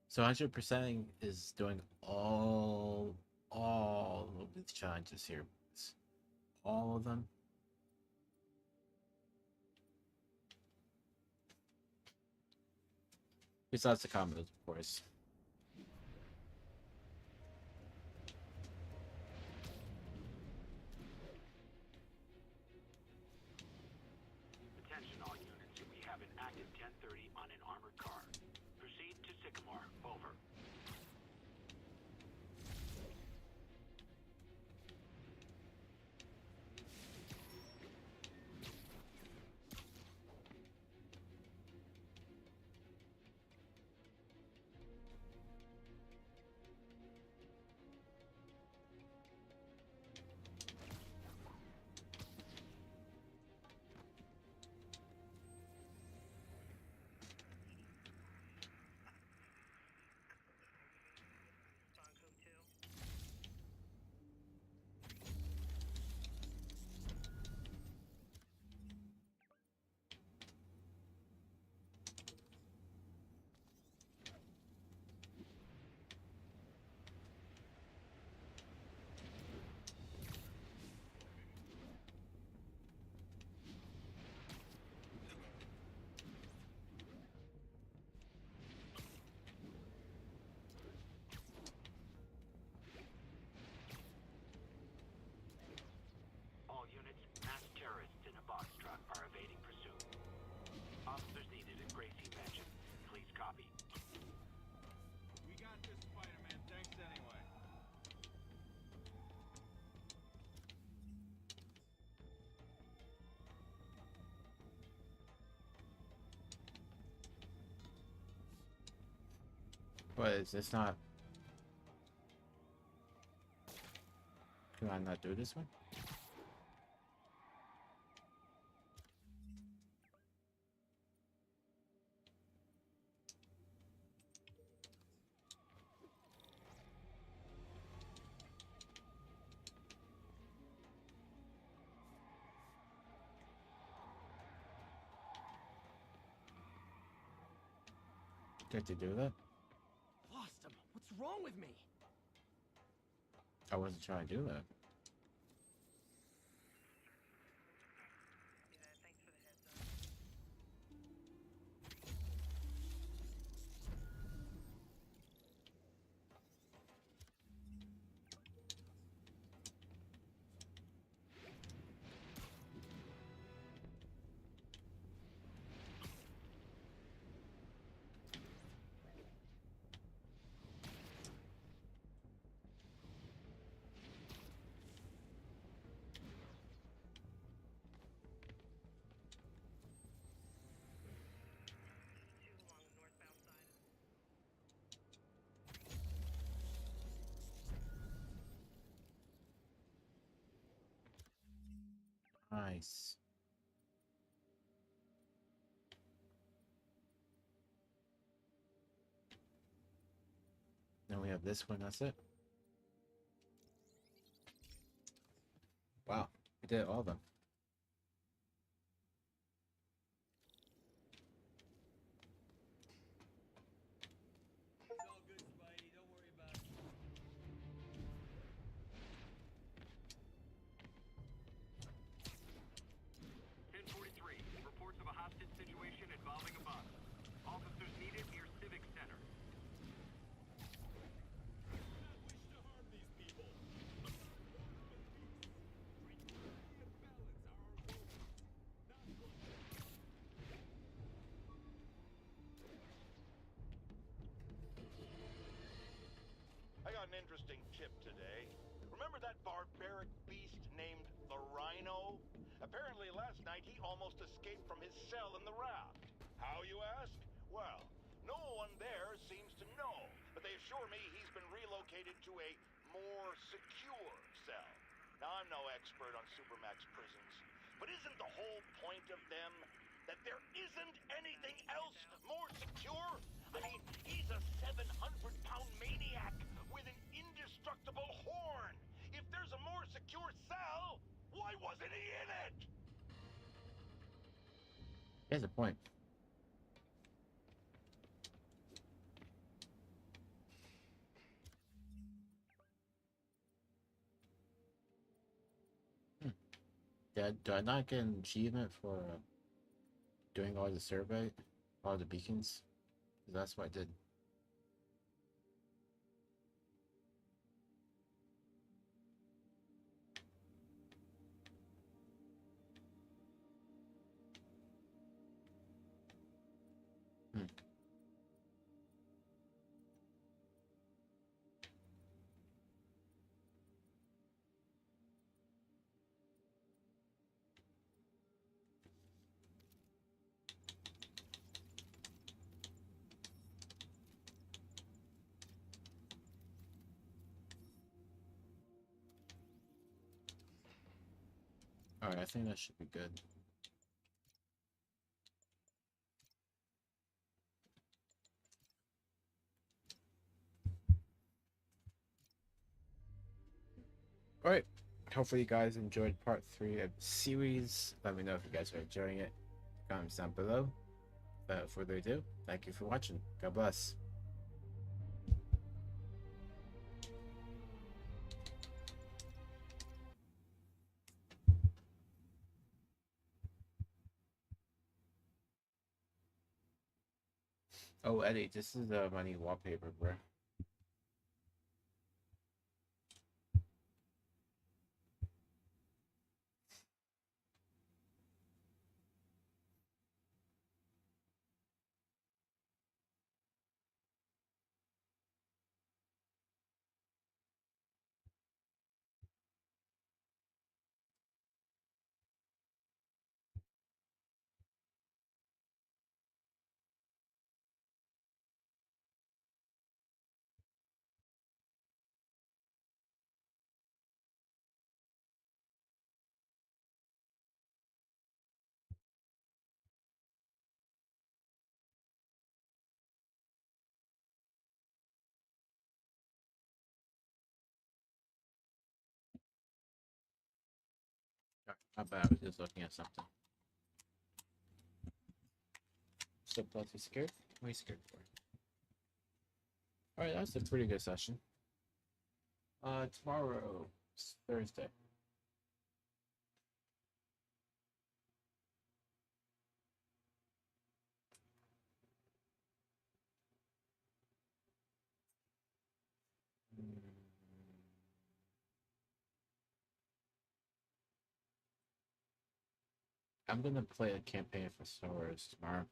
so 100% is doing all of these challenges here. All of them. Besides the combos, of course. Attention all units, we have an active 1030 on an armored car. Proceed to Sycamore. Over. What is this not? Can I not do this one? Get to do that? Lost him. What's wrong with me? I wasn't trying to do that. Nice. Then we have this one, that's it. Wow, we did all of them. It's all good, Spidey. Don't worry about it. 1043. Reports of a hostage situation involving a bus. Officers needed near Civic Center. I got an interesting tip today. Remember that barbaric beast named the Rhino? Apparently last night he almost escaped from his cell in the raft. How, you ask? Well, no one there seems to know, but they assure me he's been relocated to a more secure cell. Now, I'm no expert on Supermax prisons, but isn't the whole point of them that there isn't anything else more secure? I mean, he's a 700-pound maniac with an indestructible horn. If there's a more secure cell, why wasn't he in it? Here's a point. Do I not get an achievement for doing all the survey, all the beacons? 'Cause that's what I did. Alright, I think that should be good. Alright, hopefully you guys enjoyed part 3 of the series. Let me know if you guys are enjoying it. Comments down below. Without further ado, thank you for watching. God bless. Oh, Eddie, this is my new wallpaper, bro. Not bad, I was just looking at something. So, plus you scared? What are you scared for? Alright, that's a pretty good session. Tomorrow, Thursday. I'm gonna play a campaign for Star Wars tomorrow.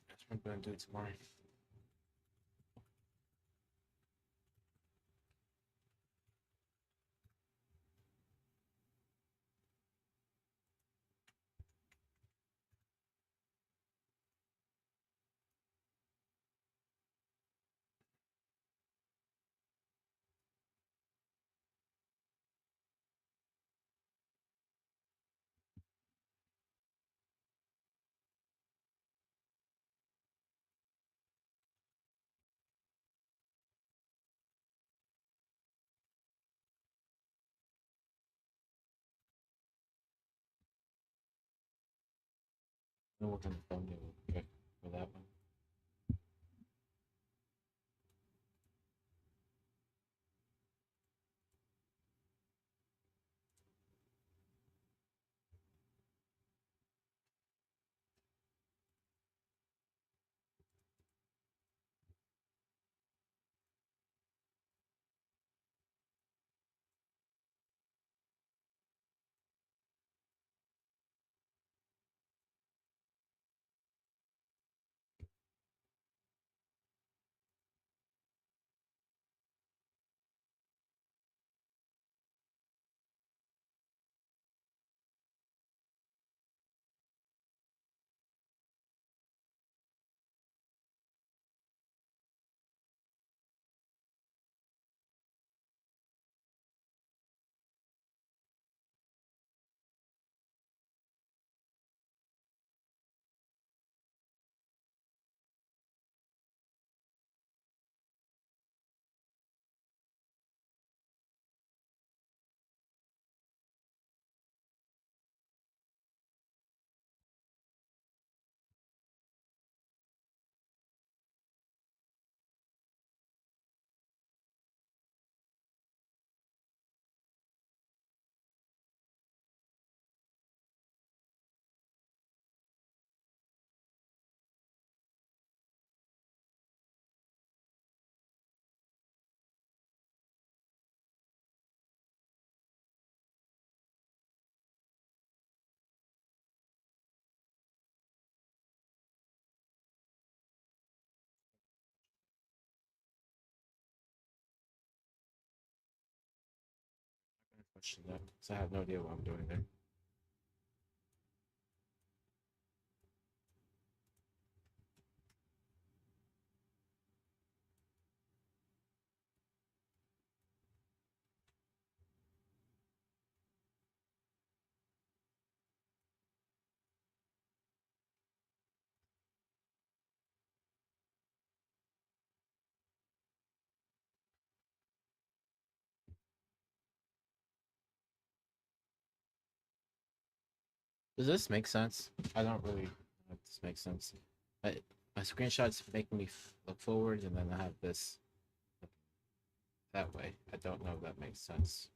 That's what I'm gonna do tomorrow. I'm gonna work on the thumbnail real quick for that one. Question that because I have no idea what I'm doing there. Does this make sense? I don't really know if this makes sense. My screenshots make me look forward, and then I have this that way. I don't know if that makes sense.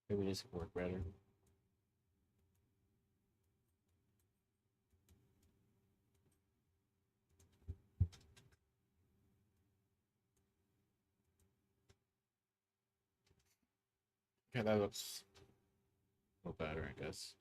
Maybe this could work better. Okay, that looks a little better, I guess.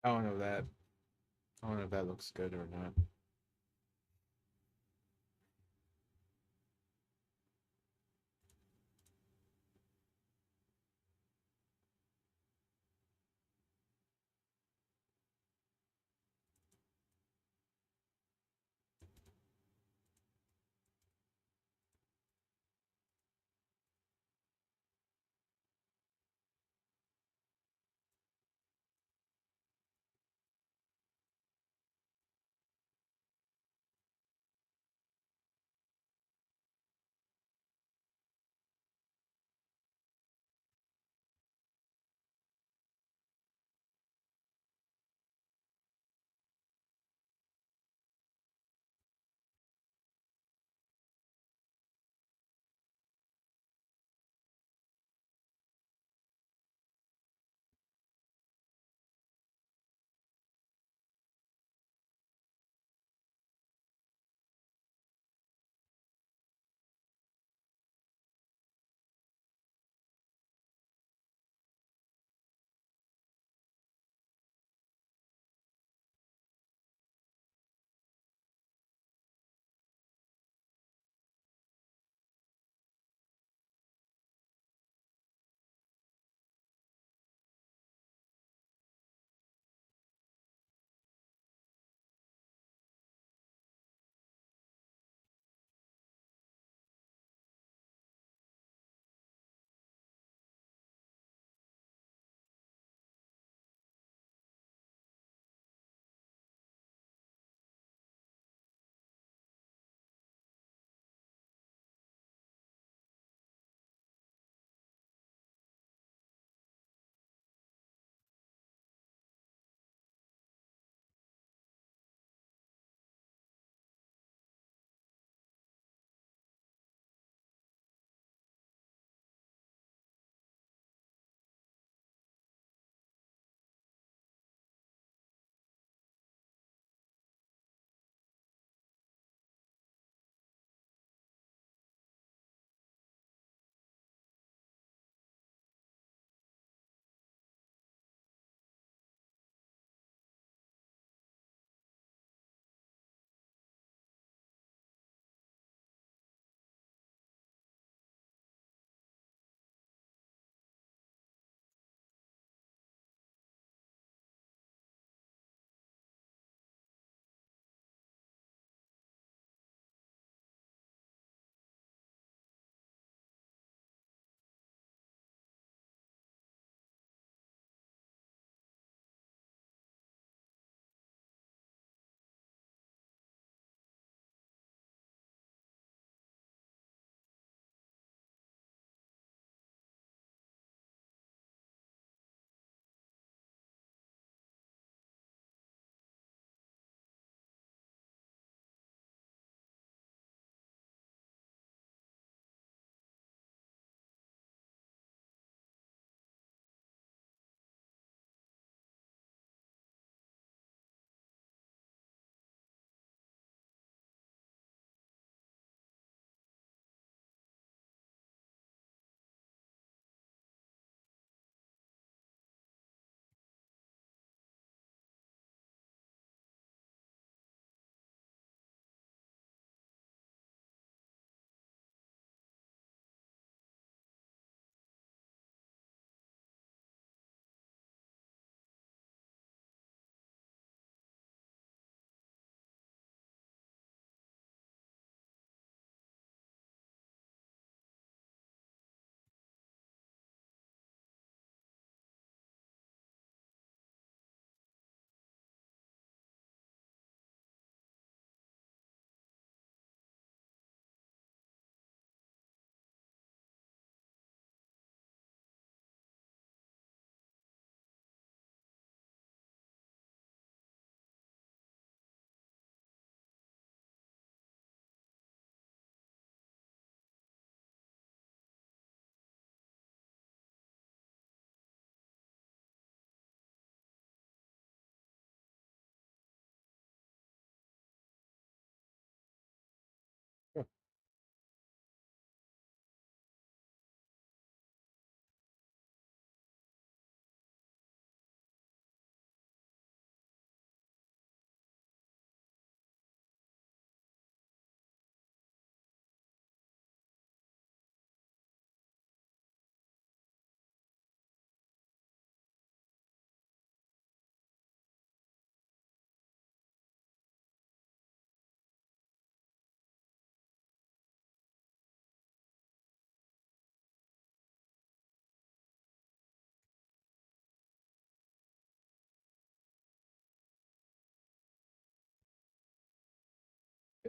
I don't know that. I don't know if that looks good or not.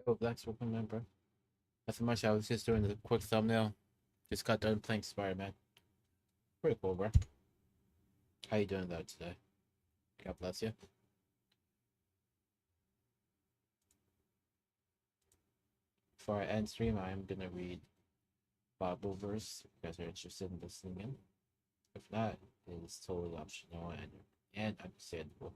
Yo, Black's welcome member. Nothing much. I was just doing the quick thumbnail. Just got done playing Spider-Man. Pretty cool, bro. How you doing though today? God bless you. Before I end stream, I am gonna read Bibleverse if you guys are interested in listening in. If not, it is totally optional and understandable.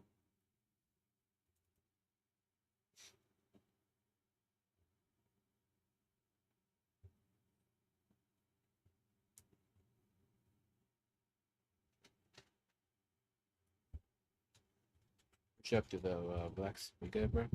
What you up to though, Blacks? We good, bro?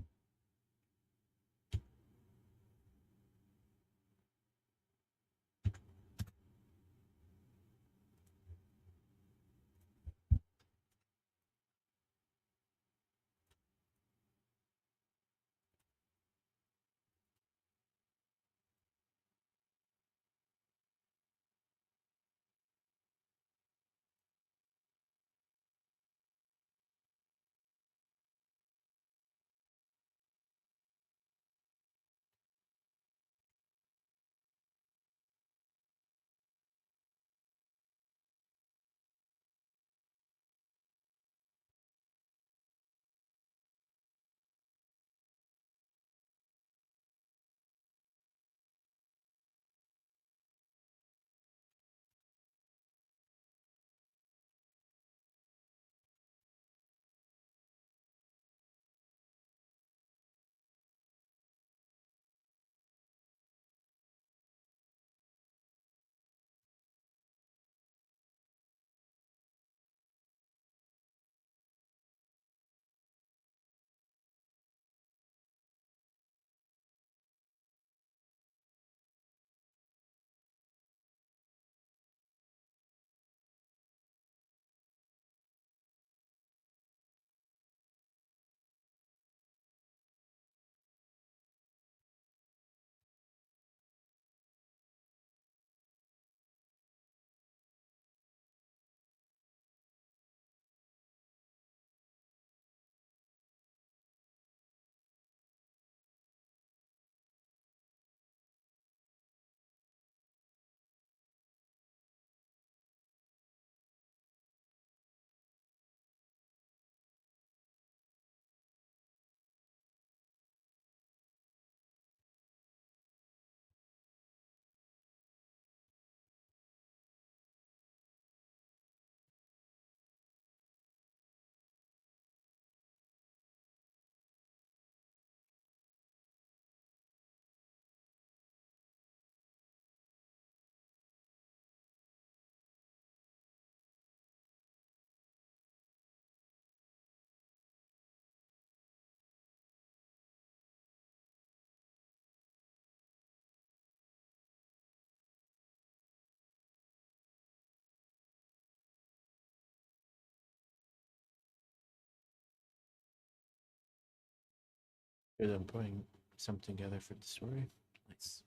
Good, I'm putting something together for the story. Nice.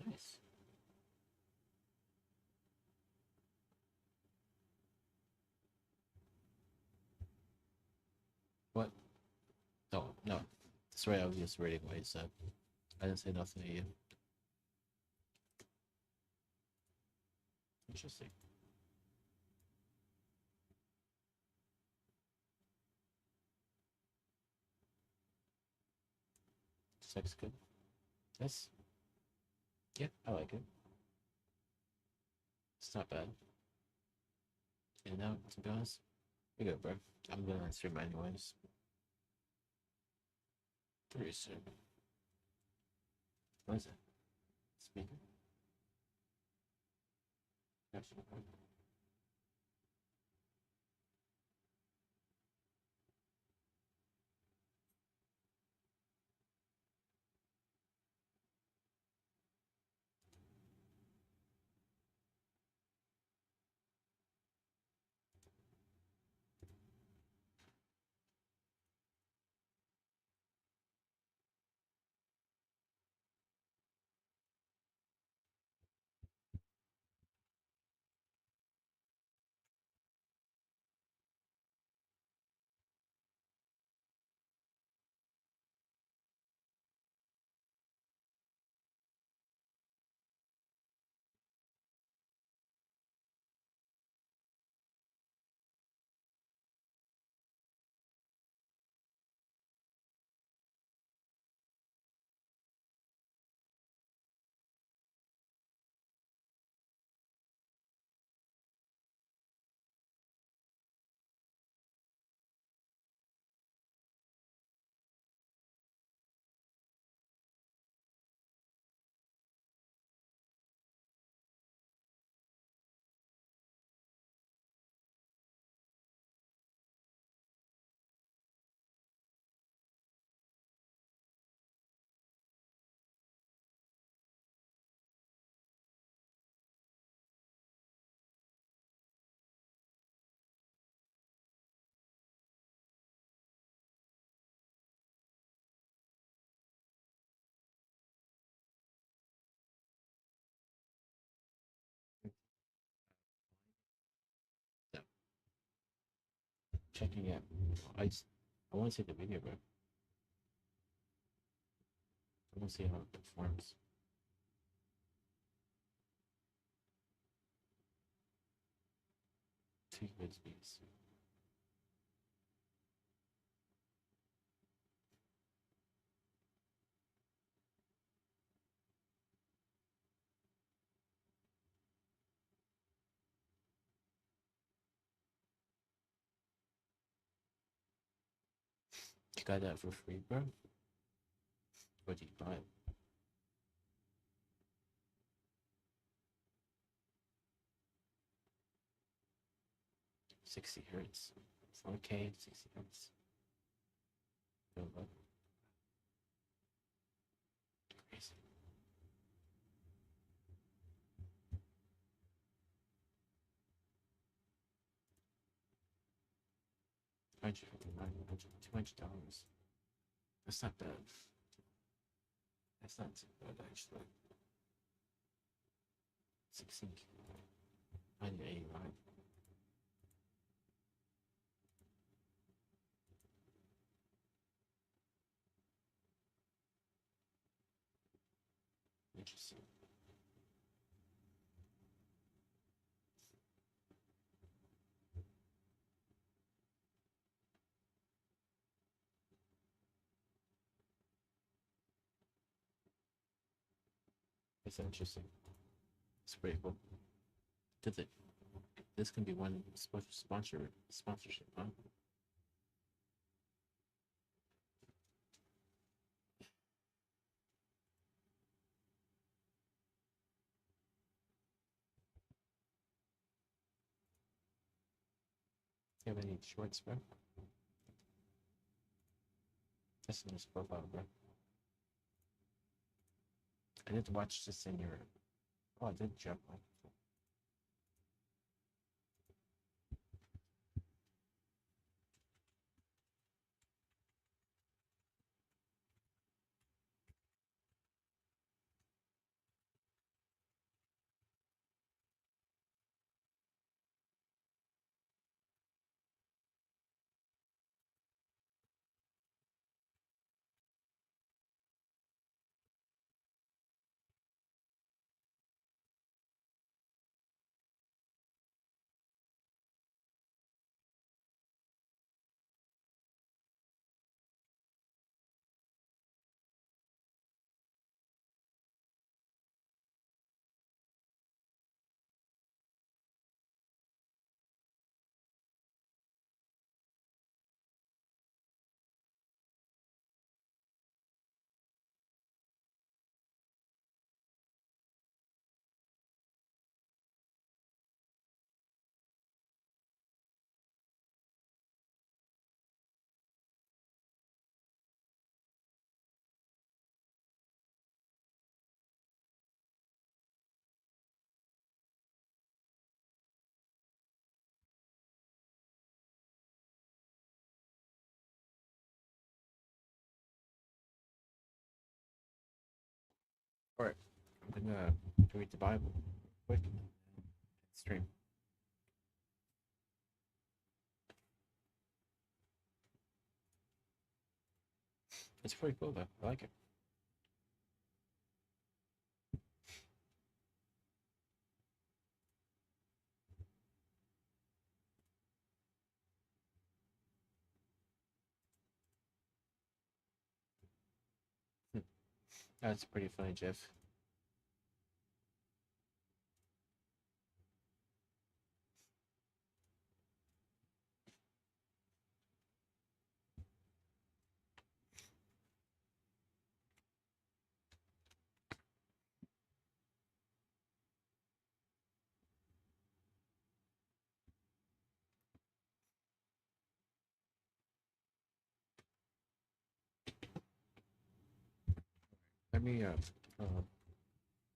Nice. What? No, no. Sorry, I was just reading what you said. I didn't say nothing to you. Interesting. Sex good. Yes. Yeah, I like it. It's not bad. You know, to be honest. You're good, bro. I'm gonna stream anyways. Pretty soon. What is it? Speaker? Actually, checking it. I want to see the video, bro. I want to see how it performs. Two good speeds. You got that for free, bro? What did you buy? $60 Hz. 4K, 60 Hz. No love. Crazy. $200. That's not bad. That's not too bad actually. 16. 189. Interesting. It's interesting. It's pretty cool. This can be one sponsorship, huh? Do you have any shorts, bro? That's in this profile, bro. I did watch this in your. Oh, I did jump on. Alright, I'm gonna read the Bible quick and stream. It's pretty cool though. I like it. That's pretty funny, Jeff. Let me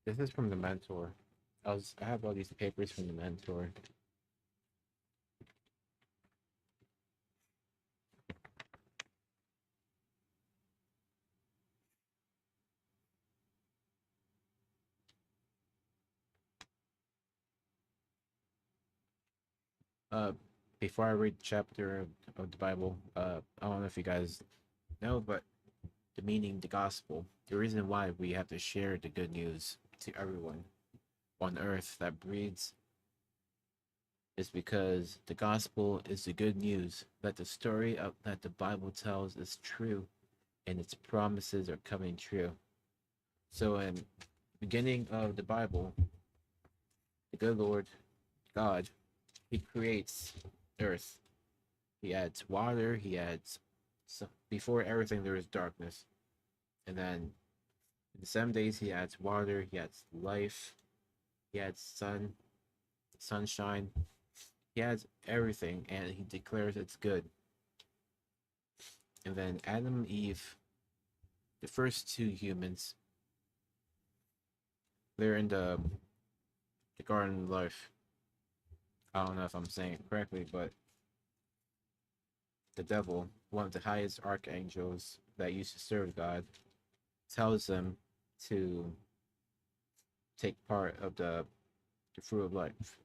this is from the mentor. I have all these papers from the mentor. before I read the chapter of the Bible, I don't know if you guys know, but the meaning, the gospel, the reason why we have to share the good news to everyone on earth that breathes is because the gospel is the good news that the story of that the Bible tells is true and its promises are coming true. So in the beginning of the Bible, the good Lord God, he creates earth. He adds water, he adds before everything there is darkness. And then in the 7 days he adds water, he adds life, he adds sunshine, he adds everything and he declares it's good. And then Adam and Eve, the first two humans, they're in the garden of life. I don't know if I'm saying it correctly, but the devil, one of the highest archangels that used to serve God, tells them to take part of the fruit of life,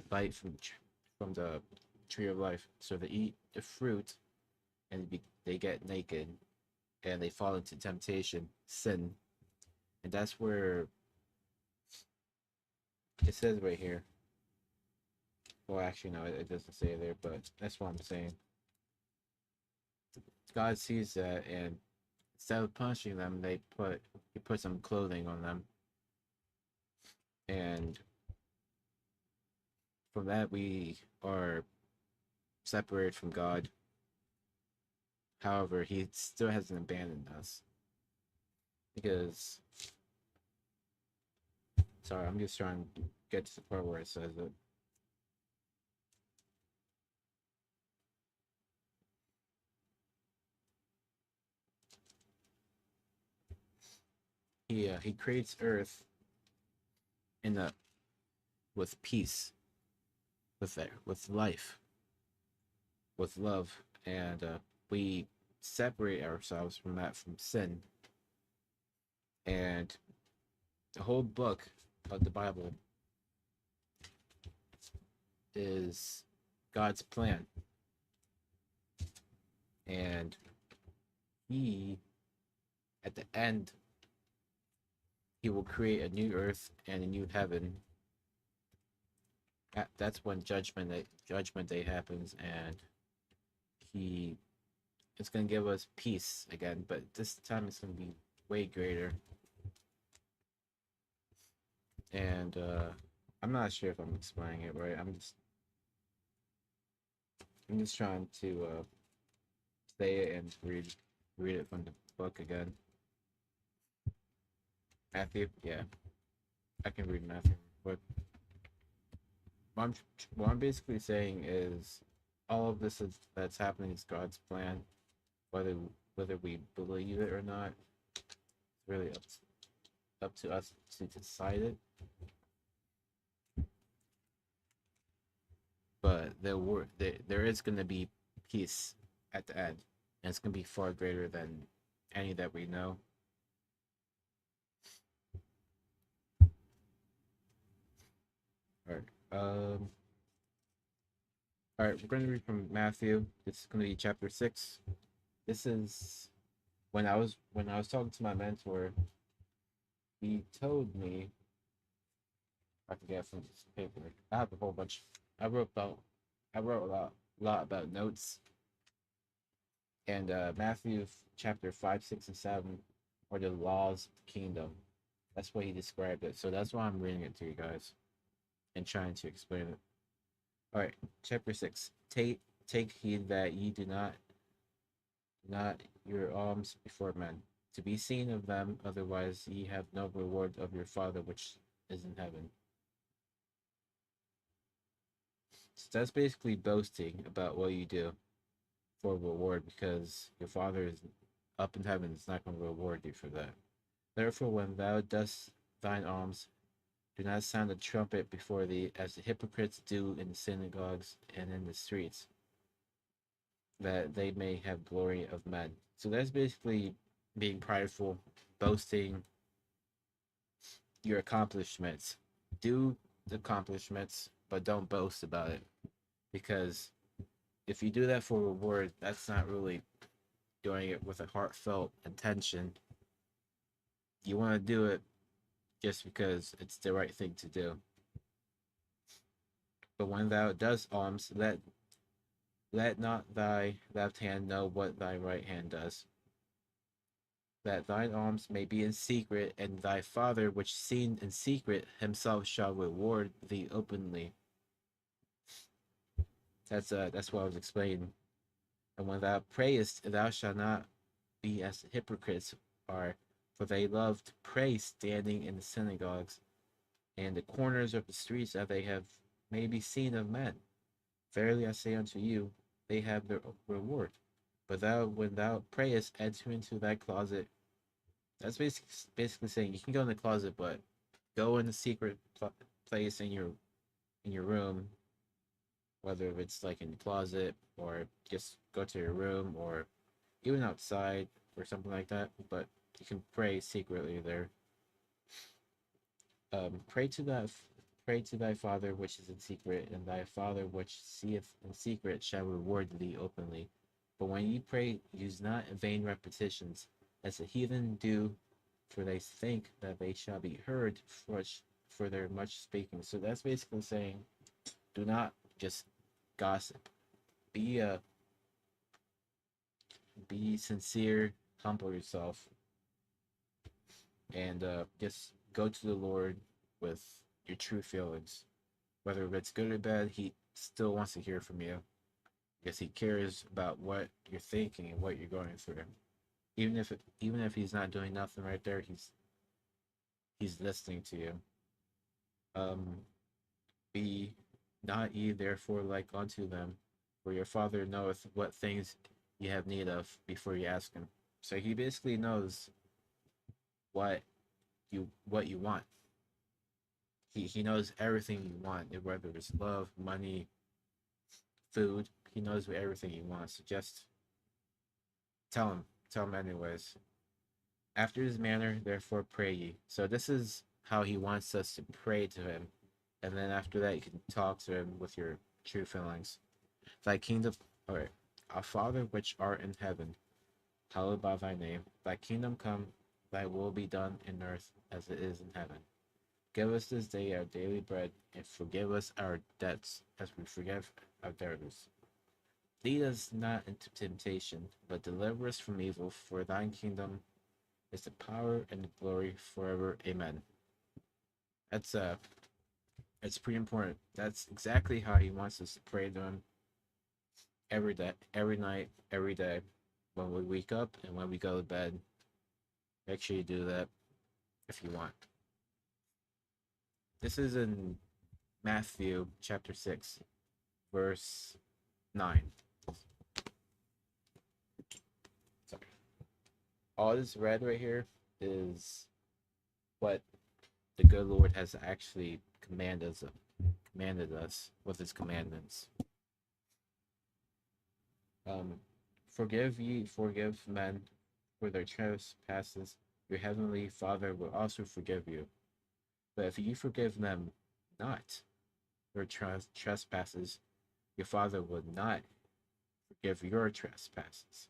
bite from the tree of life. So they eat the fruit, and they get naked, and they fall into temptation, sin, and that's where it says right here. Well, actually, no, it doesn't say it there, but that's what I'm saying. God sees that, and instead of punishing them, he put some clothing on them, and from that we are separated from God. However, he still hasn't abandoned us because. Sorry, I'm just trying to get to the part where it says it. He creates Earth with peace, with life, with love, and we separate ourselves from sin. And the whole book of the Bible is God's plan, and at the end, he will create a new earth and a new heaven. That's when judgment day happens, and it's gonna give us peace again, but this time it's gonna be way greater. And I'm not sure if I'm explaining it right. I'm just trying to say it and read it from the book again. Matthew, yeah, I can read Matthew, but what I'm basically saying is all of this that's happening is God's plan, whether we believe it or not. It's really up to us to decide it. But there is going to be peace at the end, and it's going to be far greater than any that we know. All right. All right, we're going to read from Matthew. This is going to be chapter 6. This is when I was talking to my mentor. He told me, if I can get from this paper. I have a whole bunch. I wrote a lot about notes. And Matthew chapter 5, 6, and 7 are the laws of the kingdom. That's what he described it. So that's why I'm reading it to you guys and trying to explain it. All right, chapter 6. Take heed that ye do not your alms before men, to be seen of them, otherwise ye have no reward of your Father which is in heaven. So that's basically boasting about what you do for reward, because your Father is up in heaven is not going to reward you for that. Therefore, when thou dost thine alms, do not sound a trumpet before thee, as the hypocrites do in the synagogues and in the streets, that they may have glory of men. So that's basically being prideful, boasting your accomplishments. Do the accomplishments, but don't boast about it. because if you do that for reward, that's not really doing it with a heartfelt intention. You want to do it just because it's the right thing to do. But when thou dost alms, let not thy left hand know what thy right hand does, that thine alms may be in secret, and thy Father which seen in secret himself shall reward thee openly. That's what I was explaining. And when thou prayest, thou shalt not be as hypocrites are, for they love to pray standing in the synagogues and the corners of the streets, that they have may be seen of men. Verily I say unto you, they have their reward. But thou, when thou prayest, enter into thy closet. That's basically saying you can go in the closet, but go in the secret place in your room, whether it's like in the closet or just go to your room or even outside or something like that. But you can pray secretly there. Pray to thy Father which is in secret, and thy Father which seeth in secret shall reward thee openly. But when ye pray, use not vain repetitions, as the heathen do, for they think that they shall be heard for their much speaking. So that's basically saying, do not just gossip. Be sincere, humble yourself, and just go to the Lord with your true feelings. Whether it's good or bad, he still wants to hear from you, because he cares about what you're thinking and what you're going through. Even if he's not doing nothing right there, he's listening to you. Be not ye therefore like unto them, for your Father knoweth what things ye have need of before you ask him. So he basically knows what you want. He knows everything you want, whether it's love, money, food. He knows everything you want. So just tell him anyways. After his manner, therefore pray ye. So this is how he wants us to pray to him. And then after that, you can talk to him with your true feelings. Thy kingdom, alright. Our Father which art in heaven, hallowed be thy name. Thy kingdom come, thy will be done in earth as it is in heaven. Give us this day our daily bread, and forgive us our debts as we forgive our debtors. Lead us not into temptation, but deliver us from evil. For thine kingdom is the power and the glory forever. Amen. That's pretty important. That's exactly how he wants us to pray to him every day, every night, every day. When we wake up and when we go to bed, make sure you do that if you want. This is in Matthew chapter 6, verse 9. Sorry. All this red right here is what the good Lord has actually commanded us with his commandments. Forgive men for their trespasses. Your heavenly Father will also forgive you. But if you forgive them not their trespasses, your Father will not forgive your trespasses.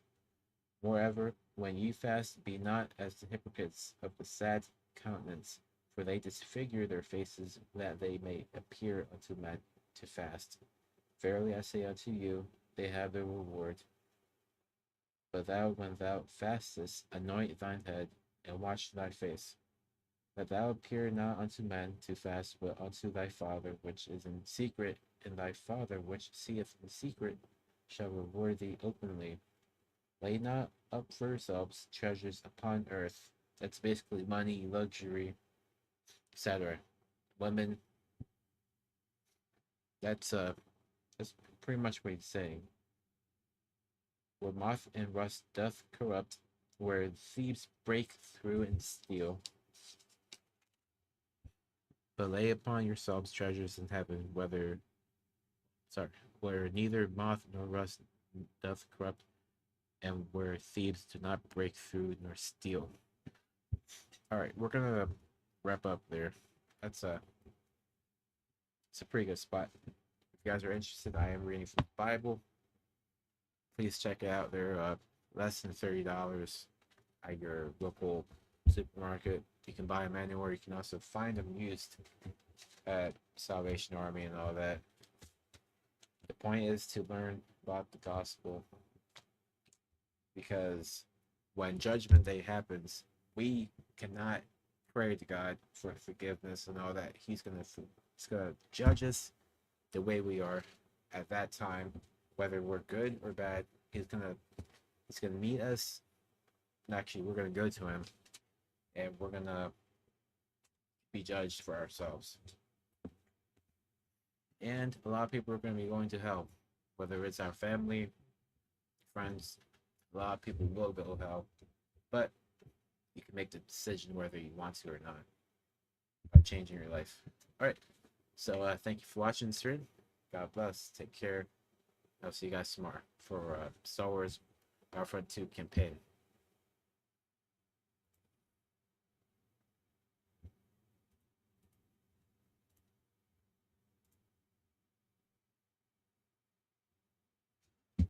Moreover, when ye fast, be not as the hypocrites of the sad countenance, for they disfigure their faces, that they may appear unto men to fast. Verily I say unto you, they have their reward. But thou, when thou fastest, anoint thine head, and wash thy face, that thou appear not unto men to fast, but unto thy Father which is in secret, and thy Father which seeth in secret shall reward thee openly. Lay not up for yourselves treasures upon earth. That's basically money, luxury, etc. Women. That's pretty much what he's saying. Where moth and rust doth corrupt, where thieves break through and steal. But lay upon yourselves treasures in heaven, where neither moth nor rust doth corrupt, and where thieves do not break through nor steal. Alright, we're gonna wrap up there. It's a pretty good spot. you guys are interested, I am reading from the Bible. Please check it out. They're less than $30 at your local supermarket. You can buy them anywhere. You can also find them used at Salvation Army and all that. The point is to learn about the gospel, because when Judgment Day happens, we cannot pray to God for forgiveness and all that. He's gonna judge us the way we are at that time, whether we're good or bad. He's gonna meet us. And actually, we're gonna go to him, and we're gonna be judged for ourselves. And a lot of people are gonna be going to hell, whether it's our family, friends. A lot of people will go to hell, but you can make the decision whether you want to or not by changing your life. All right. So thank you for watching the stream. God bless. Take care. I'll see you guys tomorrow for Star Wars Battlefront 2 campaign.